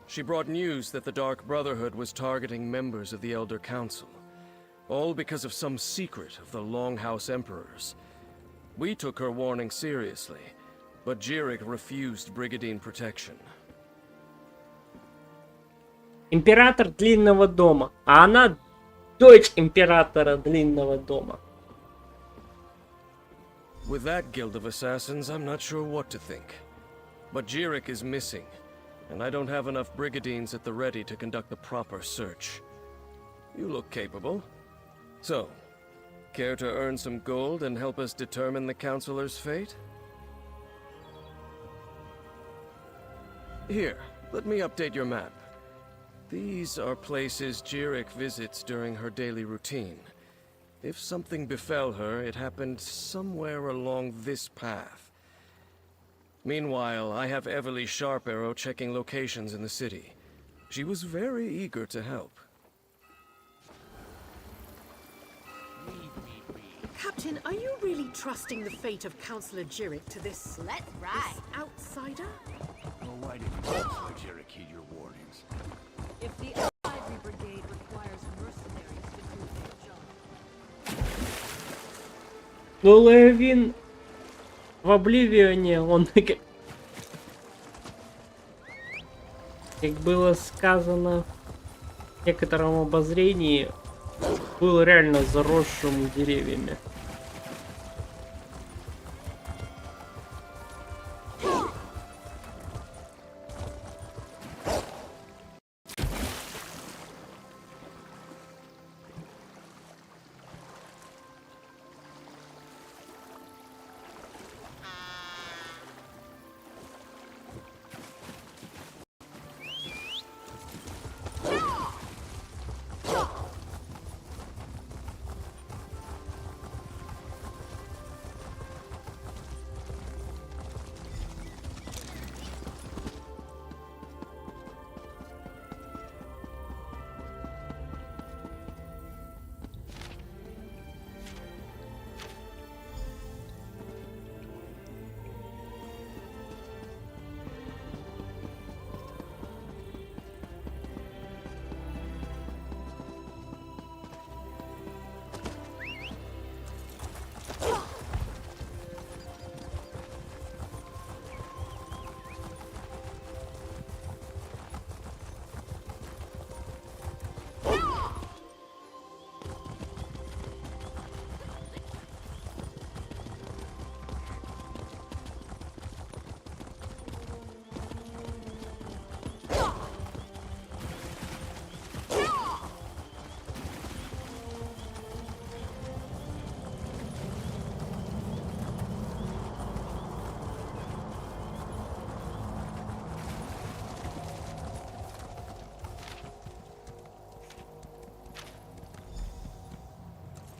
She brought news that the Dark Brotherhood was targeting members of the Elder Council. All because of some secret of the Longhouse Emperors. We took her warning seriously, but Jirik refused Brigadine protection. Император Длинного дома. А она дочь императора Длинного дома. With that guild of assassins, I'm not sure what to think. But Jirik is missing, and I don't have enough Brigadines at the ready to conduct the proper search. You look capable. So, care to earn some gold and help us determine the Councilor's fate? Here, let me update your map. These are places Jirik visits during her daily routine. If something befell her, it happened somewhere along this path. Meanwhile, I have Everly Sharparrow checking locations in the city. She was very eager to help. Captain, are you really trusting the fate of Councillor Jirik to this... Let's ride. this outsider? Well, why didn't Councilor Jirik heed your warnings? If the Ivory Brigade requires mercenaries to do their job. Ну, Левин в Обливионе, он, как было сказано в некотором обозрении, был реально заросшим деревьями.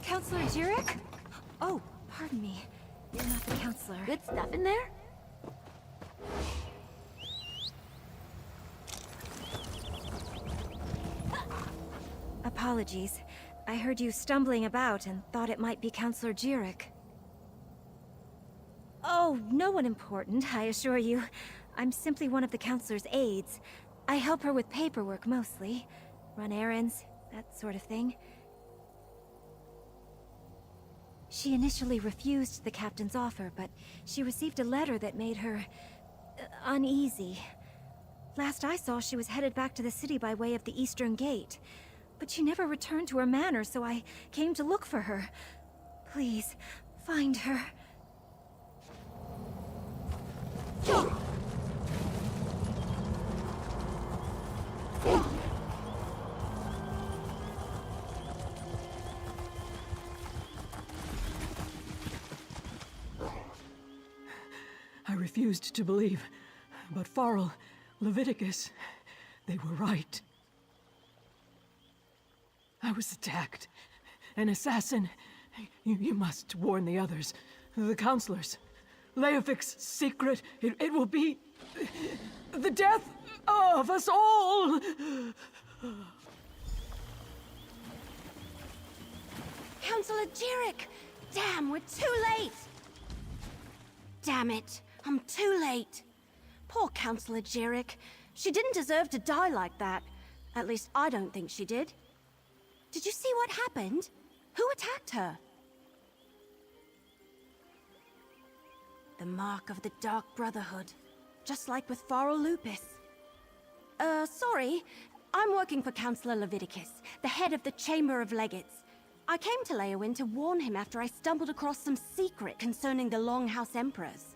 Councillor Jirik? Oh, pardon me. You're not the counselor. Good stuff in there? Apologies. I heard you stumbling about and thought it might be Councillor Jirik. Oh, no one important, I assure you. I'm simply one of the counselor's aides. I help her with paperwork mostly. Run errands, that sort of thing. She initially refused the captain's offer, but she received a letter that made her... uneasy. Last I saw, she was headed back to the city by way of the Eastern Gate. But she never returned to her manor, so I came to look for her. Please, find her. I refused to believe, but Farrell, Leviticus, they were right. I was attacked. An assassin. You must warn the others. The counselors. Leofic's secret. It will be... the death of us all! Councillor Jirik! Damn, we're too late! Damn it, I'm too late. Poor Counselor Jerick. She didn't deserve to die like that. At least I don't think she did. Did you see what happened? Who attacked her? The mark of the Dark Brotherhood. Just like with Farrell Lupus. Sorry. I'm working for Counselor Leviticus, the head of the Chamber of Legates. I came to Leowyn to warn him after I stumbled across some secret concerning the Longhouse Emperors.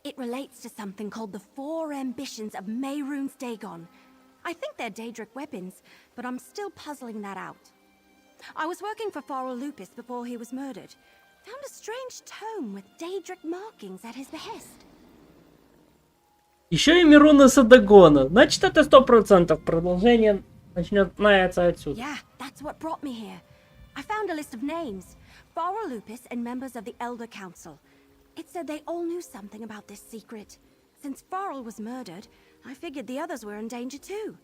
It relates to something called the Four Ambitions of Mehrunes Dagon. I think they're Daedric weapons, but I'm still puzzling that out. I was working for Farrell Lupus before he was murdered. Found a strange tome with Daedric markings at his behest. Еще и Мируна Садагона. Значит, это 100% продолжение начинается отсюда. Yeah, that's what brought me here. I found a list of names. Farrell Lupus and members of the Elder Council. It said they all knew something about this secret. Since Farrell was murdered, I figured the others were in danger too.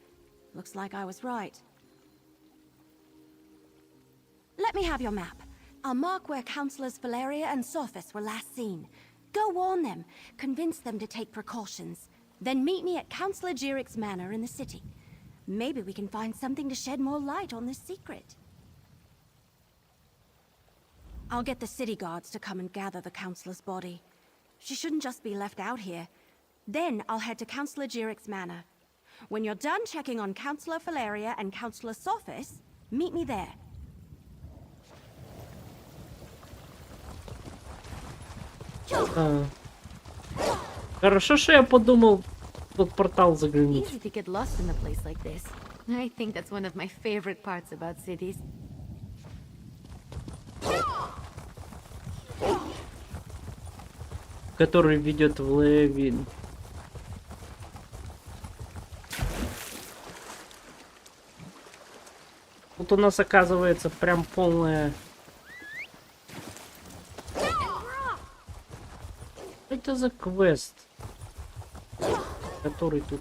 Looks like I was right. Let me have your map. I'll mark where Councillors Valeria and Sophis were last seen. Go warn them, convince them to take precautions. Then meet me at Councillor Jiric's manor in the city. Maybe we can find something to shed more light on this secret. I'll get the city guards to come and gather the Councillor's body. She shouldn't just be left out here. Then I'll head to Councillor Jiric's manor. When you're done checking on Councillor Valeria and Councillor Sophis, meet me there. Хорошо, что я подумал тут портал заглянуть. Easy to get lost in a place like this. I think that's one of my favorite parts about cities. Который ведет в Левин. Тут у нас оказывается прям полная... Это за квест, который тут...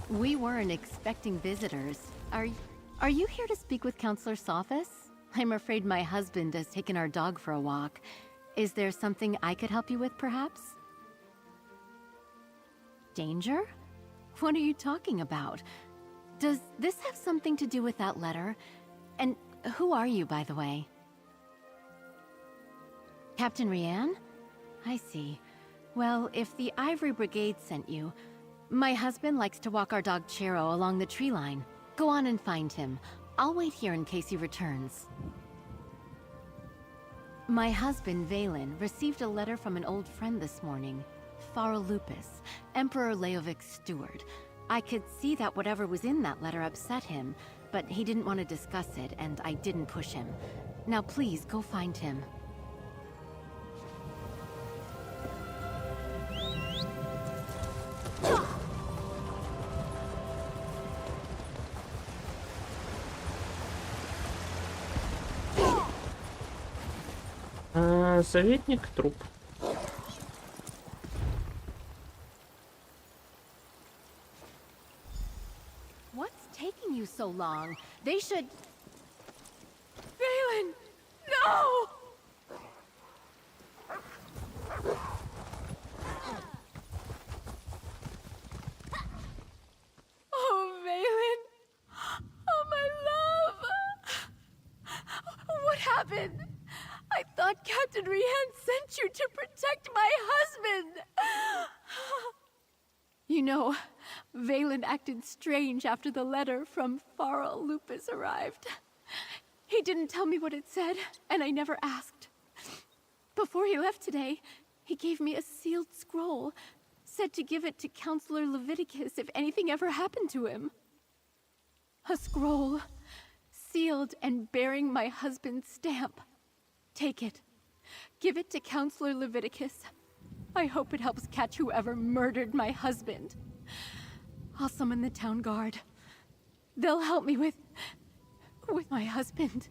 We weren't expecting visitors. Are you here to speak with Councillor Sophis? I'm afraid my husband has taken our dog for a walk. Is there something I could help you with, perhaps? Danger? What are you talking about? Does this have something to do with that letter? And who are you, by the way? Captain Rianne? I see. Well, if the Ivory Brigade sent you, my husband likes to walk our dog Chero along the tree line. Go on and find him. I'll wait here in case he returns. My husband, Valen, received a letter from an old friend this morning. Farrell Lupus, Emperor Leovic's steward. I could see that whatever was in that letter upset him, but he didn't want to discuss it, and I didn't push him. Now please, go find him. Советник труп. What's taking you so long? They should... Valen! No! Oh, Valen! Oh, my love! What happened? I thought Captain Rianne sent you to protect my husband! You know, Valen acted strange after the letter from Farrell Lupus arrived. He didn't tell me what it said, and I never asked. Before he left today, he gave me a sealed scroll, said to give it to Councillor Leviticus if anything ever happened to him. A scroll, sealed and bearing my husband's stamp. Take it. Give it to Councillor Leviticus. I hope it helps catch whoever murdered my husband. I'll summon the town guard. They'll help me with my husband.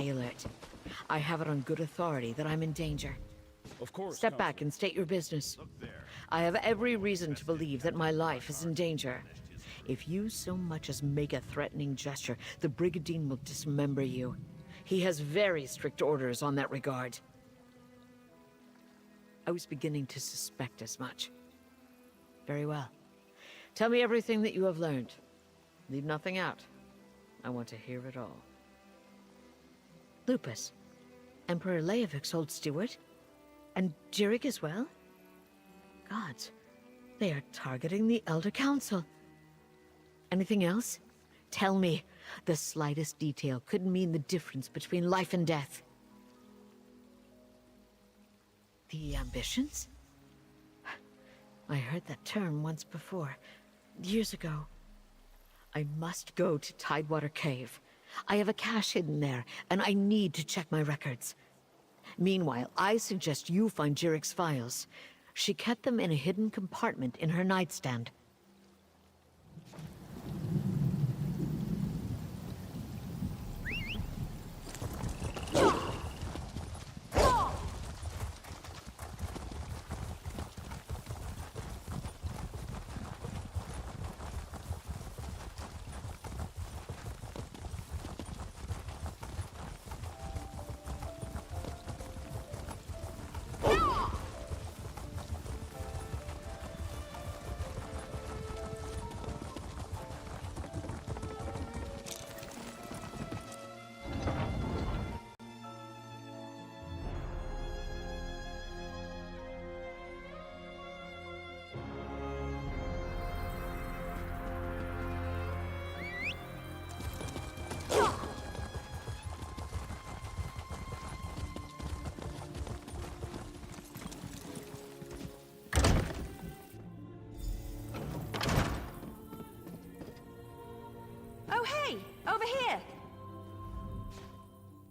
Stay alert. I have it on good authority that I'm in danger. Of course. Step back and state your business. I have every reason to believe that my life is in danger. If you so much as make a threatening gesture, the Brigadine will dismember you. He has very strict orders on that regard. I was beginning to suspect as much. Very well. Tell me everything that you have learned. Leave nothing out. I want to hear it all. Lupus, Emperor Leovik's old steward? And Jirik as well? Gods, they are targeting the Elder Council. Anything else? Tell me. The slightest detail could mean the difference between life and death. The ambitions? I heard that term once before, years ago. I must go to Tidewater Cave. I have a cache hidden there, and I need to check my records. Meanwhile, I suggest you find Jirik's files. She kept them in a hidden compartment in her nightstand.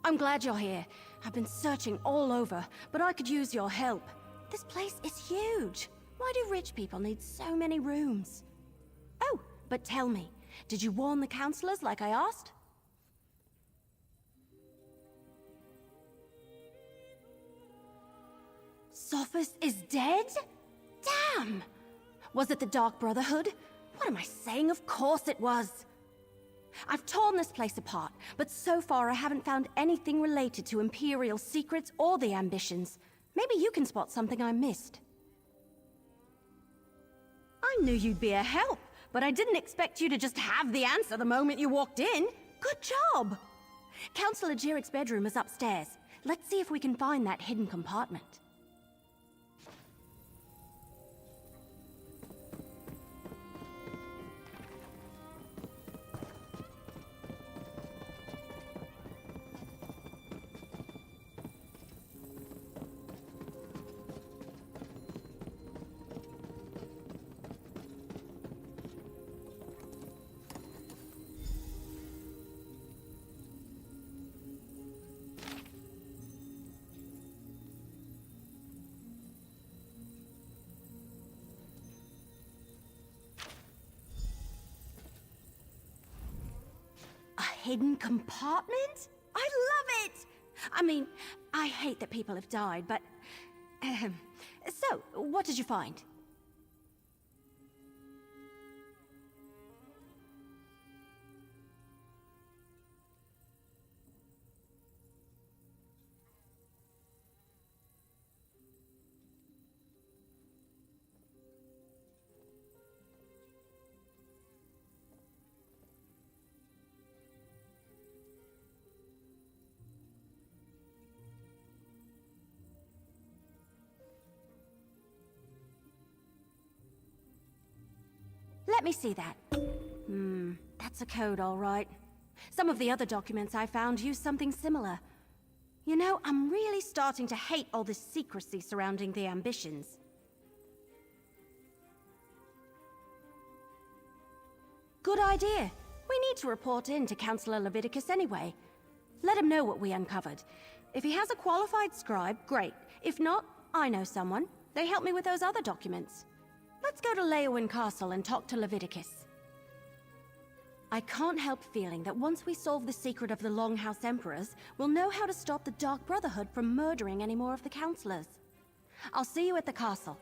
I'm glad you're here. I've been searching all over, but I could use your help. This place is huge. Why do rich people need so many rooms? Oh, but tell me, did you warn the counselors like I asked? Sophus is dead? Damn! Was it the Dark Brotherhood? What am I saying? Of course it was! I've torn this place apart, but so far I haven't found anything related to Imperial secrets or the ambitions. Maybe you can spot something I missed. I knew you'd be a help, but I didn't expect you to just have the answer the moment you walked in. Good job! Counselor Jirik's bedroom is upstairs. Let's see if we can find that hidden compartment. Hidden compartment? I love it! I mean, I hate that people have died, but... So, what did you find? Let me see that. That's a code, all right. Some of the other documents I found use something similar. You know, I'm really starting to hate all this secrecy surrounding the ambitions. Good idea. We need to report in to Counselor Leviticus anyway. Let him know what we uncovered. If he has a qualified scribe, great. If not, I know someone. They helped me with those other documents. Let's go to Leowyn Castle and talk to Leviticus. I can't help feeling that once we solve the secret of the Longhouse Emperors, we'll know how to stop the Dark Brotherhood from murdering any more of the counselors. I'll see you at the castle.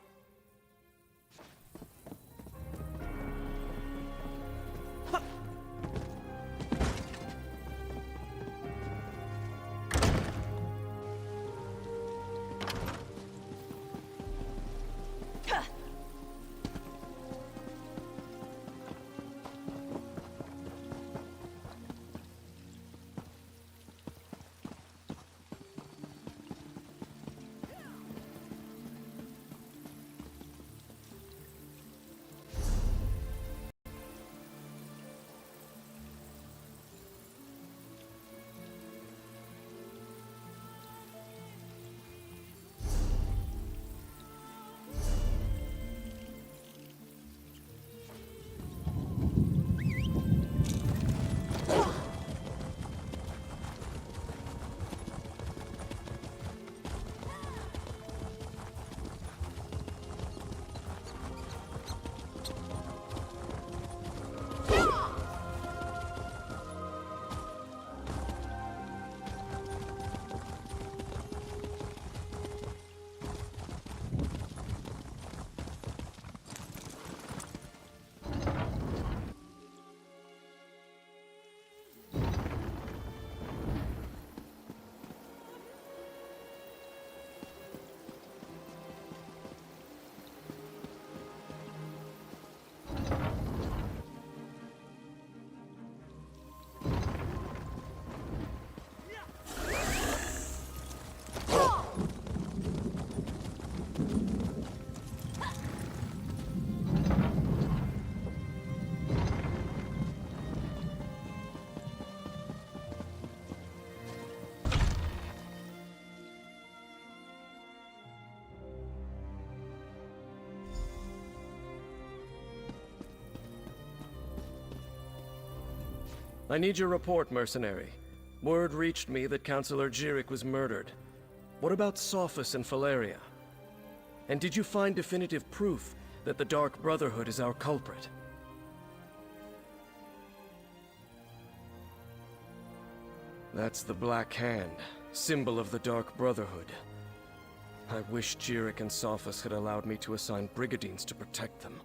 I need your report, mercenary. Word reached me that Councillor Jirik was murdered. What about Sophus and Valeria? And did you find definitive proof that the Dark Brotherhood is our culprit? That's the Black Hand, symbol of the Dark Brotherhood. I wish Jirik and Sophus had allowed me to assign brigadines to protect them.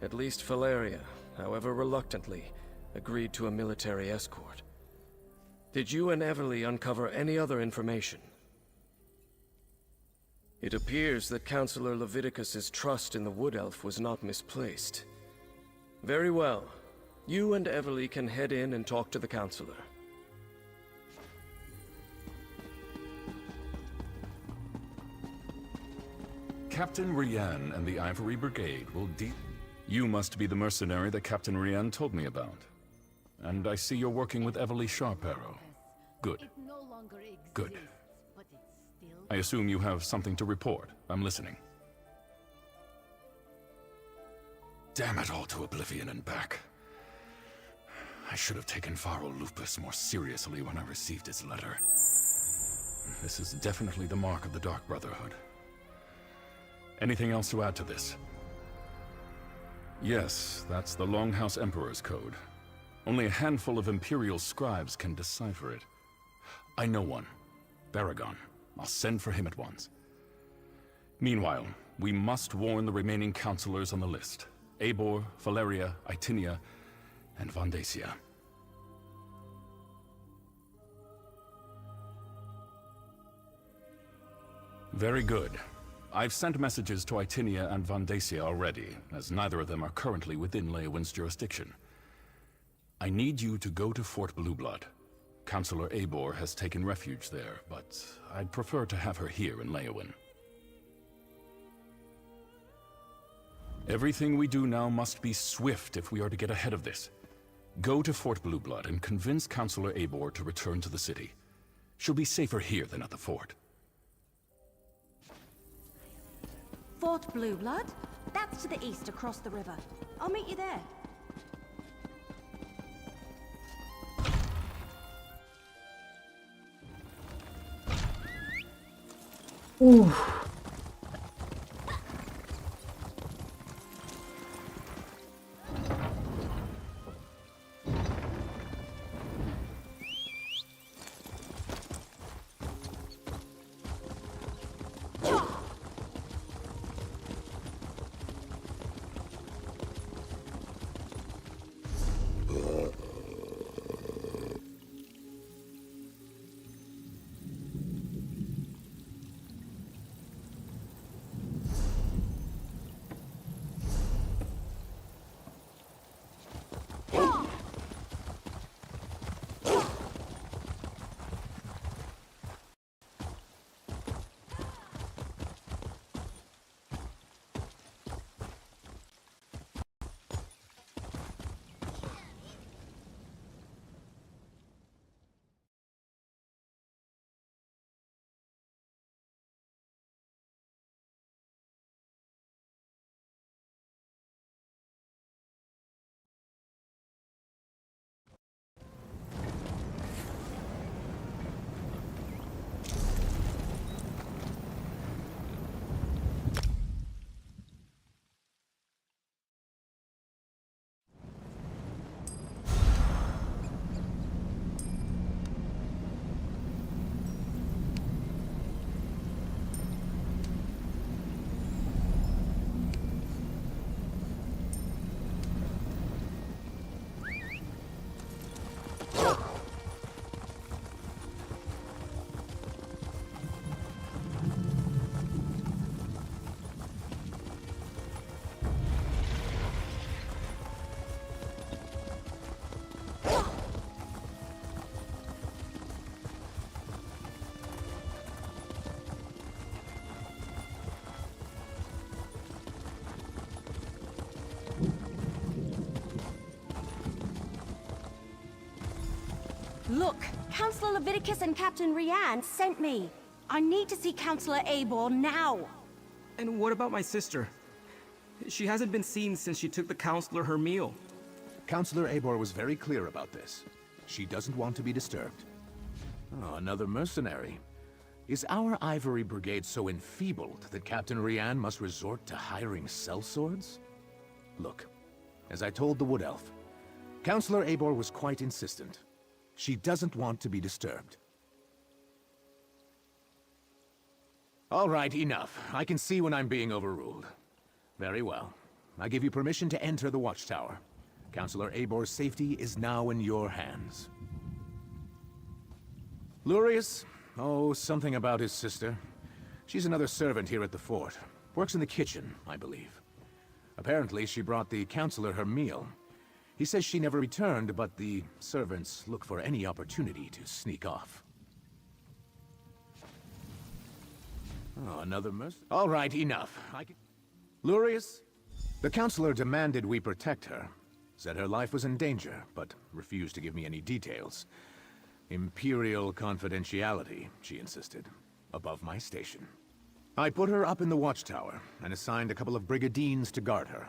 At least Valeria, however reluctantly, agreed to a military escort. Did you and Everly uncover any other information? It appears that Councillor Leviticus's trust in the Wood Elf was not misplaced. Very well. You and Everly can head in and talk to the Councillor. Captain Rian and the Ivory Brigade will You must be the mercenary that Captain Rian told me about. And I see you're working with Everly Sharparrow. Good. Good. I assume you have something to report. I'm listening. Damn it all to oblivion and back. I should have taken Pharaoh Lupus more seriously when I received his letter. This is definitely the mark of the Dark Brotherhood. Anything else to add to this? Yes, that's the Longhouse Emperor's code. Only a handful of Imperial scribes can decipher it. I know one. Baragon. I'll send for him at once. Meanwhile, we must warn the remaining counselors on the list. Eivor, Valeria, Itinia, and Vandacia. Very good. I've sent messages to Itinia and Vandacia already, as neither of them are currently within Leowin's jurisdiction. I need you to go to Fort Blueblood. Councillor Eivor has taken refuge there, but I'd prefer to have her here in Leowin. Everything we do now must be swift if we are to get ahead of this. Go to Fort Blueblood and convince Councillor Eivor to return to the city. She'll be safer here than at the fort. Fort Blueblood? That's to the east across the river. I'll meet you there. Ooh. Look, Counselor Leviticus and Captain Rianne sent me. I need to see Counselor Eibor now. And what about my sister? She hasn't been seen since she took the Counselor her meal. Counselor Eibor was very clear about this. She doesn't want to be disturbed. Oh, another mercenary. Is our Ivory Brigade so enfeebled that Captain Rianne must resort to hiring sellswords? Look, as I told the Wood Elf, Counselor Eibor was quite insistent. She doesn't want to be disturbed. All right, enough. I can see when I'm being overruled. Very well. I give you permission to enter the watchtower. Counselor Eibor's safety is now in your hands. Lurius? Oh, something about his sister. She's another servant here at the fort. Works in the kitchen, I believe. Apparently, she brought the Counselor her meal. He says she never returned, but the servants look for any opportunity to sneak off. Oh, another All right, enough. Lurius? The Counselor demanded we protect her. Said her life was in danger, but refused to give me any details. Imperial confidentiality, she insisted, above my station. I put her up in the watchtower, and assigned a couple of brigandines to guard her.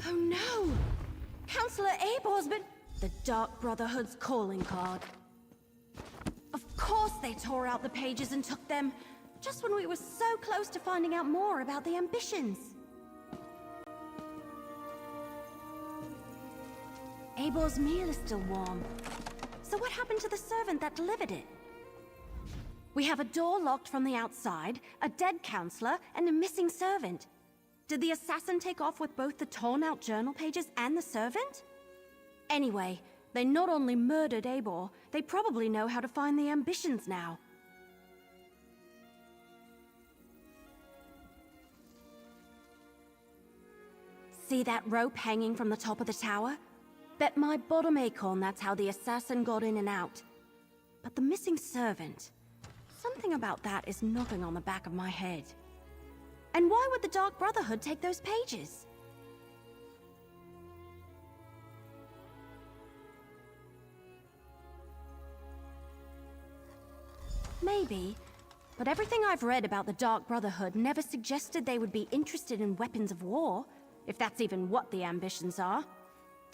Oh no! Counselor Eibor's been... The Dark Brotherhood's calling card. Of course they tore out the pages and took them, just when we were so close to finding out more about the ambitions. Eibor's meal is still warm. So what happened to the servant that delivered it? We have a door locked from the outside, a dead counselor, and a missing servant. Did the assassin take off with both the torn-out journal pages and the servant? Anyway, they not only murdered Eibor, they probably know how to find the ambitions now. See that rope hanging from the top of the tower? Bet my bottom acorn that's how the assassin got in and out. But the missing servant... Something about that is knocking on the back of my head. And why would the Dark Brotherhood take those pages? Maybe, but everything I've read about the Dark Brotherhood never suggested they would be interested in weapons of war, if that's even what the ambitions are.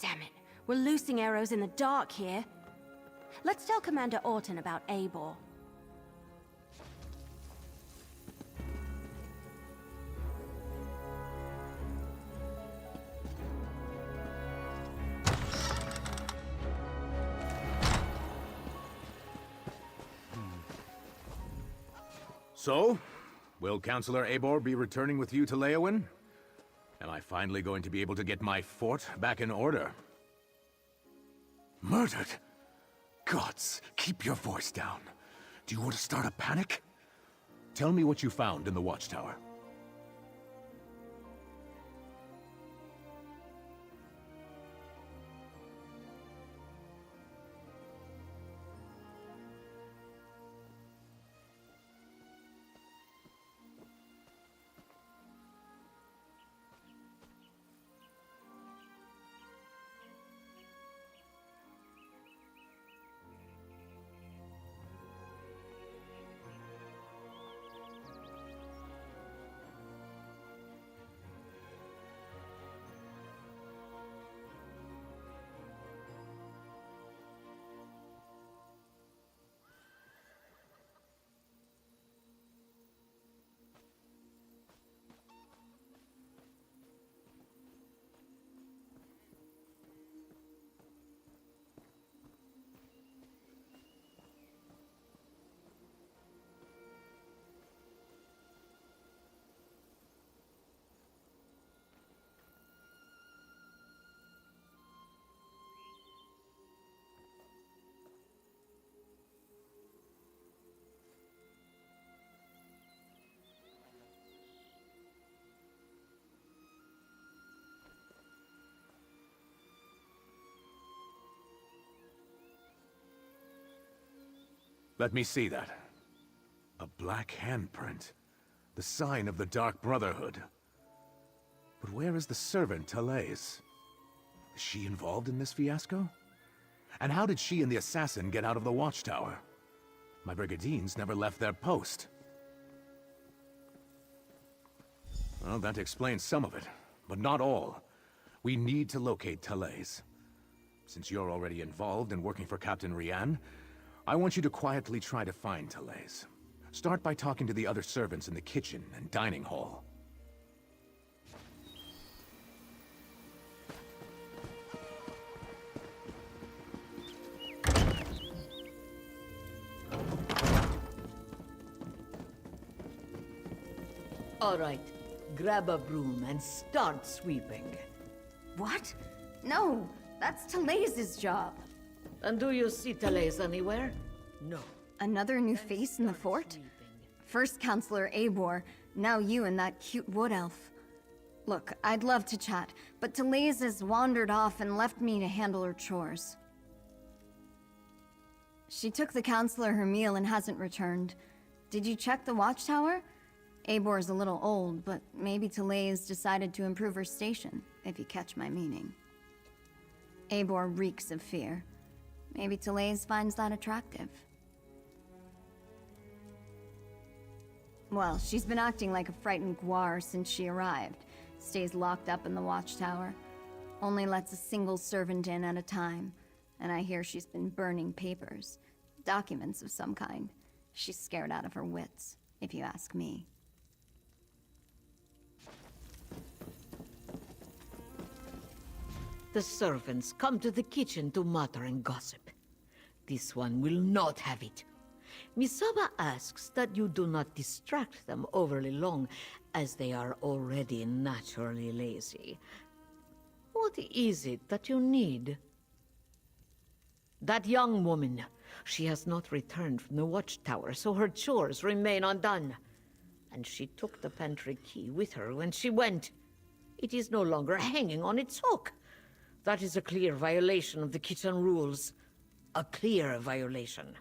Damn it, we're loosing arrows in the dark here. Let's tell Commander Orton about Eibor. So, will Counselor Eibor be returning with you to Leowyn? Am I finally going to be able to get my fort back in order? Murdered? Gods, keep your voice down. Do you want to start a panic? Tell me what you found in the watchtower. Let me see that. A black handprint. The sign of the Dark Brotherhood. But where is the servant, Talais? Is she involved in this fiasco? And how did she and the assassin get out of the watchtower? My brigadines never left their post. Well, that explains some of it, but not all. We need to locate Talais. Since you're already involved and working for Captain Rian, I want you to quietly try to find Talais. Start by talking to the other servants in the kitchen and dining hall. All right, grab a broom and start sweeping. What? No, that's Talais's job. And do you see Talais anywhere? No. Another new face in the fort? First Counselor Eivor, now you and that cute wood elf. Look, I'd love to chat, but Talais has wandered off and left me to handle her chores. She took the Counselor her meal and hasn't returned. Did you check the watchtower? Eivor's a little old, but maybe Talais decided to improve her station, if you catch my meaning. Eivor reeks of fear. Maybe Talais finds that attractive. Well, she's been acting like a frightened guar since she arrived. Stays locked up in the watchtower. Only lets a single servant in at a time. And I hear she's been burning papers. Documents of some kind. She's scared out of her wits, if you ask me. The servants come to the kitchen to mutter and gossip. This one will not have it. Misaba asks that you do not distract them overly long, as they are already naturally lazy. What is it that you need? That young woman. She has not returned from the watchtower, so her chores remain undone. And she took the pantry key with her when she went. It is no longer hanging on its hook. That is a clear violation of the kitchen rules. A clear violation.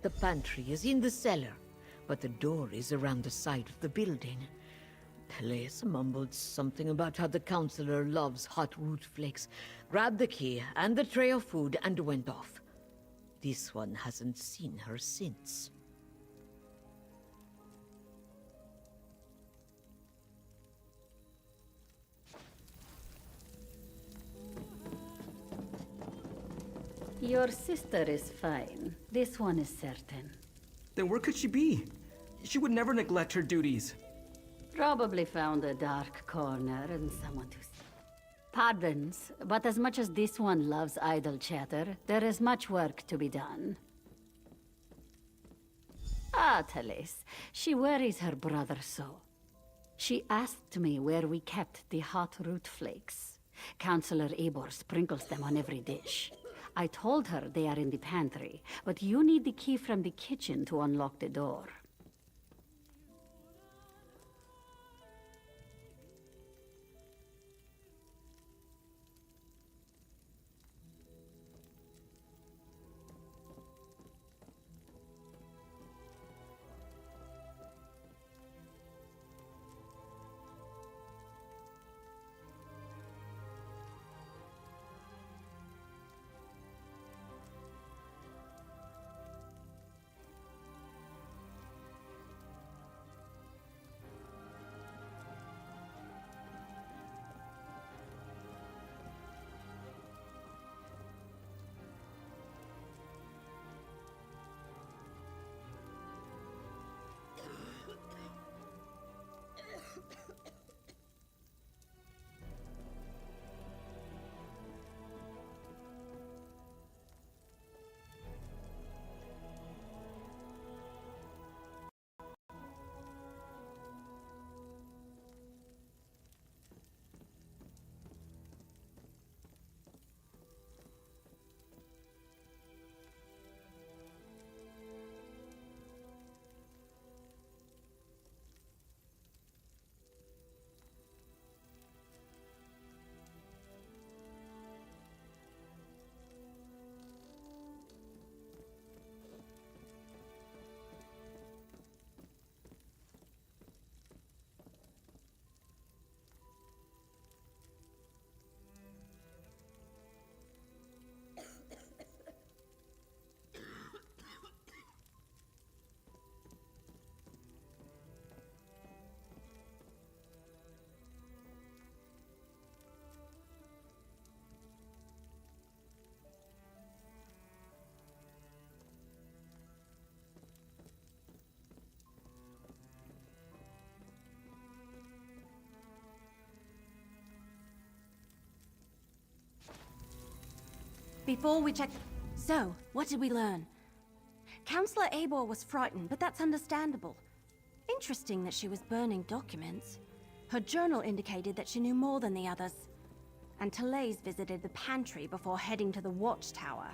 The pantry is in the cellar, but the door is around the side of the building. Peleus mumbled something about how the counselor loves hot root flakes, grabbed the key and the tray of food and went off. This one hasn't seen her since. Your sister is fine. This one is certain. Then where could she be? She would never neglect her duties. Probably found a dark corner and someone to see. Pardons, but as much as this one loves idle chatter, there is much work to be done. Ah, Thales. She worries her brother so. She asked me where we kept the hot root flakes. Counselor Eivor sprinkles them on every dish. I told her they are in the pantry, but you need the key from the kitchen to unlock the door. Before we check... So, what did we learn? Counselor Eivor was frightened, but that's understandable. Interesting that she was burning documents. Her journal indicated that she knew more than the others. And Thales visited the pantry before heading to the watchtower.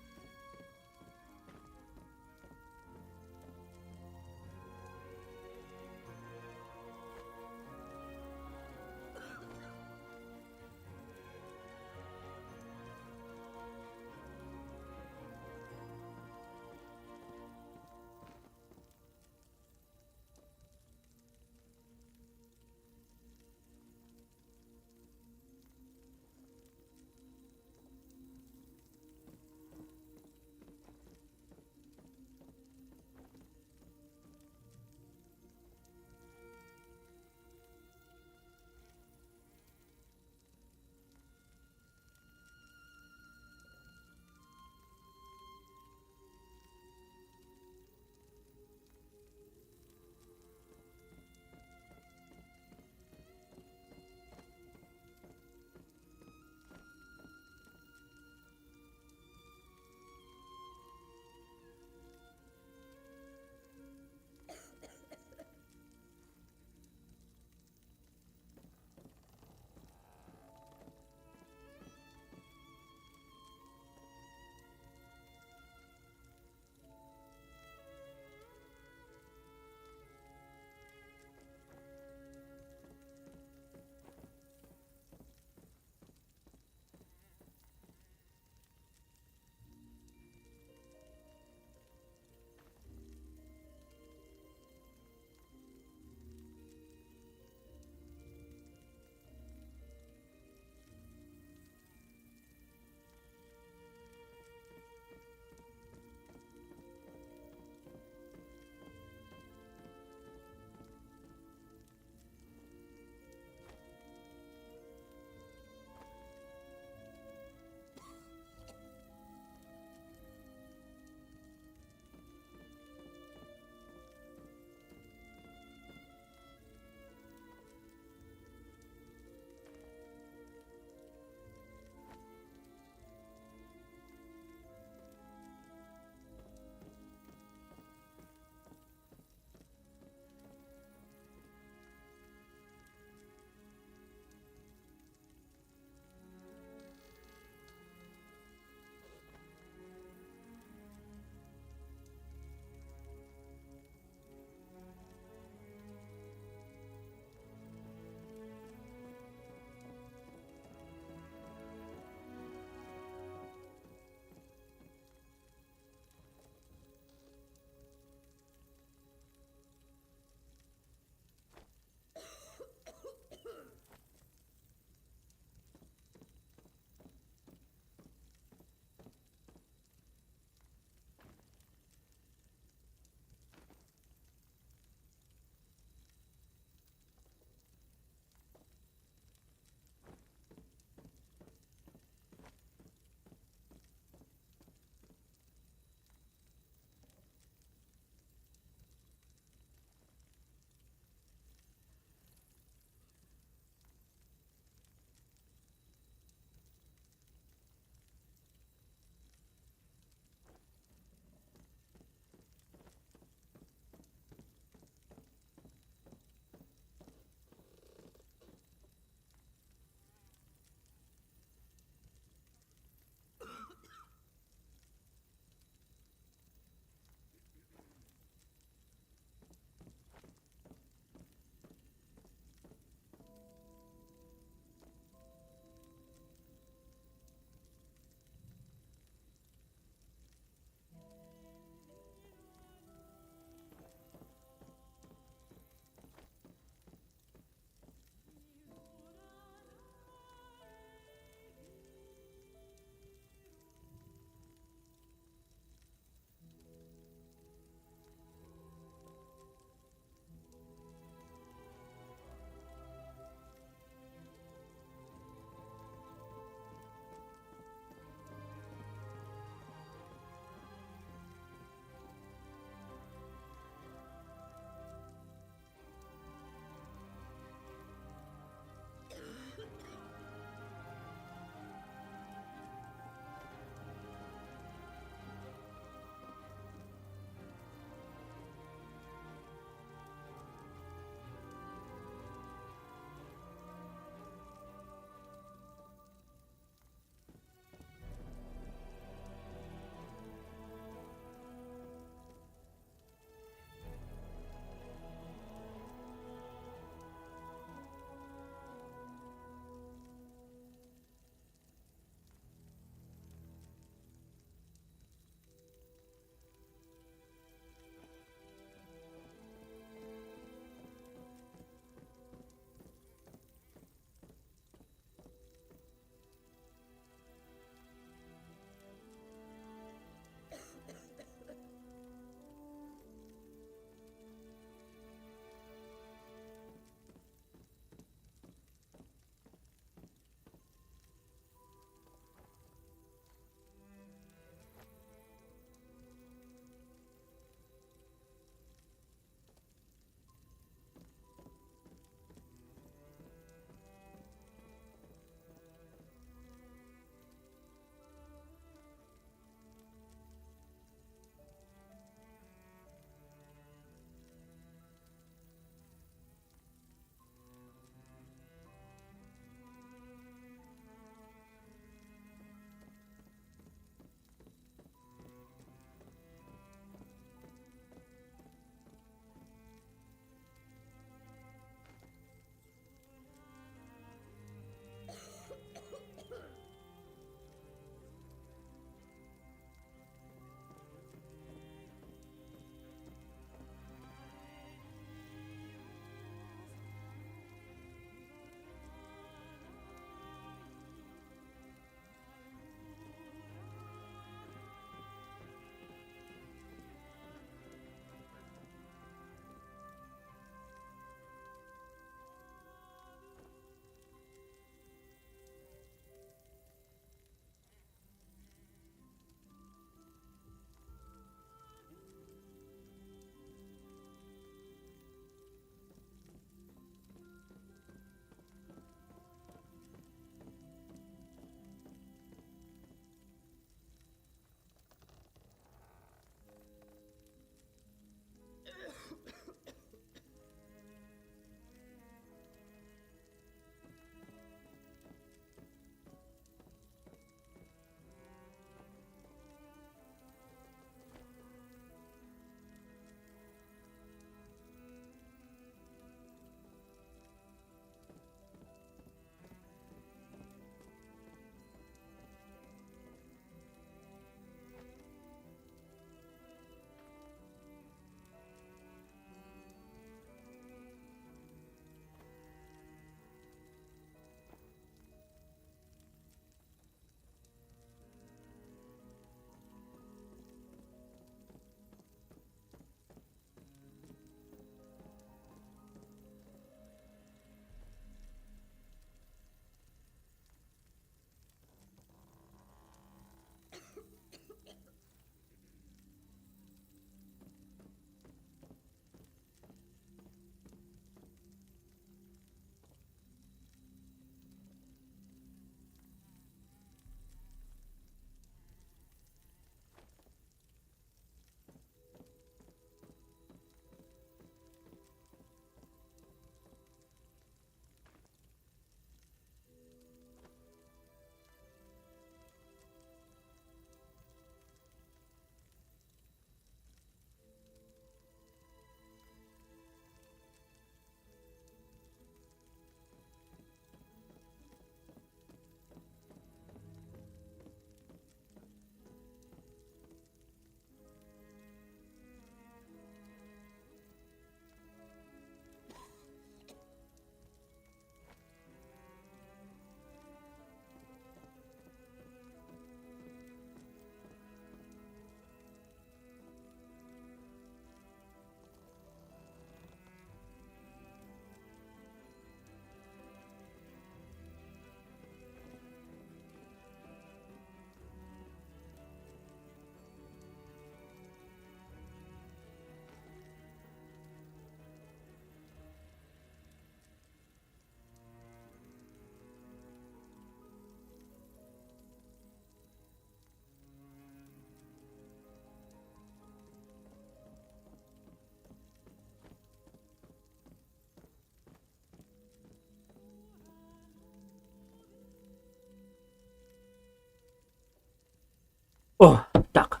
О, так.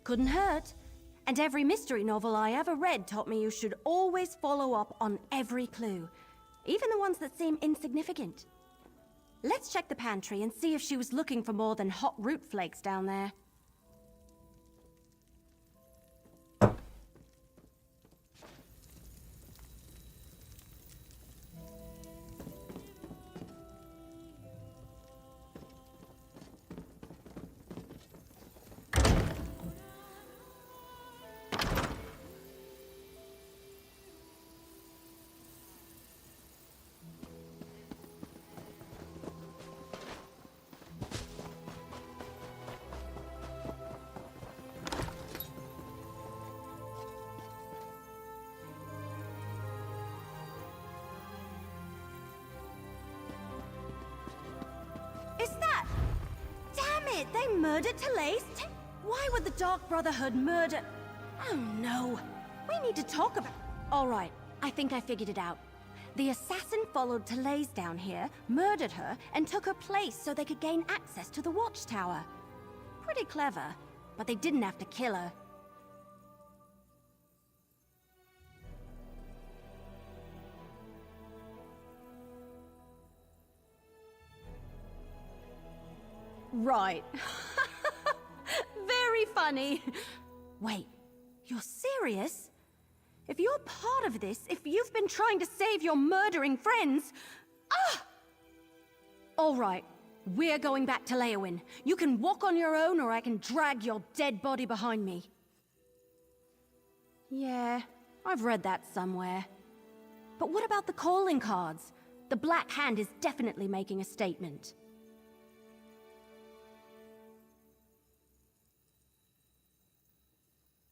Couldn't hurt. And every mystery novel I ever read taught me you should always follow up on every clue, even the ones that seem insignificant. Let's check the pantry and see if she was looking for more than hot root flakes down there. Is that... Damn it! They murdered Talace? Why would the Dark Brotherhood murder... Oh no. We need to talk about... Alright, I think I figured it out. The assassin followed Talace down here, murdered her, and took her place so they could gain access to the watchtower. Pretty clever, but they didn't have to kill her. Right. Very funny. Wait, you're serious? If you're part of this, if you've been trying to save your murdering friends... Ah! All right, we're going back to Leowyn. You can walk on your own or I can drag your dead body behind me. Yeah, I've read that somewhere. But what about the calling cards? The Black Hand is definitely making a statement.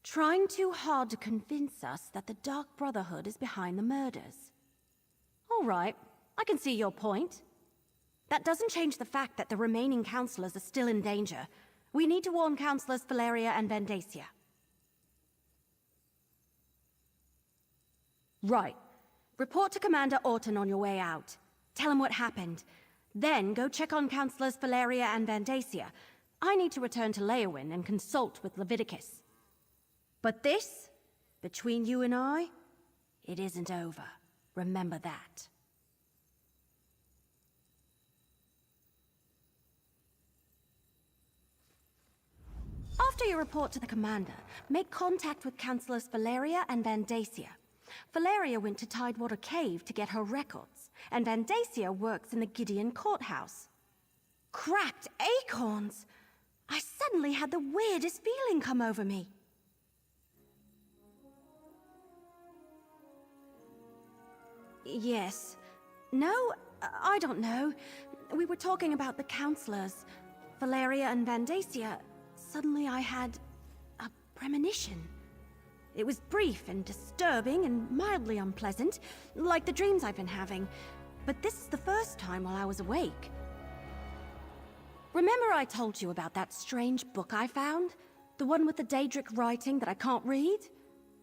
Trying too hard to convince us that the Dark Brotherhood is behind the murders. All right, I can see your point. That doesn't change the fact that the remaining counselors are still in danger. We need to warn Counselors Valeria and Vandacia. Right. Report to Commander Orton on your way out. Tell him what happened. Then go check on Counselors Valeria and Vandacia. I need to return to Leowyn and consult with Leviticus. But this, between you and I, it isn't over. Remember that. After you report to the commander, make contact with Counselors Valeria and Vandacia. Valeria went to Tidewater Cave to get her records, and Vandacia works in the Gideon Courthouse. Cracked acorns! I suddenly had the weirdest feeling come over me. Yes. No, I don't know. We were talking about the counselors, Valeria and Vandacia. Suddenly I had a premonition. It was brief and disturbing and mildly unpleasant, like the dreams I've been having. But this is the first time while I was awake. Remember I told you about that strange book I found? The one with the Daedric writing that I can't read?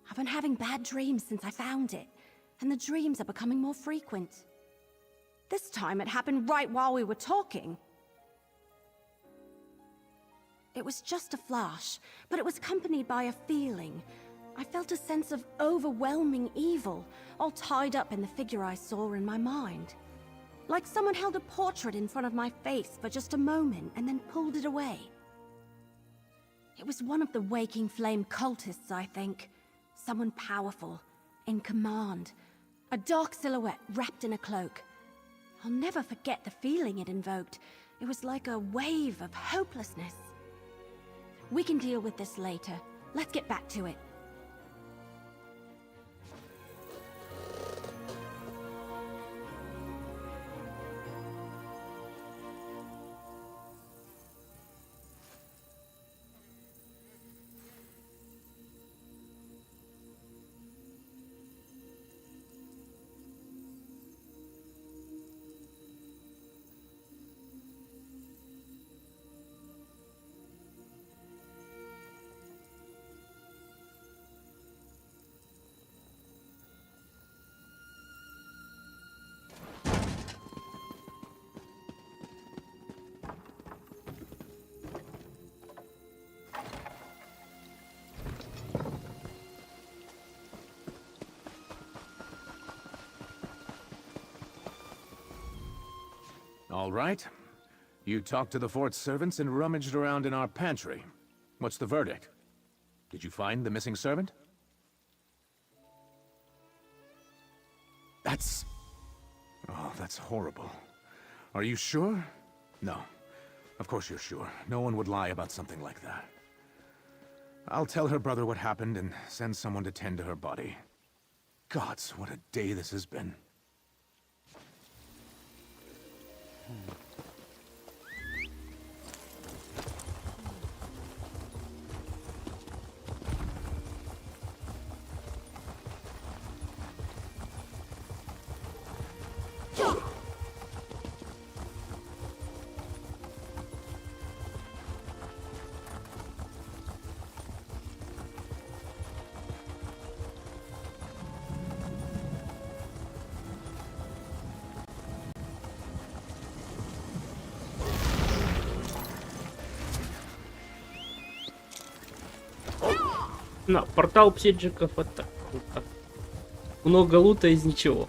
I've been having bad dreams since I found it, and the dreams are becoming more frequent. This time it happened right while we were talking. It was just a flash, but it was accompanied by a feeling. I felt a sense of overwhelming evil, all tied up in the figure I saw in my mind. Like someone held a portrait in front of my face for just a moment and then pulled it away. It was one of the Waking Flame cultists, I think. Someone powerful, in command. A dark silhouette wrapped in a cloak. I'll never forget the feeling it invoked. It was like a wave of hopelessness. We can deal with this later. Let's get back to it. All right. You talked to the fort's servants and rummaged around in our pantry. What's the verdict? Did you find the missing servant? Oh, that's horrible. Are you sure? No. Of course you're sure. No one would lie about something like that. I'll tell her brother what happened and send someone to tend to her body. Gods, what a day this has been. На, портал псиджиков это круто. Много лута из ничего.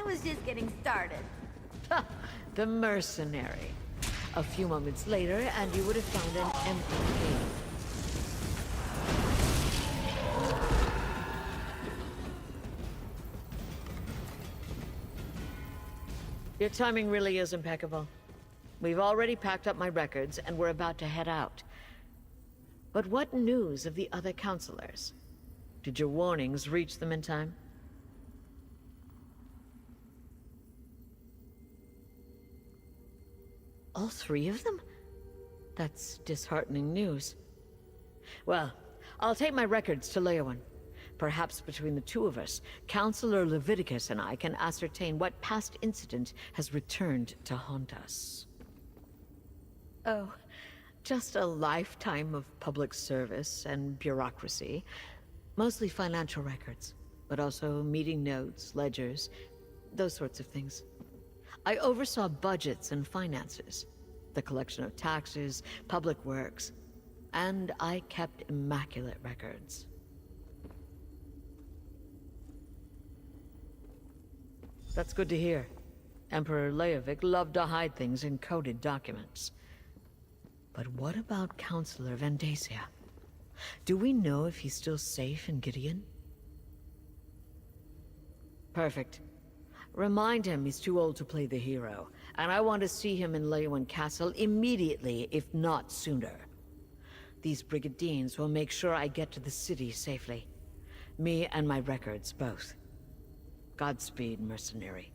I was just getting started. The mercenary. A few moments later, and you would have found an empty cave. Your timing really is impeccable. We've already packed up my records, and we're about to head out. But what news of the other counselors? Did your warnings reach them in time? All three of them? That's disheartening news. Well, I'll take my records to Leowyn. Perhaps between the two of us, Counselor Leviticus and I can ascertain what past incident has returned to haunt us. Oh, just a lifetime of public service and bureaucracy. Mostly financial records, but also meeting notes, ledgers, those sorts of things. I oversaw budgets and finances, the collection of taxes, public works, and I kept immaculate records. That's good to hear. Emperor Leovic loved to hide things in coded documents. But what about Counselor Vendacia? Do we know if he's still safe in Gideon? Perfect. Remind him he's too old to play the hero, and I want to see him in Leowyn Castle immediately, if not sooner. These brigadines will make sure I get to the city safely. Me and my records, both. Godspeed, mercenary.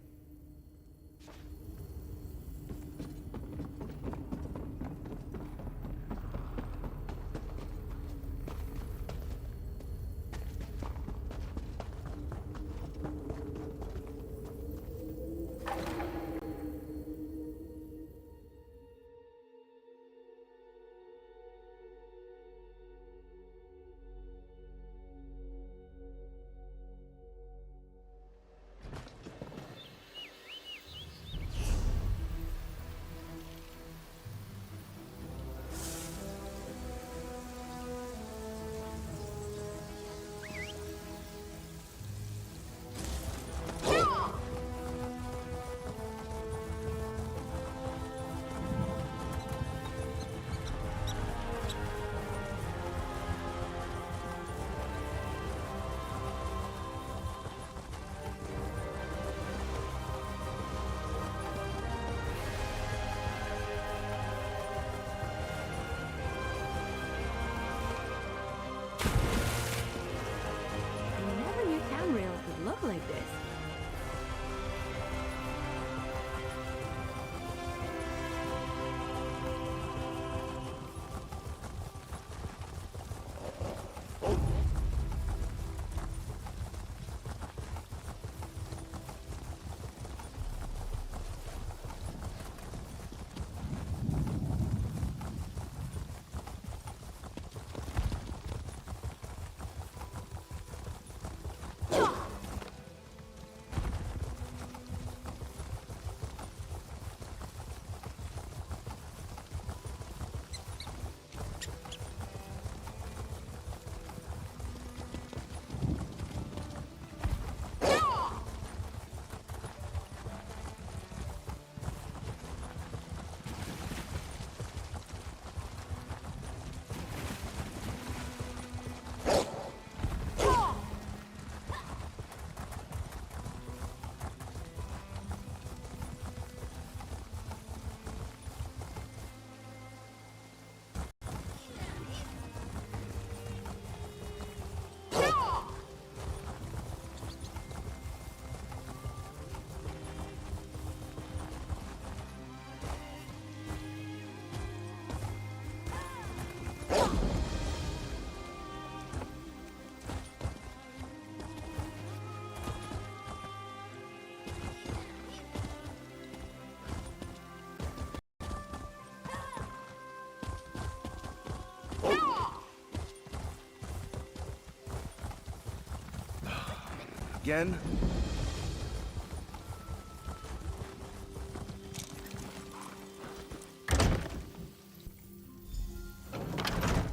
Again?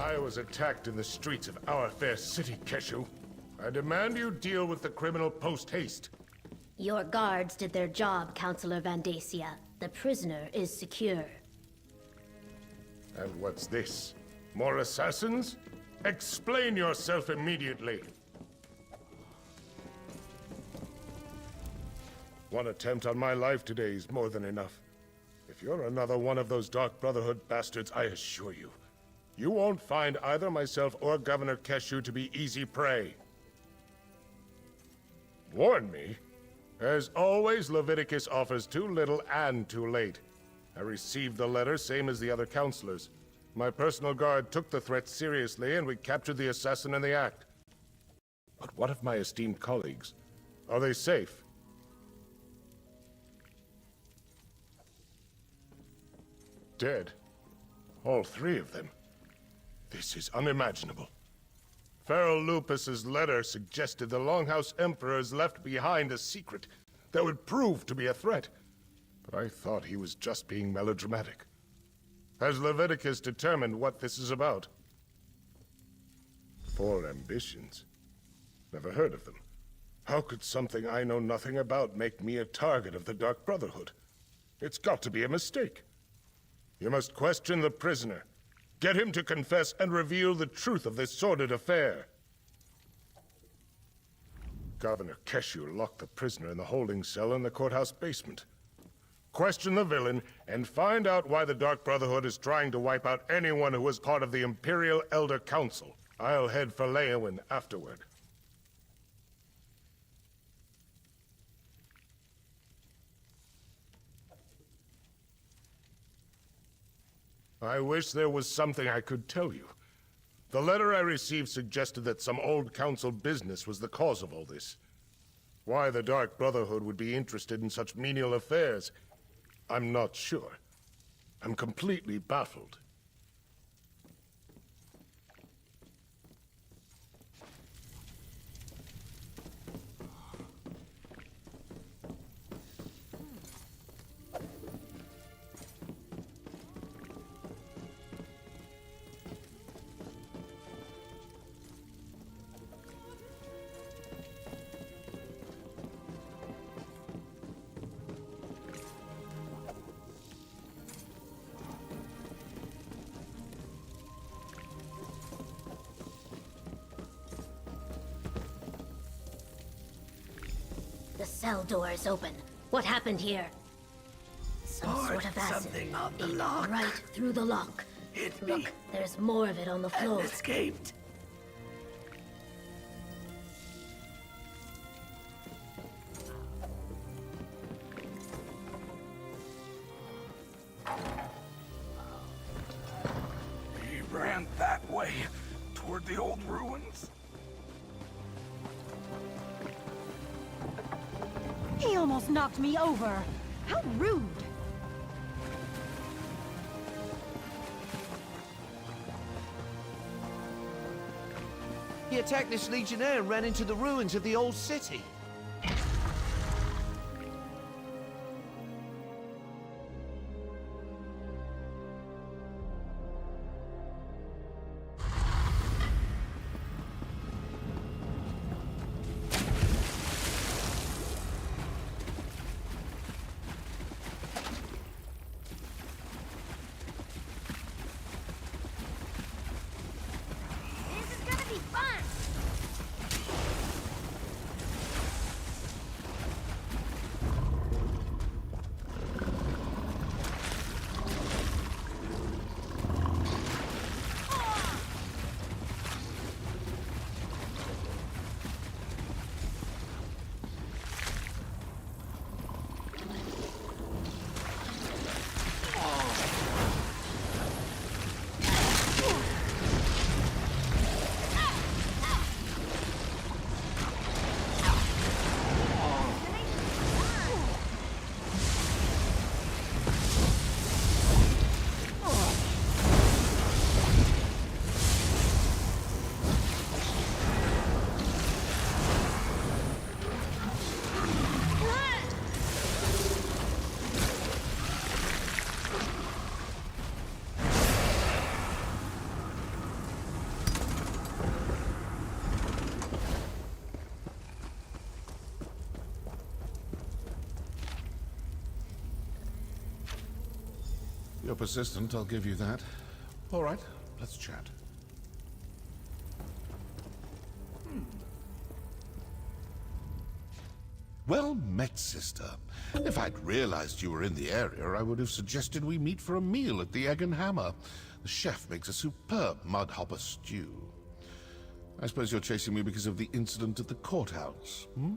I was attacked in the streets of our fair city, Keshu. I demand you deal with the criminal post-haste. Your guards did their job, Counselor Vandacia. The prisoner is secure. And what's this? More assassins? Explain yourself immediately. One attempt on my life today is more than enough. If you're another one of those Dark Brotherhood bastards, I assure you, you won't find either myself or Governor Keshu to be easy prey. Warn me? As always, Leviticus offers too little and too late. I received the letter, same as the other counselors. My personal guard took the threat seriously, and we captured the assassin in the act. But what of my esteemed colleagues? Are they safe? Dead. All three of them. This is unimaginable. Pharaoh Lupus's letter suggested the Longhouse Emperors left behind a secret that would prove to be a threat. But I thought he was just being melodramatic. Has Leviticus determined what this is about? 4 ambitions. Never heard of them. How could something I know nothing about make me a target of the Dark Brotherhood? It's got to be a mistake. You must question the prisoner. Get him to confess and reveal the truth of this sordid affair. Governor Keshu locked the prisoner in the holding cell in the courthouse basement. Question the villain and find out why the Dark Brotherhood is trying to wipe out anyone who was part of the Imperial Elder Council. I'll head for Leowin afterward. I wish there was something I could tell you. The letter I received suggested that some old council business was the cause of all this. Why the Dark Brotherhood would be interested in such menial affairs, I'm not sure. I'm completely baffled. The cell door is open. What happened here? Some sort of acid. Something on the Ate lock. right through the lock. Hit me. Look, there's more of it on the floor. And escaped. He ran that way, toward the old ruins. He almost knocked me over. How rude. He attacked this legionnaire and ran into the ruins of the old city. You're persistent, I'll give you that. All right, let's chat. Well met, sister. If I'd realized you were in the area, I would have suggested we meet for a meal at the Egg and Hammer. The chef makes a superb mudhopper stew. I suppose you're chasing me because of the incident at the courthouse, hmm?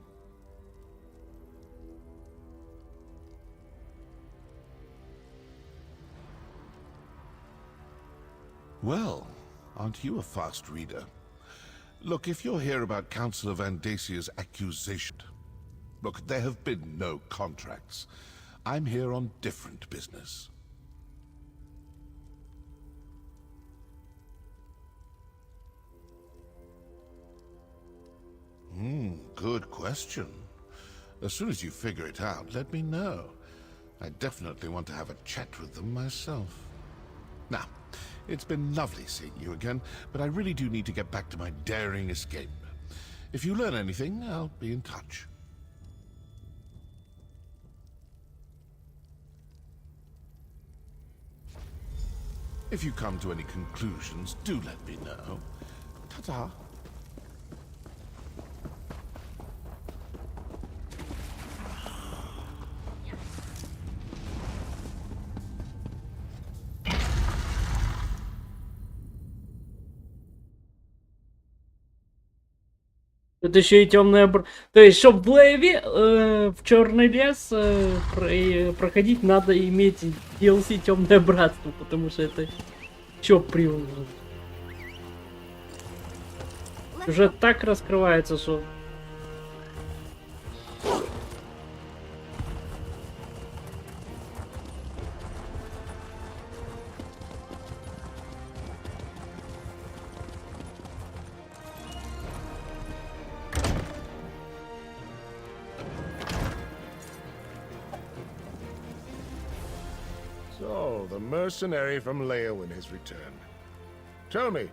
Well, aren't you a fast reader? Look, if you're here about Councillor Vandasia's accusation... Look, there have been no contracts. I'm here on different business. Good question. As soon as you figure it out, let me know. I definitely want to have a chat with them myself. Now, it's been lovely seeing you again, but I really do need to get back to my daring escape. If you learn anything, I'll be in touch. If you come to any conclusions, do let me know. Ta-ta. Тут еще и темная... То есть, чтобы в леве в черный лес проходить, надо иметь DLC темное братство, потому что это чё приложено. Уже так раскрывается, что... So, the mercenary from Leowin has returned. Tell me,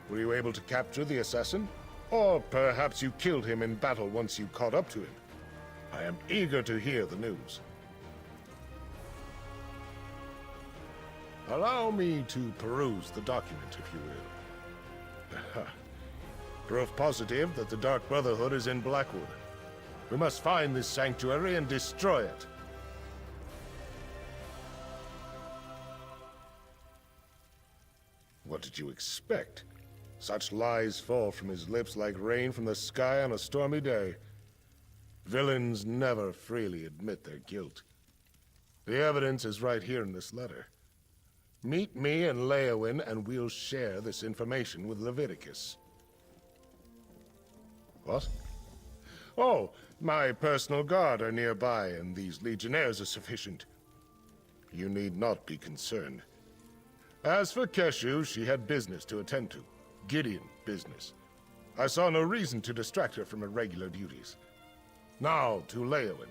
were you able to capture the assassin? Or perhaps you killed him in battle once you caught up to him? I am eager to hear the news. Allow me to peruse the document, if you will. Proof positive that the Dark Brotherhood is in Blackwood. We must find this sanctuary and destroy it. What did you expect? Such lies fall from his lips like rain from the sky on a stormy day. Villains never freely admit their guilt. The evidence is right here in this letter. Meet me in Leowin and we'll share this information with Leviticus. What? Oh, my personal guard are nearby and these legionnaires are sufficient. You need not be concerned. As for Keshu, she had business to attend to. Gideon business. I saw no reason to distract her from her regular duties. Now to Leowin.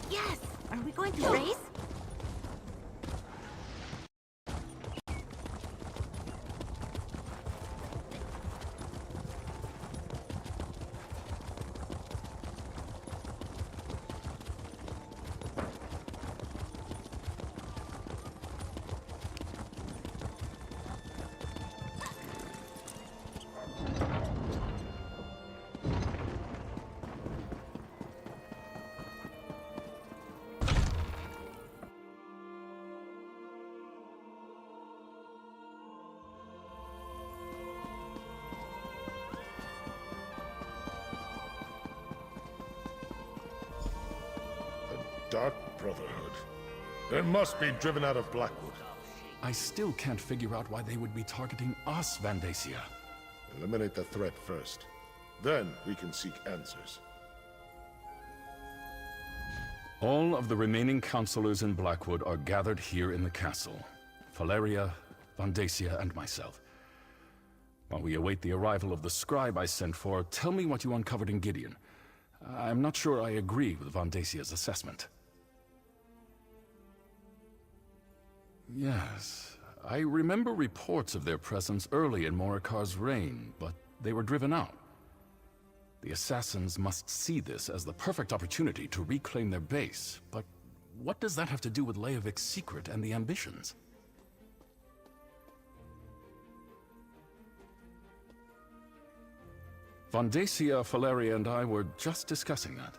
Yes! Are we going to race? Dark Brotherhood. They must be driven out of Blackwood. I still can't figure out why they would be targeting us, Vandacia. Eliminate the threat first. Then we can seek answers. All of the remaining counselors in Blackwood are gathered here in the castle. Valeria, Vandacia, and myself. While we await the arrival of the scribe I sent for, tell me what you uncovered in Gideon. I'm not sure I agree with Vandacia's assessment. Yes, I remember reports of their presence early in Morikar's reign, but they were driven out. The assassins must see this as the perfect opportunity to reclaim their base, but what does that have to do with Leovik's secret and the ambitions? Vandacia, Valeria, and I were just discussing that.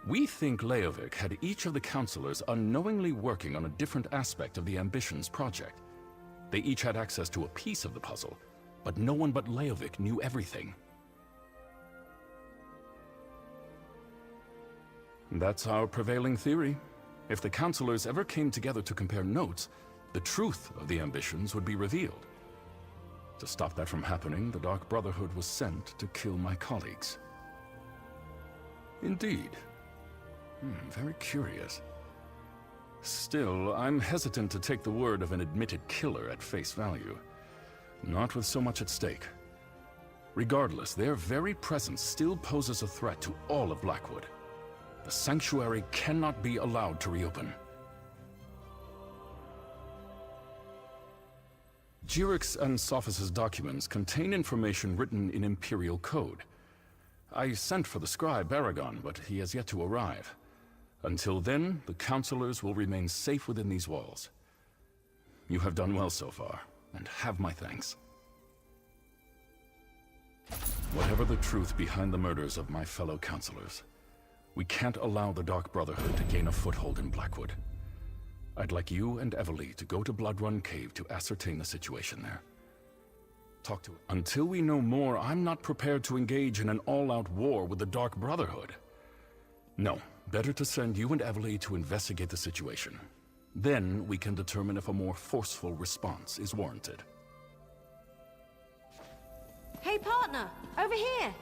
We think Leovik had each of the counselors unknowingly working on a different aspect of the Ambitions project. They each had access to a piece of the puzzle, but no one but Leovik knew everything. That's our prevailing theory. If the counselors ever came together to compare notes, the truth of the Ambitions would be revealed. To stop that from happening, the Dark Brotherhood was sent to kill my colleagues. Indeed. Very curious. Still, I'm hesitant to take the word of an admitted killer at face value. Not with so much at stake. Regardless, their very presence still poses a threat to all of Blackwood. The sanctuary cannot be allowed to reopen. Jirix and Sophis' documents contain information written in Imperial code. I sent for the scribe, Aragon, but he has yet to arrive. Until then, the counselors will remain safe within these walls. You have done well so far, and have my thanks. Whatever the truth behind the murders of my fellow counselors, we can't allow the Dark Brotherhood to gain a foothold in Blackwood. I'd like you and Evely to go to Bloodrun Cave to ascertain the situation there. Talk to it. Until we know more, I'm not prepared to engage in an all-out war with the Dark Brotherhood. No, better to send you and Evely to investigate the situation. Then we can determine if a more forceful response is warranted. Hey partner, over here!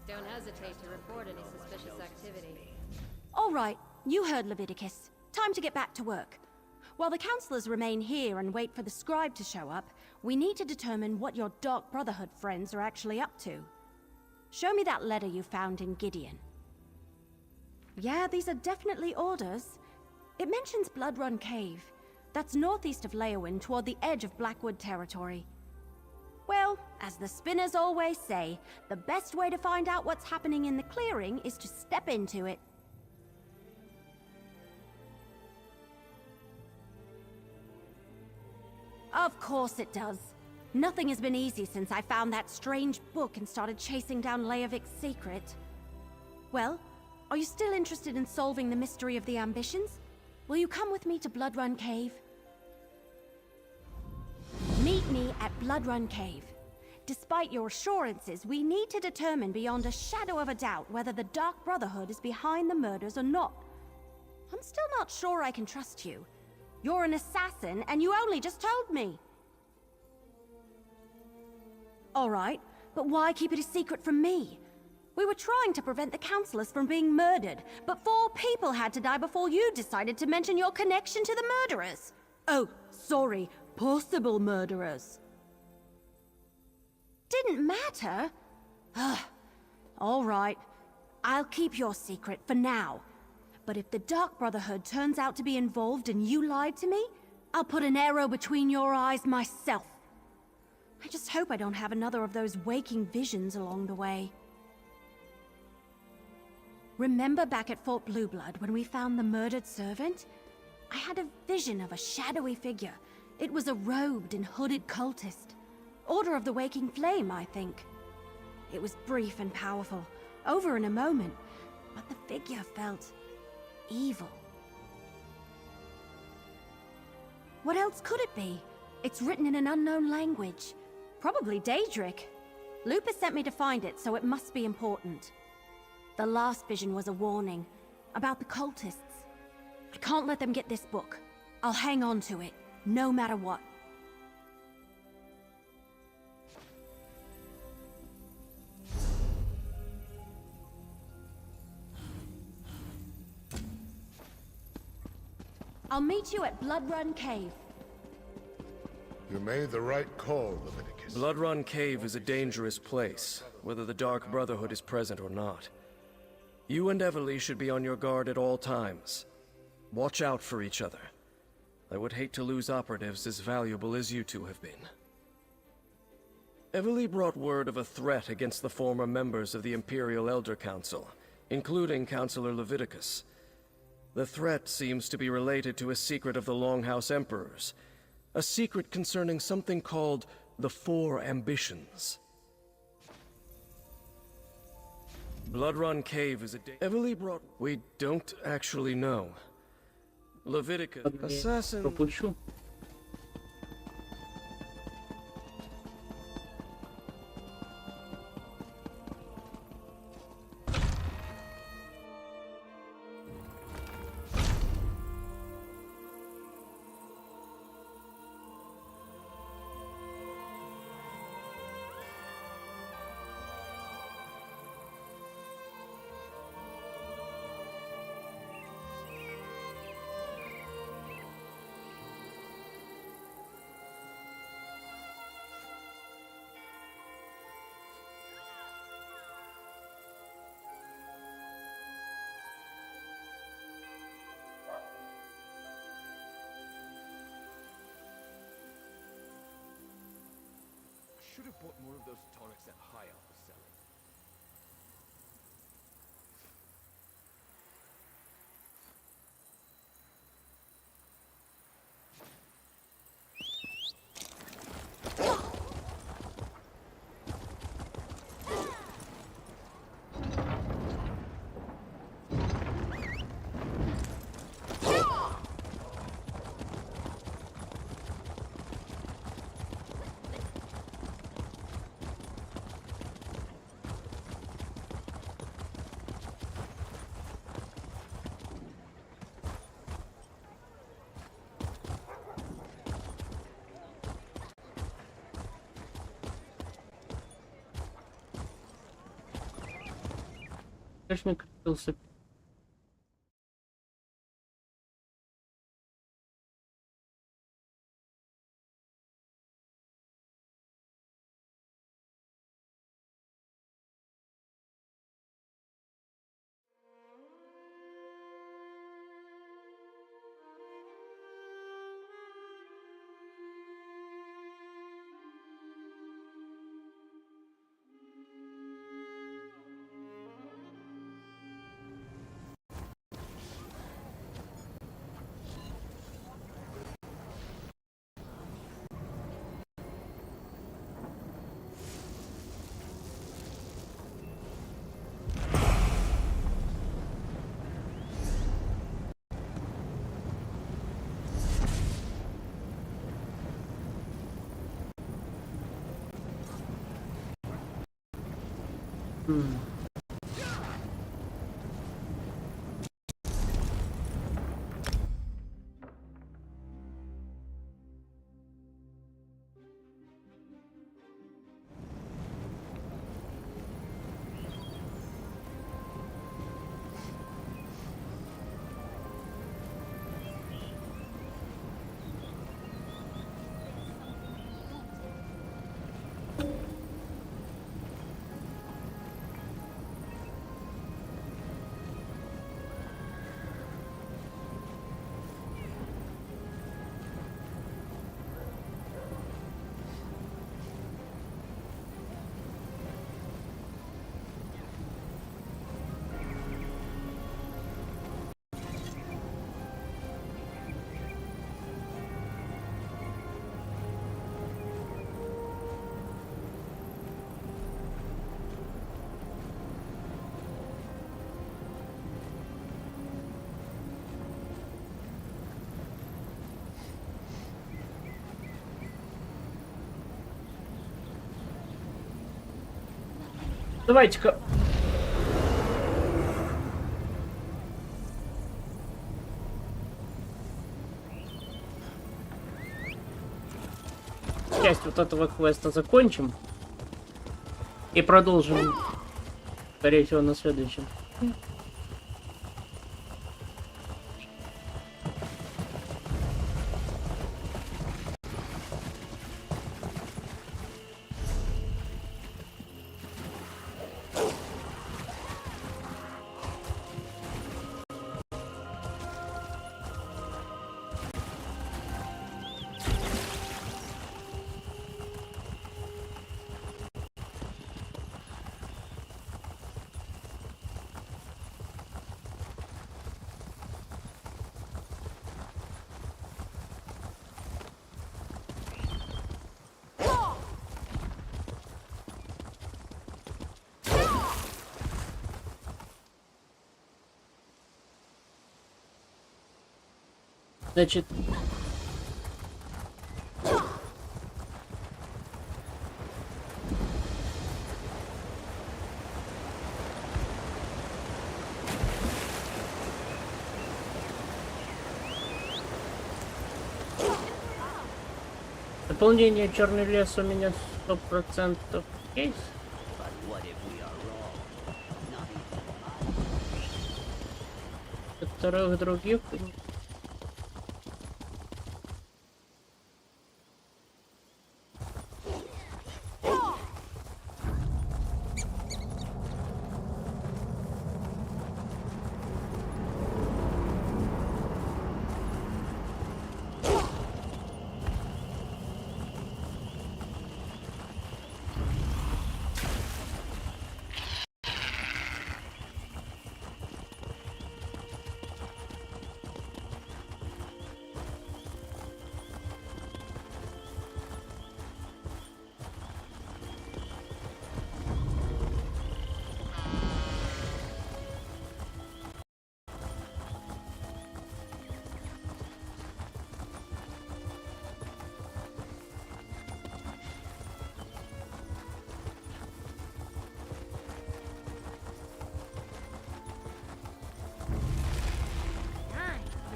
Don't hesitate to report any suspicious activity. All right, you heard Leviticus. Time to get back to work. While the counselors remain here and wait for the scribe to show up, we need to determine what your Dark Brotherhood friends are actually up to. Show me that letter you found in Gideon. Yeah, these are definitely orders. It mentions Bloodrun Cave. That's northeast of Leowyn, toward the edge of Blackwood territory. Well, as the spinners always say, the best way to find out what's happening in the clearing is to step into it. Of course it does. Nothing has been easy since I found that strange book and started chasing down Leovik's secret. Well, are you still interested in solving the mystery of the Ambitions? Will you come with me to Bloodrun Cave? Meet me at Bloodrun Cave. Despite your assurances, we need to determine beyond a shadow of a doubt whether the Dark Brotherhood is behind the murders or not. I'm still not sure I can trust you. You're an assassin, and you only just told me. All right, but why keep it a secret from me? We were trying to prevent the counselors from being murdered, but 4 people had to die before you decided to mention your connection to the murderers. Oh, sorry, possible murderers. Didn't matter? All right, I'll keep your secret for now. But if the Dark Brotherhood turns out to be involved and you lied to me, I'll put an arrow between your eyes myself. I just hope I don't have another of those waking visions along the way. Remember back at Fort Blueblood when we found the murdered servant? I had a vision of a shadowy figure. It was a robed and hooded cultist. Order of the Waking Flame, I think. It was brief and powerful, over in a moment, but the figure felt evil. What else could it be? It's written in an unknown language. Probably Daedric. Lupus sent me to find it, so it must be important. The last vision was a warning about the cultists. I can't let them get this book. I'll hang on to it, no matter what. I'll meet you at Blood Run Cave. You made the right call, Leviticus. Blood Run Cave is a dangerous place, whether the Dark Brotherhood is present or not. You and Evely should be on your guard at all times. Watch out for each other. I would hate to lose operatives as valuable as you two have been. Evely brought word of a threat against the former members of the Imperial Elder Council, including Councillor Leviticus. The threat seems to be related to a secret of the Longhouse Emperors, a secret concerning something called the Four Ambitions. Blood Run Cave is a Evely brought... We don't actually know. Leviticus... Assassin... Пропущу. Should have bought more of those tonics that High Elf was selling. Источник открылся. Давайте-ка. Часть вот этого квеста закончим. И продолжим, скорее всего, на следующем. Значит, дополнение черный лес у меня 100% есть. Вторых других.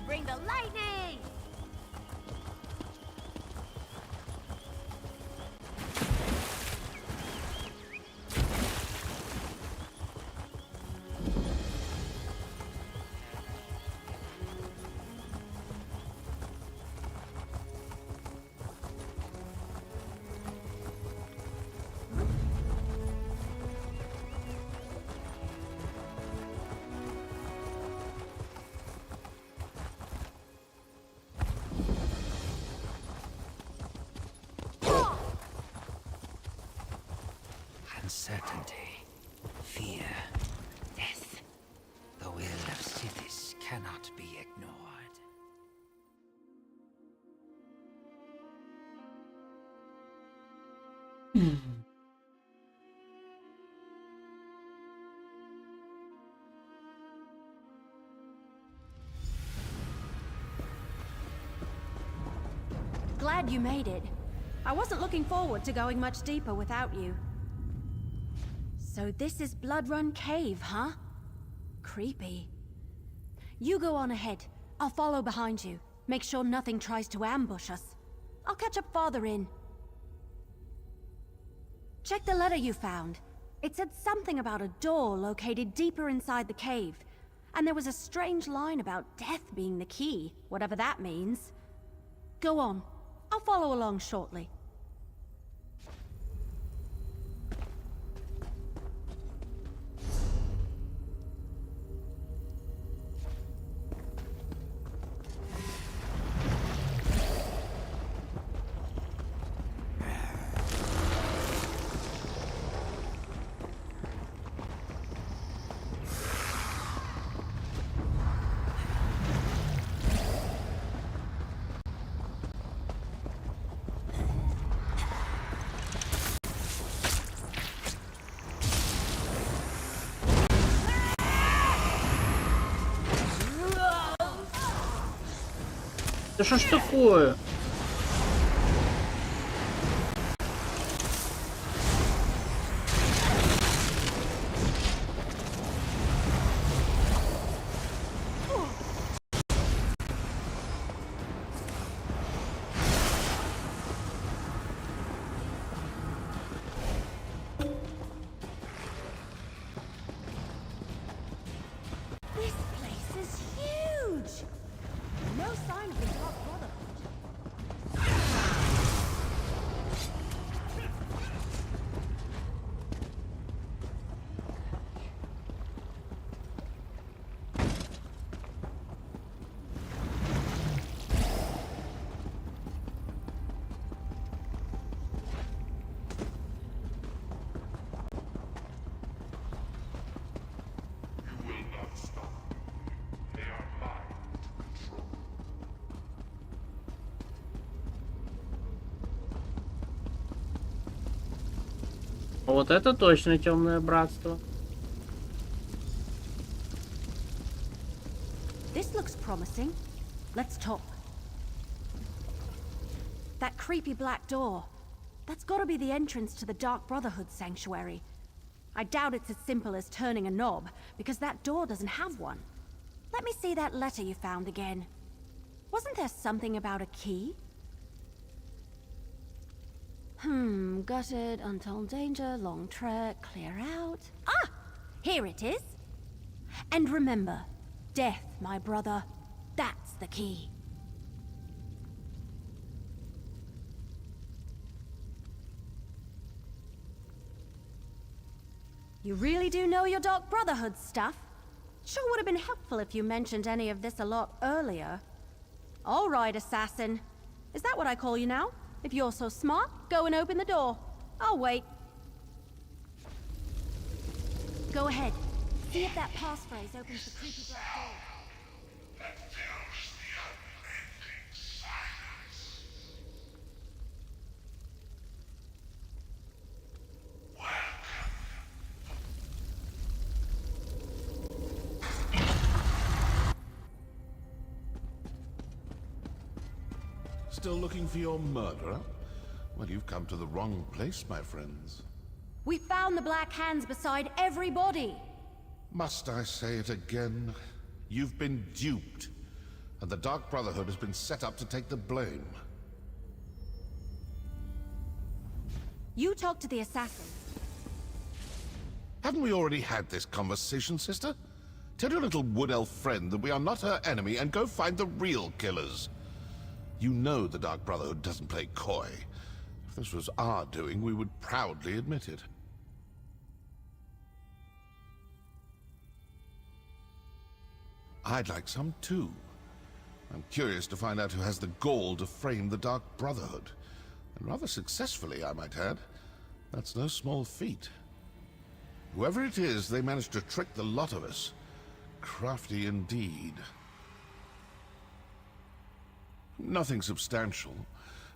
Bring the lightning! Uncertainty, fear, death. The will of Sithis cannot be ignored. Glad you made it. I wasn't looking forward to going much deeper without you. So this is Blood Run Cave, huh? Creepy. You go on ahead. I'll follow behind you. Make sure nothing tries to ambush us. I'll catch up farther in. Check the letter you found. It said something about a door located deeper inside the cave. And there was a strange line about death being the key, whatever that means. Go on. I'll follow along shortly. Да что ж такое? No sign of the Dark Brotherhood. Вот это точно темное братство. This looks promising. Let's talk. That creepy black door. That's gotta be the entrance to the Dark Brotherhood sanctuary. I doubt it's as simple as turning a knob, because that door doesn't have one. Let me see that letter you found again. Wasn't there something about a key? Gutted, untold danger, long trek, clear out. Ah! Here it is. And remember, death, my brother, that's the key. You really do know your Dark Brotherhood stuff? Sure would have been helpful if you mentioned any of this a lot earlier. All right, assassin. Is that what I call you now? If you're so smart, go and open the door. I'll wait. Go ahead. See if that passphrase opens the creepy black door. Still looking for your murderer? Well, you've come to the wrong place, my friends. We found the Black Hands beside every body. Must I say it again? You've been duped, and the Dark Brotherhood has been set up to take the blame. You talk to the assassin. Haven't we already had this conversation, sister? Tell your little wood elf friend that we are not her enemy and go find the real killers. You know the Dark Brotherhood doesn't play coy. If this was our doing, we would proudly admit it. I'd like some too. I'm curious to find out who has the gall to frame the Dark Brotherhood. And rather successfully, I might add. That's no small feat. Whoever it is, they managed to trick the lot of us. Crafty indeed. Nothing substantial.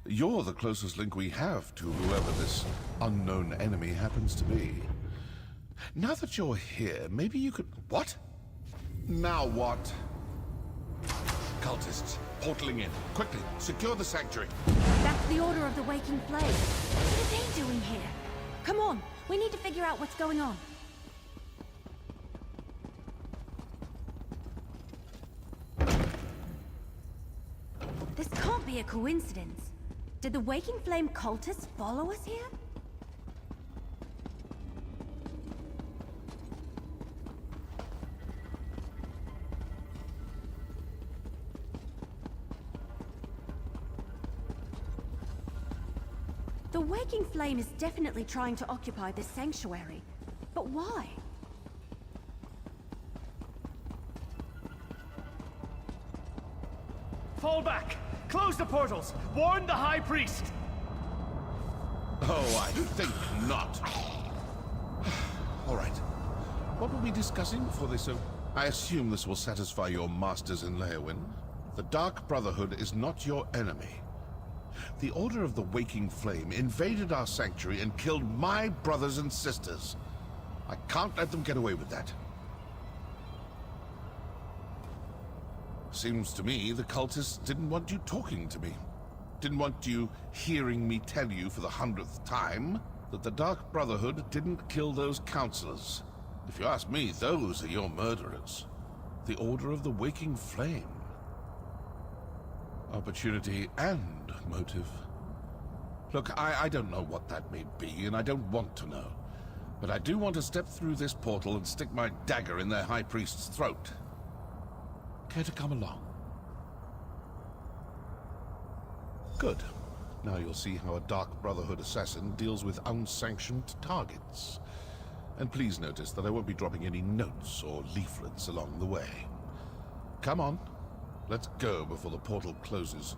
You're the closest link we have to whoever this unknown enemy happens to be. Now that you're here, maybe you could... What? Now what? Cultists, portaling in. Quickly, secure the sanctuary. That's the Order of the Waking Flame. What are they doing here? Come on, we need to figure out what's going on. This can't be a coincidence. Did the Waking Flame cultists follow us here? The Waking Flame is definitely trying to occupy this sanctuary. But why? Fall back! Close the portals! Warn the High Priest! Oh, I think not. All right. What were we discussing before they so... I assume this will satisfy your masters in Leowyn. The Dark Brotherhood is not your enemy. The Order of the Waking Flame invaded our sanctuary and killed my brothers and sisters. I can't let them get away with that. Seems to me the cultists didn't want you talking to me. Didn't want you hearing me tell you for the 100th time that the Dark Brotherhood didn't kill those counselors. If you ask me, those are your murderers. The Order of the Waking Flame. Opportunity and motive. Look, I don't know what that may be, and I don't want to know. But I do want to step through this portal and stick my dagger in their High Priest's throat. Care to come along? Good. Now you'll see how a Dark Brotherhood assassin deals with unsanctioned targets. And please notice that I won't be dropping any notes or leaflets along the way. Come on, let's go before the portal closes.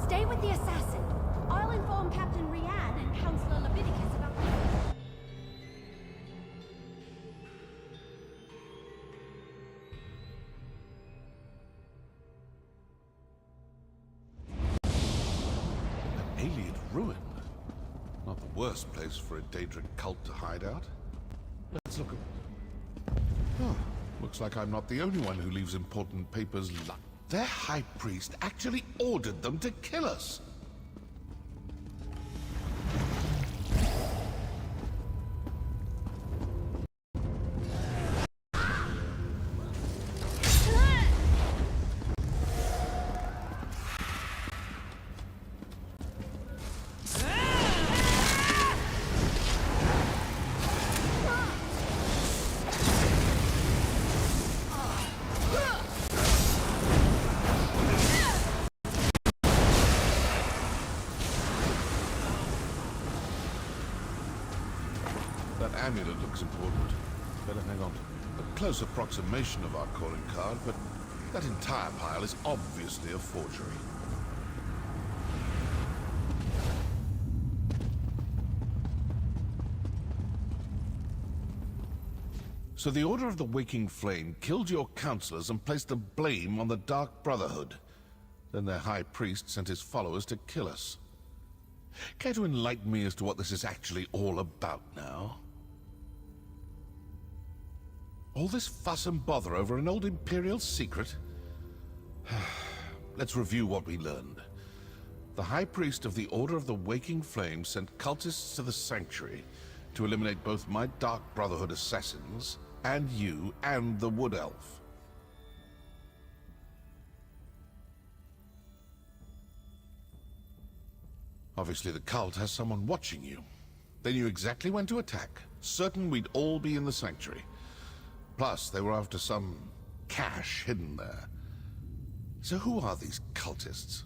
Stay with the assassin. I'll inform Captain Rianne and Councillor Leviticus about the... Alien ruin. Not the worst place for a Daedric cult to hide out. Let's look at... Oh, looks like I'm not the only one who leaves important papers. Their high priest actually ordered them to kill us. That amulet looks important. Better hang on. A close approximation of our calling card, but that entire pile is obviously a forgery. So the Order of the Waking Flame killed your counselors and placed the blame on the Dark Brotherhood. Then their high priest sent his followers to kill us. Care to enlighten me as to what this is actually all about now? All this fuss and bother over an old Imperial secret? Let's review what we learned. The High Priest of the Order of the Waking Flame sent cultists to the Sanctuary to eliminate both my Dark Brotherhood assassins, and you, and the Wood Elf. Obviously the cult has someone watching you. They knew exactly when to attack, certain we'd all be in the Sanctuary. Plus, they were after some cache hidden there. So who are these cultists?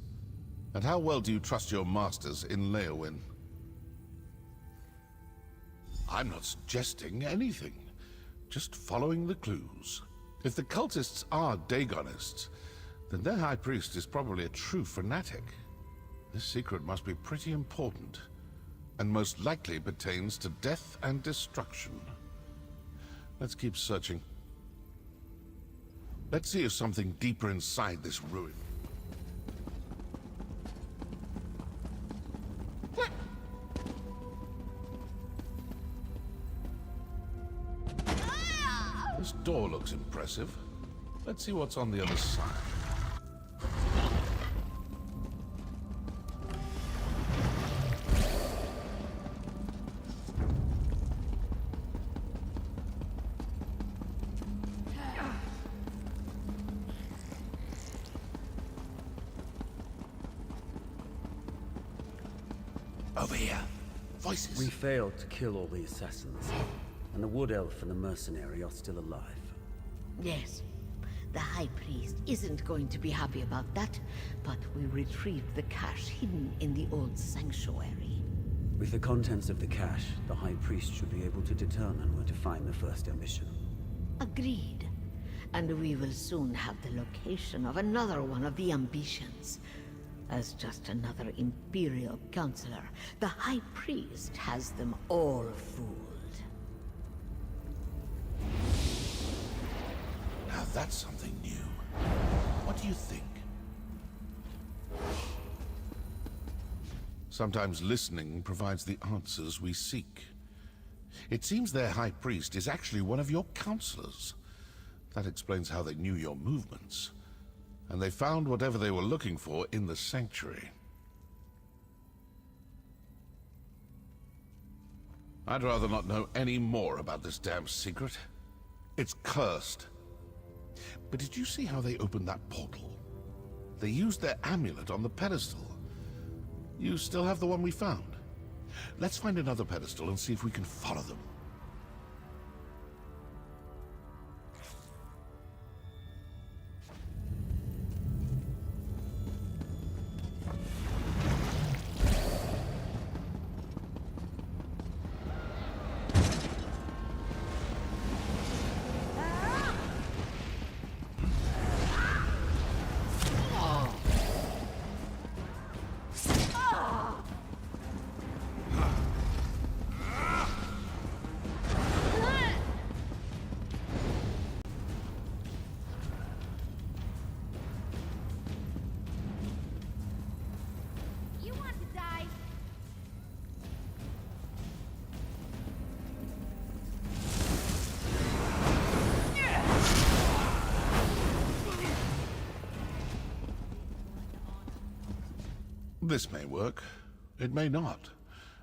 And how well do you trust your masters in Leowyn? I'm not suggesting anything, just following the clues. If the cultists are Dagonists, then their high priest is probably a true fanatic. This secret must be pretty important, and most likely pertains to death and destruction. Let's keep searching. Let's see if something deeper inside this ruin. This door looks impressive. Let's see what's on the other side. Over here. Voices. We failed to kill all the assassins, and the Wood Elf and the mercenary are still alive. Yes. The High Priest isn't going to be happy about that, but we retrieved the cache hidden in the old sanctuary. With the contents of the cache, the High Priest should be able to determine where to find the first ambition. Agreed. And we will soon have the location of another one of the ambitions. As just another Imperial Counselor, the High Priest has them all fooled. Now that's something new. What do you think? Sometimes listening provides the answers we seek. It seems their High Priest is actually one of your counselors. That explains how they knew your movements. And they found whatever they were looking for in the Sanctuary. I'd rather not know any more about this damn secret. It's cursed. But did you see how they opened that portal? They used their amulet on the pedestal. You still have the one we found. Let's find another pedestal and see if we can follow them. This may work. It may not.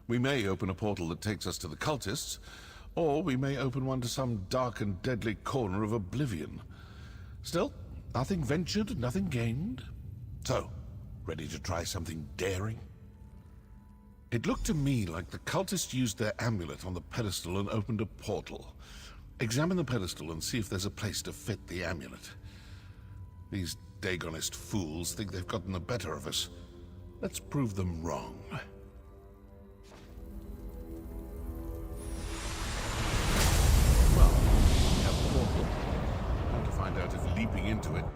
We may open a portal that takes us to the cultists, or we may open one to some dark and deadly corner of oblivion. Still, nothing ventured, nothing gained. So, ready to try something daring? It looked to me like the cultists used their amulet on the pedestal and opened a portal. Examine the pedestal and see if there's a place to fit the amulet. These Dagonist fools think they've gotten the better of us. Let's prove them wrong. Well, we have the portal. Time to find out if leaping into it...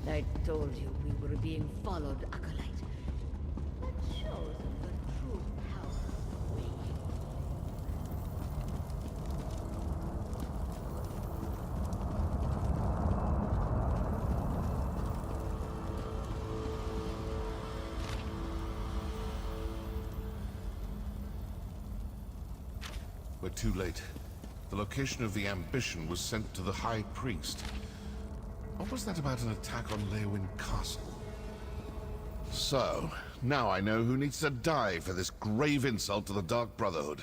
I told you we were being followed, Acolyte. That shows the true power of waking. We're too late. The location of the ambition was sent to the High Priest. What was that about an attack on Leowyn Castle? So, now I know who needs to die for this grave insult to the Dark Brotherhood.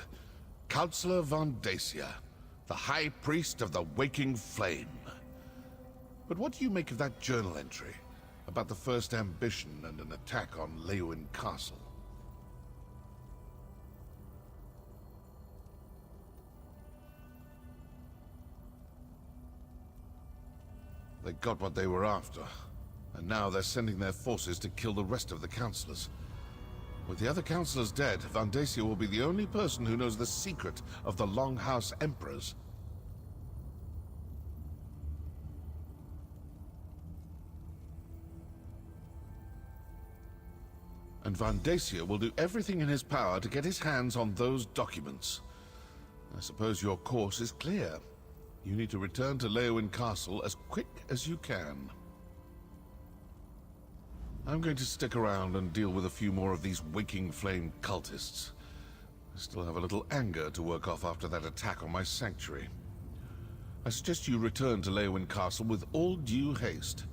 Councillor Vandacia, the High Priest of the Waking Flame. But what do you make of that journal entry about the first ambition and an attack on Leowyn Castle? They got what they were after, and now they're sending their forces to kill the rest of the councillors. With the other councillors dead, Vandacia will be the only person who knows the secret of the Longhouse Emperors. And Vandacia will do everything in his power to get his hands on those documents. I suppose your course is clear. You need to return to Leowyn Castle as quick as you can. I'm going to stick around and deal with a few more of these Waking Flame cultists. I still have a little anger to work off after that attack on my sanctuary. I suggest you return to Leowyn Castle with all due haste.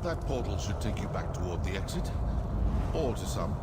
That portal should take you back toward the exit, or to some...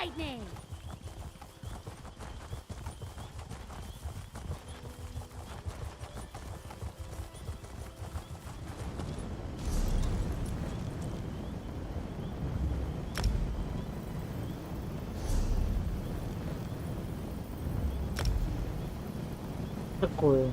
lightning! Такое.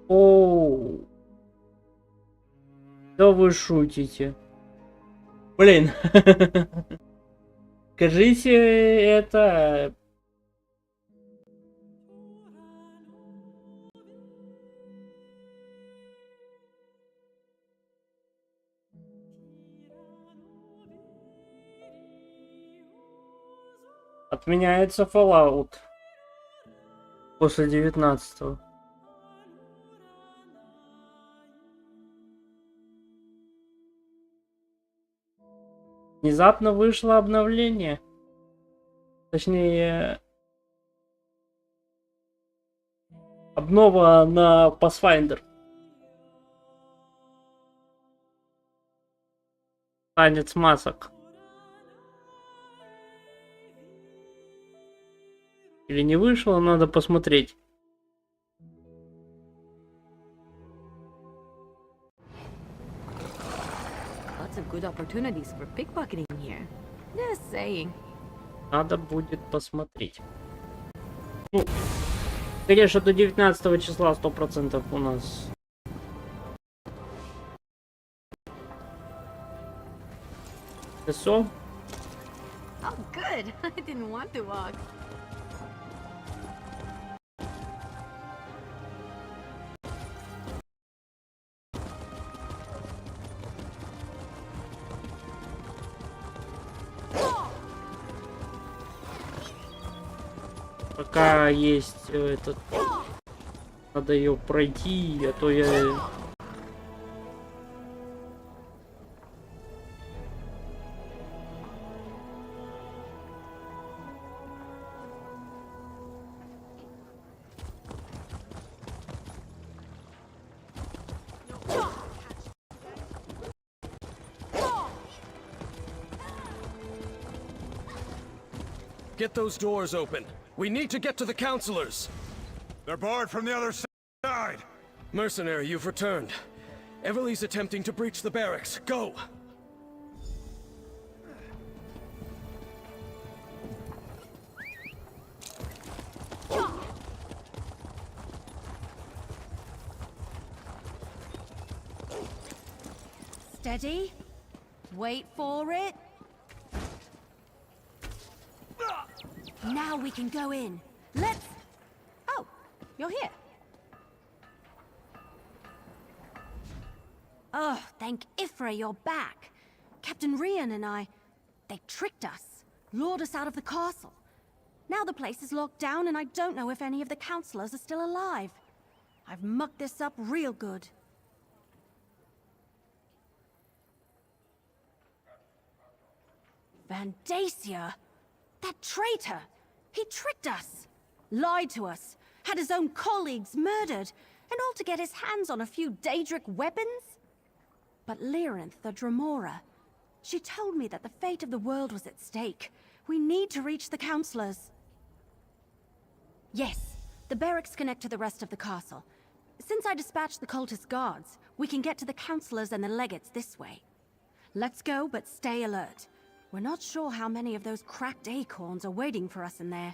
Оу. Да вы шутите. Блин. Скажите это... Отменяется Fallout после 19-го. Внезапно вышло обновление. Точнее, обнова на Pathfinder. Танец масок. Или не вышло, надо посмотреть. Lots of good opportunities for pickpocketing here. Just saying. Надо будет посмотреть. Ну, конечно, до 19 числа 100% у нас. Все. Oh, good. I didn't want to walk. Пока есть этот... Надо ее пройти, а то я... Get those doors open. We need to get to the counselors. They're barred from the other side. Mercenary, you've returned. Everly's attempting to breach the barracks. Go! Steady. Wait for it. Now we can go in. Let's... Oh, you're here. Oh, thank Ifra you're back. Captain Rian and I... They tricked us. Lured us out of the castle. Now the place is locked down and I don't know if any of the counselors are still alive. I've mucked this up real good. Vandacia? That traitor! He tricked us! Lied to us! Had his own colleagues murdered! And all to get his hands on a few Daedric weapons? But Lyrinth, the Dremora, she told me that the fate of the world was at stake. We need to reach the counselors. Yes, the barracks connect to the rest of the castle. Since I dispatched the cultist guards, we can get to the counselors and the legates this way. Let's go, but stay alert. We're not sure how many of those cracked acorns are waiting for us in there.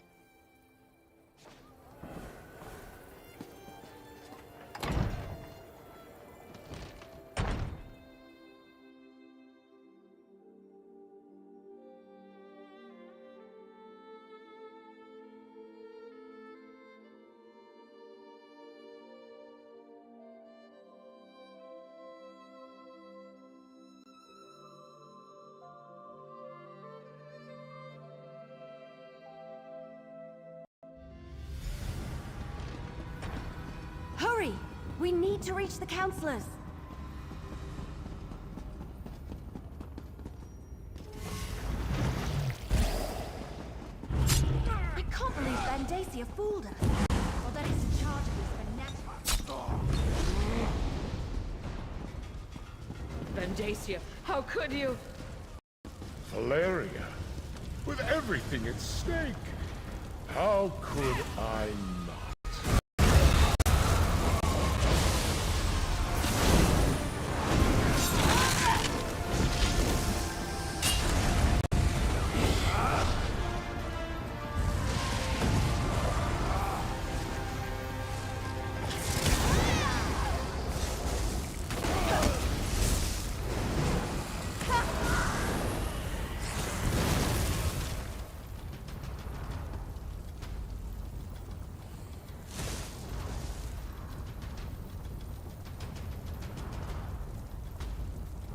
We need to reach the counselors. I can't believe Vandacia fooled us. Or that he's in charge of these fanatics. Vandacia, how could you? Valeria, with everything at stake, how could I not?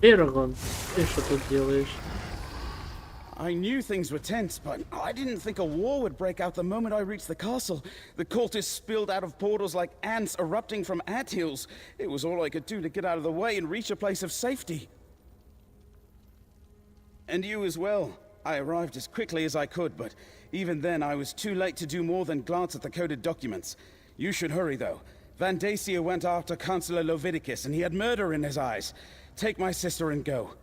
Эрагон, ты что тут делаешь? I knew things were tense, but I didn't think a war would break out the moment I reached the castle. The cultists spilled out of portals like ants erupting from anthills. It was all I could do to get out of the way and reach a place of safety. And you as well. I arrived as quickly as I could, but even then I was too late to do more than glance at the coded documents. You should hurry, though. Vandacia went after Chancellor Leviticus, and he had murder in his eyes. Take my sister and go.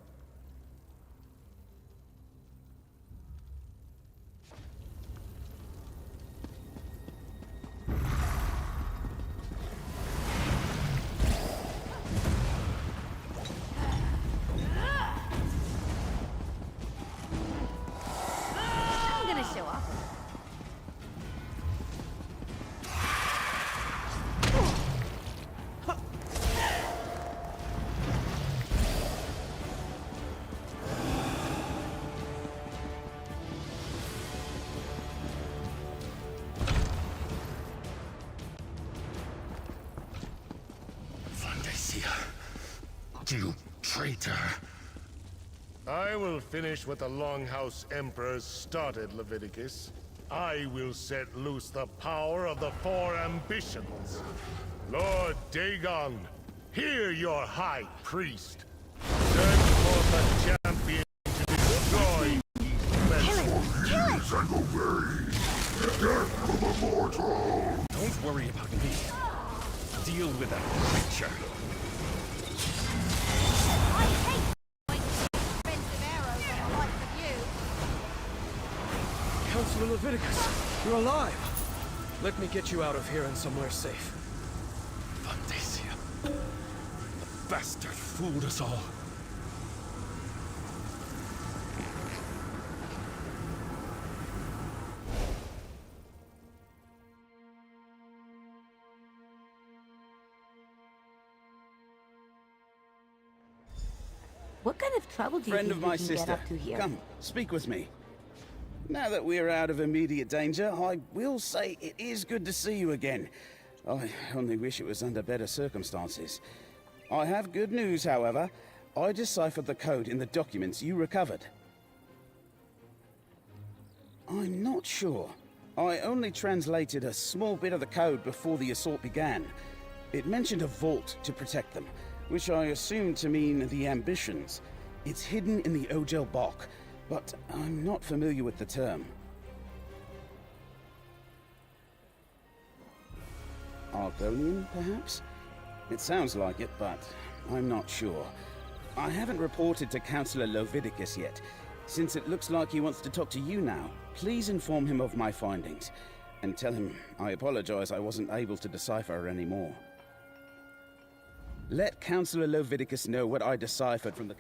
I'm gonna show off. You traitor! I will finish what the Longhouse Emperors started, Leviticus. I will set loose the power of the four ambitions. Lord Dagon, hear your high priest. Send forth a champion to destroy these menaces. And obey the death of a mortal. Don't worry about me. Deal with that creature. Counselor Leviticus, you're alive! Let me get you out of here and somewhere safe. Vandacia. The bastard fooled us all. What kind of trouble do you Friend think of my we can get sister, up to here? come, speak with me. Now that we're out of immediate danger, I will say it is good to see you again. I only wish it was under better circumstances. I have good news, however. I deciphered the code in the documents you recovered. I'm not sure. I only translated a small bit of the code before the assault began. It mentioned a vault to protect them, which I assumed to mean the ambitions. It's hidden in the Ogel Bok, but I'm not familiar with the term. Argonian, perhaps? It sounds like it, but I'm not sure. I haven't reported to Counselor Leviticus yet. Since it looks like he wants to talk to you now, please inform him of my findings. And tell him I apologize I wasn't able to decipher any more. Let Counselor Leviticus know what I deciphered from the...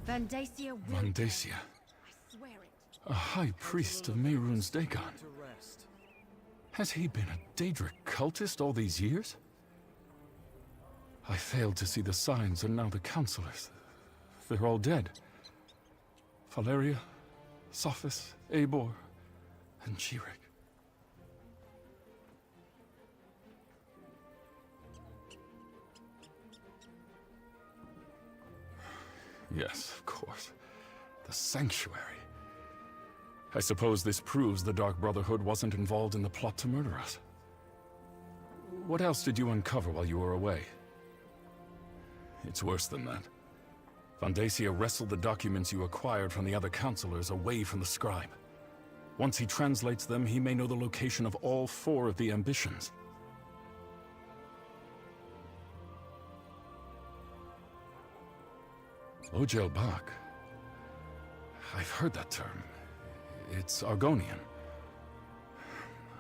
Vandacia will... Vandacia. I swear it. A high priest of Mehrunes Dagon. Has he been a Daedric cultist all these years? I failed to see the signs, and now the counselors. They're all dead. Valeria, Sophis, Eivor, and Chirik. Yes, of course. The Sanctuary. I suppose this proves the Dark Brotherhood wasn't involved in the plot to murder us. What else did you uncover while you were away? It's worse than that. Vandacia wrestled the documents you acquired from the other counselors away from the scribe. Once he translates them, he may know the location of all 4 of the ambitions. Ojel Bak. I've heard that term. It's Argonian.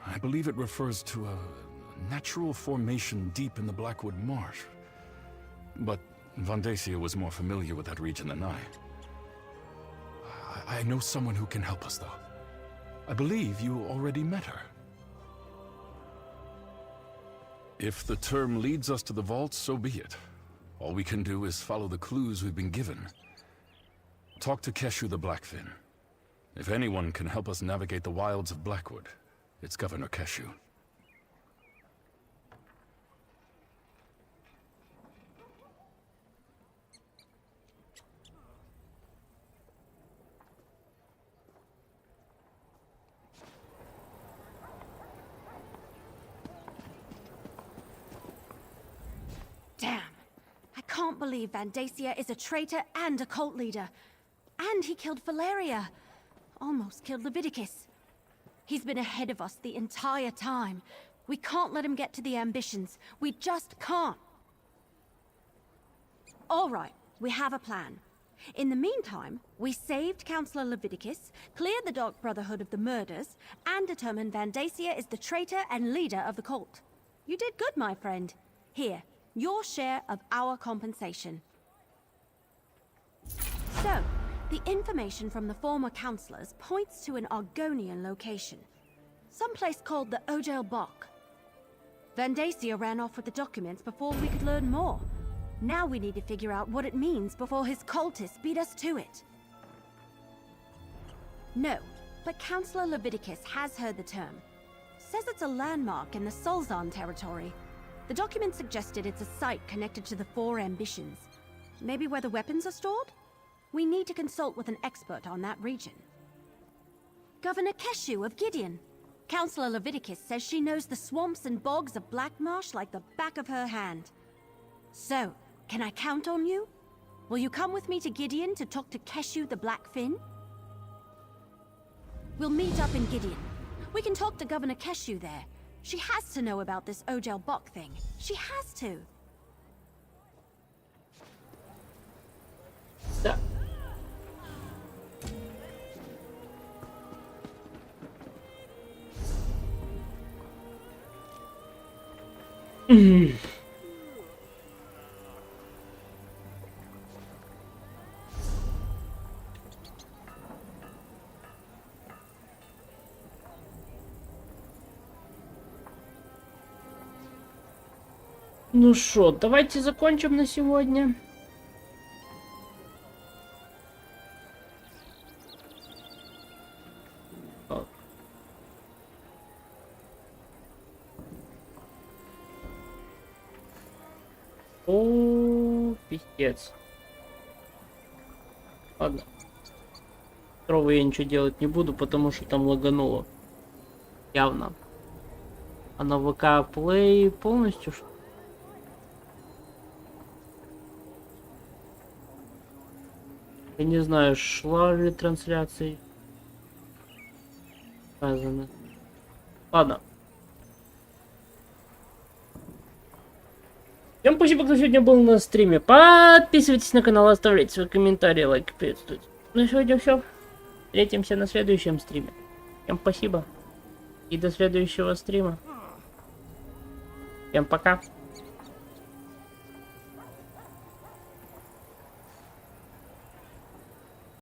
I believe it refers to a natural formation deep in the Blackwood Marsh. But Vandacia was more familiar with that region than I know someone who can help us, though. I believe you already met her. If the term leads us to the vault, so be it. All we can do is follow the clues we've been given. Talk to Keshu the Blackfin. If anyone can help us navigate the wilds of Blackwood, it's Governor Keshu. Damn. I can't believe Vandacia is a traitor and a cult leader. And he killed Valeria. Almost killed Leviticus. He's been ahead of us the entire time. We can't let him get to the ambitions. We just can't. All right, we have a plan. In the meantime, we saved Counselor Leviticus, cleared the Dark Brotherhood of the murders, and determined Vandacia is the traitor and leader of the cult. You did good, my friend. Here, your share of our compensation. So, the information from the former counselors points to an Argonian location. Someplace called the Ojel Bok. Vandacia ran off with the documents before we could learn more. Now we need to figure out what it means before his cultists beat us to it. No, but Counselor Leviticus has heard the term. Says it's a landmark in the Solzan territory. The document suggested it's a site connected to the 4 ambitions. Maybe where the weapons are stored? We need to consult with an expert on that region. Governor Keshu of Gideon. Counselor Leviticus says she knows the swamps and bogs of Blackmarsh like the back of her hand. So, can I count on you? Will you come with me to Gideon to talk to Keshu the Blackfin? We'll meet up in Gideon. We can talk to Governor Keshu there. She has to know about this Ojel Bok thing. She has to. Да. Ну что, давайте закончим на сегодня. Так. О, пиздец. Ладно. Трово я ничего делать не буду, потому что там лагануло. Явно. А на ВК Play полностью что? Я не знаю, шла ли трансляция. Сказано. Ладно. Всем спасибо, кто сегодня был на стриме. Подписывайтесь на канал, оставляйте свои комментарии, лайки, приветствуйте. На сегодня все. Встретимся на следующем стриме. Всем спасибо. И до следующего стрима. Всем пока.